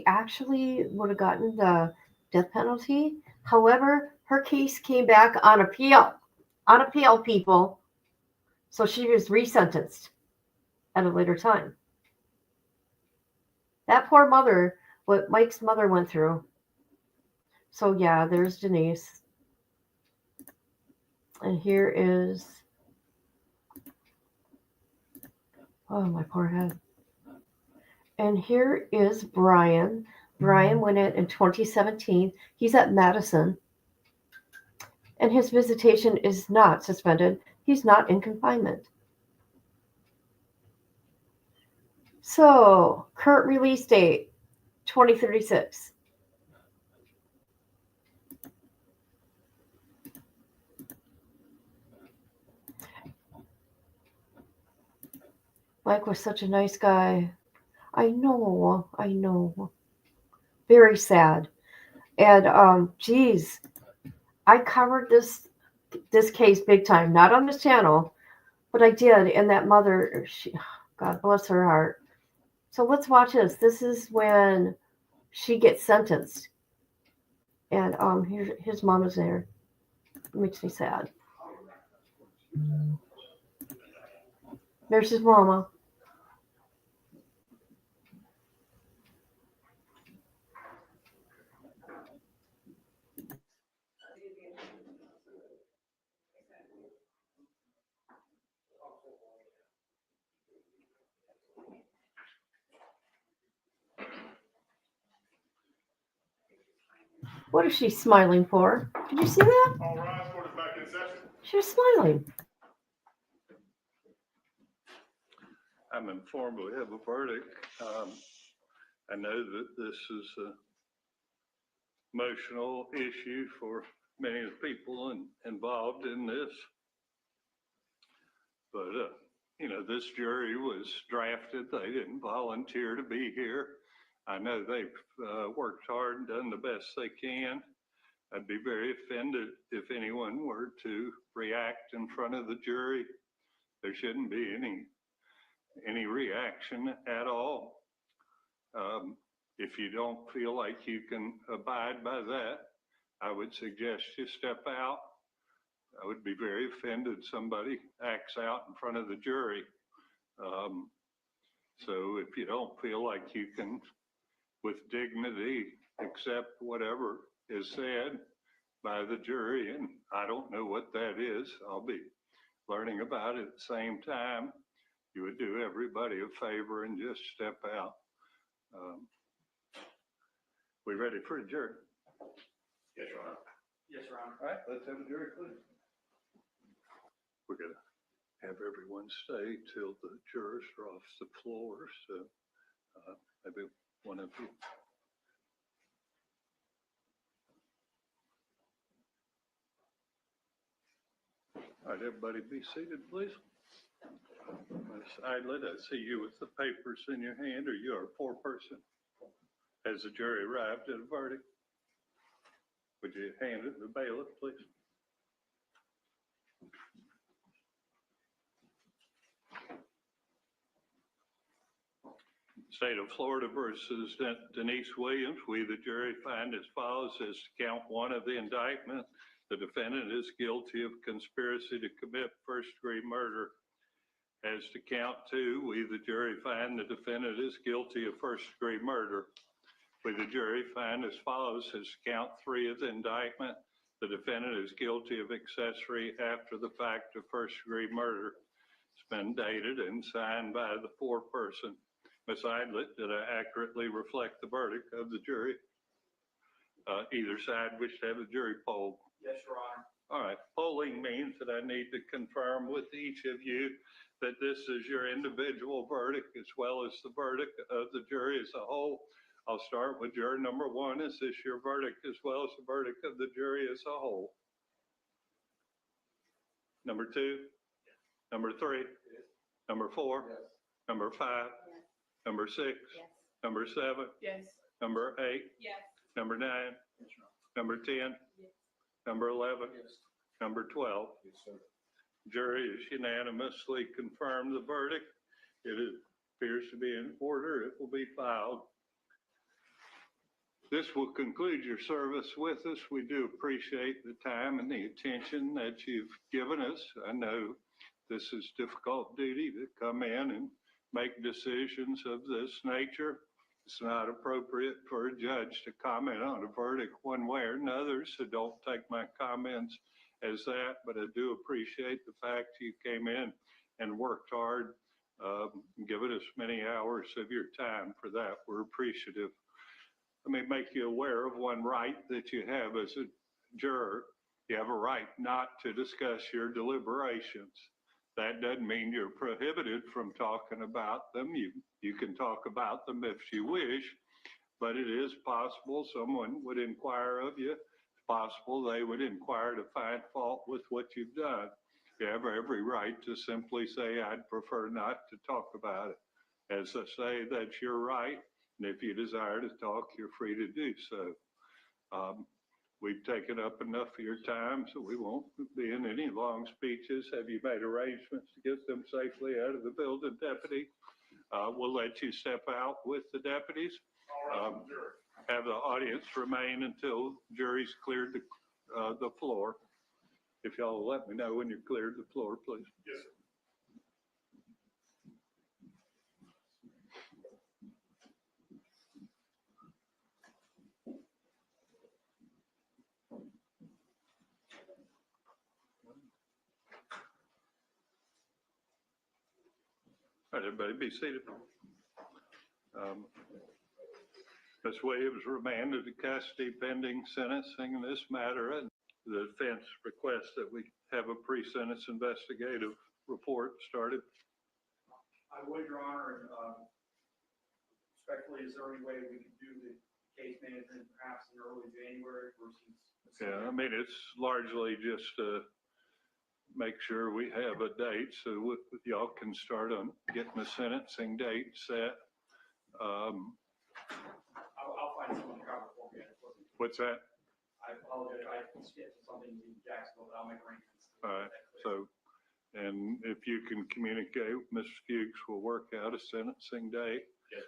actually would have gotten the death penalty. However, her case came back on appeal. On appeal, people. So she was resentenced at a later time. That poor mother, what Mike's mother went through. So yeah, there's Denise. And here is, oh, my poor head. And here is Brian. Brian went in 2017. He's at Madison. And his visitation is not suspended. He's not in confinement. So, current release date, 2036. Mike was such a nice guy. I know. Very sad. And geez, I covered this case big time, not on this channel, but I did. And that mother, God bless her heart. So let's watch this. This is when she gets sentenced. And his mom is there. It makes me sad. There's his mama. What is she smiling for? Did you see that? All rise for the back in session. She was smiling. I'm informed we have a verdict. I know that this is an emotional issue for many of the people involved in this. But, you know, this jury was drafted. They didn't volunteer to be here. I know they've worked hard and done the best they can. I'd be very offended if anyone were to react in front of the jury. There shouldn't be any reaction at all. If you don't feel like you can abide by that, I would suggest you step out. I would be very offended somebody acts out in front of the jury. So if you don't feel like you can, with dignity, accept whatever is said by the jury, and I don't know what that is, I'll be learning about it at the same time, you would do everybody a favor and just step out. We ready for a jury? Yes, Your Honor. Yes, Your Honor. All right, let's have a jury, please. We're going to have everyone stay till the jurors are off the floor. So maybe one of you. All right, everybody be seated, please. Ms. Idlet, I see you with the papers in your hand, or you are a foreperson. Has the jury arrived at a verdict? Would you hand it to the bailiff, please? State of Florida versus Denise Williams. We, the jury, find as follows: as to count one of the indictment, the defendant is guilty of conspiracy to commit first-degree murder. As to count two, we, the jury, find the defendant is guilty of first-degree murder. We, the jury, find as follows: as to count three of the indictment, the defendant is guilty of accessory after the fact of first-degree murder. It's been dated and signed by the foreperson. Ms. Idlet, did I accurately reflect the verdict of the jury? Either side wish to have a jury poll? Yes, Your Honor. All right, polling means that I need to confirm with each of you that this is your individual verdict as well as the verdict of the jury as a whole. I'll start with juror number one. Is this your verdict as well as the verdict of the jury as a whole? Number two? Yes. Number three? Yes. Number four? Yes. Number five? Yes. Number six? Yes. Number seven? Yes. Number eight? Yes. Number nine? Yes, Your Honor. Number 10? Yes. Number 11? Yes. Number 12? Yes, sir. Jury has unanimously confirmed the verdict. It appears to be in order. It will be filed. This will conclude your service with us. We do appreciate the time and the attention that you've given us. I know this is difficult duty to come in and make decisions of this nature. It's not appropriate for a judge to comment on a verdict one way or another, so don't take my comments as that, but I do appreciate the fact you came in and worked hard, giving us many hours of your time. For that, we're appreciative. Let me make you aware of one right that you have as a juror. You have a right not to discuss your deliberations. That doesn't mean you're prohibited from talking about them. You can talk about them if you wish, but it is possible someone would inquire of you. It's possible they would inquire to find fault with what you've done. You have every right to simply say, I'd prefer not to talk about it. As I say, that's your right, and if you desire to talk, you're free to do so. We've taken up enough of your time, so we won't be in any long speeches. Have you made arrangements to get them safely out of the building, deputy? We'll let you step out with the deputies. Have the audience remain until jury's cleared the floor. If y'all will let me know when you're cleared the floor, please. Yes, sir. All right, everybody be seated. Ms. Williams remanded to custody pending sentencing in this matter, and the defense requests that we have a pre-sentence investigative report started. I would, Your Honor, and respectfully, is there any way we could do the case management perhaps in early January versus? Yeah, I mean, it's largely just make sure we have a date so y'all can start on getting the sentencing date set. I'll find someone to cover for me. What's that? I apologize. I can skip to something in Jacksonville, but I'll make arrangements. All right. So, and if you can communicate with Mr. Fuchs, we'll work out a sentencing date. Yes.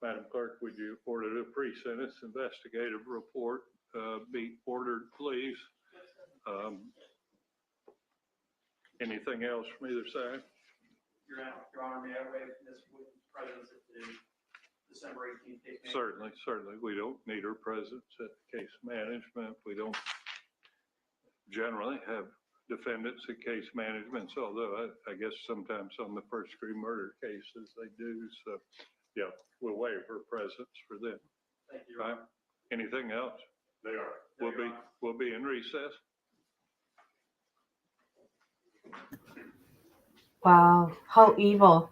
Madam Clerk, would you order the pre-sentence investigative report be ordered, please? Anything else from either side? Your Honor, may I waive Ms. Williams' presence at the December 18th case management? Certainly. We don't need her presence at case management. We don't generally have defendants at case managements, although I guess sometimes on the first degree murder cases they do. So, yeah, we'll waive her presence for them. Thank you, Your Right? Honor. Anything else? They are. We'll be in recess. Wow, how evil.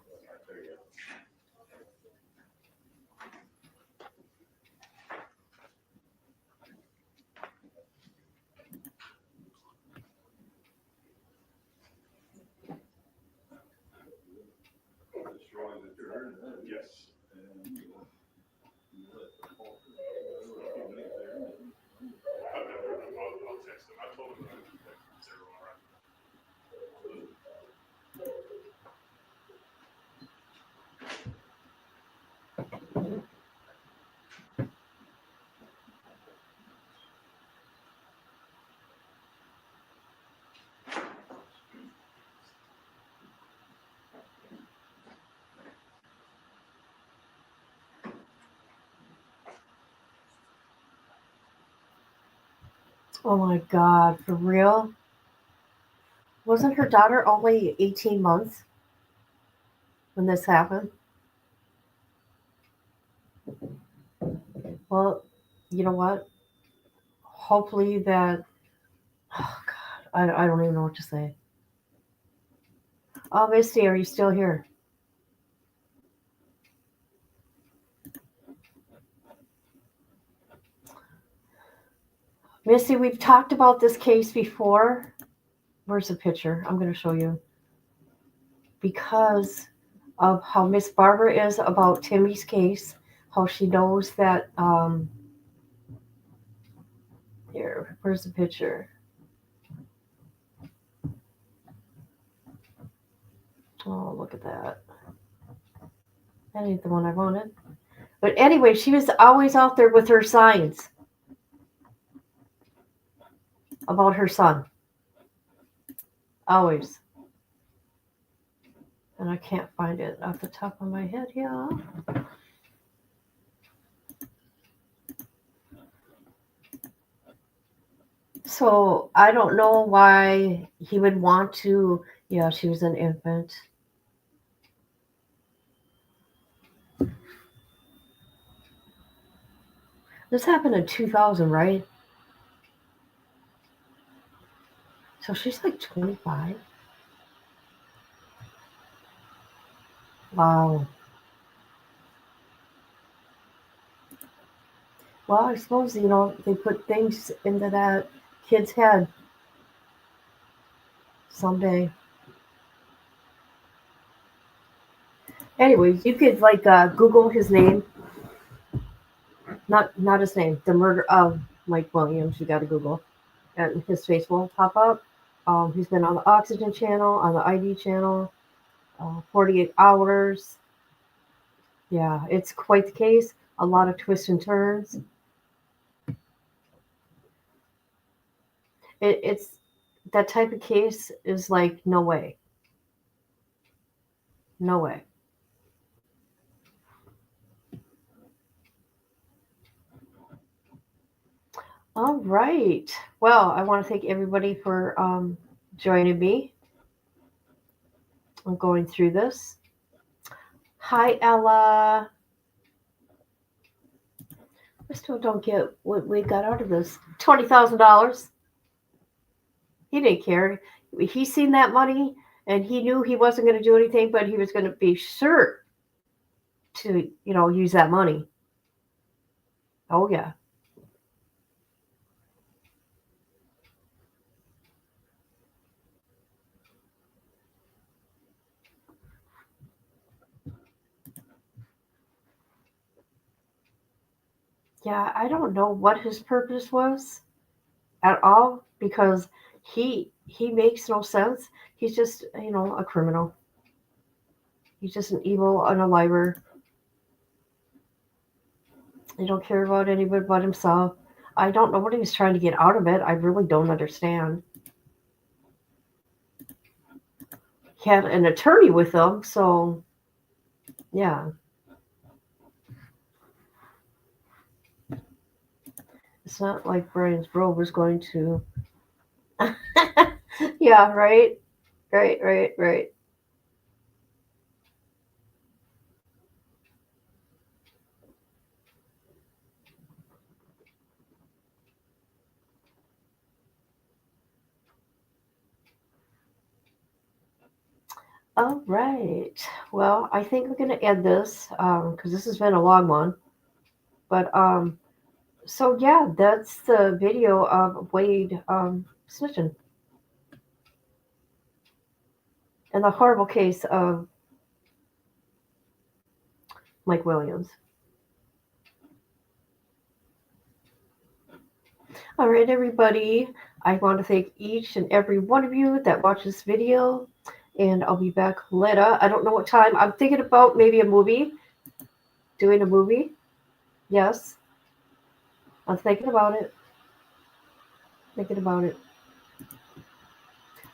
Yes. I'll text them. I told them I would text them. All right. Oh my God, for real? Wasn't her daughter only 18 months when this happened? Well, you know what? Hopefully that, oh God, I don't even know what to say. Oh, Misty, are you still here? Misty, we've talked about this case before. Where's the picture? I'm going to show you. Because of how Miss Barbara is about Timmy's case, how she knows that, here, where's the picture? Oh, look at that. That ain't the one I wanted. But anyway, she was always out there with her signs about her son. Always. And I can't find it off the top of my head here. So I don't know why he would want to. Yeah, she was an infant. This happened in 2000, right? So she's like 25. Wow. Well, I suppose, they put things into that kid's head someday. Anyways, you could Google his name. Not his name. The murder of Mike Williams. You got to Google, and his face will pop up. He's been on the Oxygen channel, on the ID channel, 48 Hours. Yeah, it's quite the case. A lot of twists and turns. It's that type of case is like, no way. No way. All right. Well, I want to thank everybody for joining me. I'm going through this. Hi, Ella. I still don't get what we got out of this. $20,000. He didn't care. He seen that money And he knew he wasn't going to do anything, but he was going to be sure to, use that money. Oh, yeah. Yeah, I don't know what his purpose was at all because he makes no sense. He's just, a criminal. He's just an evil and a liar. He don't care about anybody but himself. I don't know what he was trying to get out of it. I really don't understand. He had an attorney with him, so yeah. It's not like Brian's bro was going to. Yeah, right. Right. All right. Well, I think we're going to end this because this has been a long one. But so yeah, that's the video of Wade snitching and the horrible case of Mike Williams. All right, everybody. I want to thank each and every one of you that watched this video. And I'll be back later. I don't know what time. I'm thinking about maybe a movie. Doing a movie. Yes. I'm thinking about it.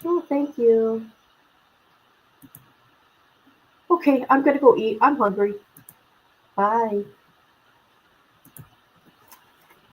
Oh, thank you. Okay, I'm going to go eat. I'm hungry. Bye.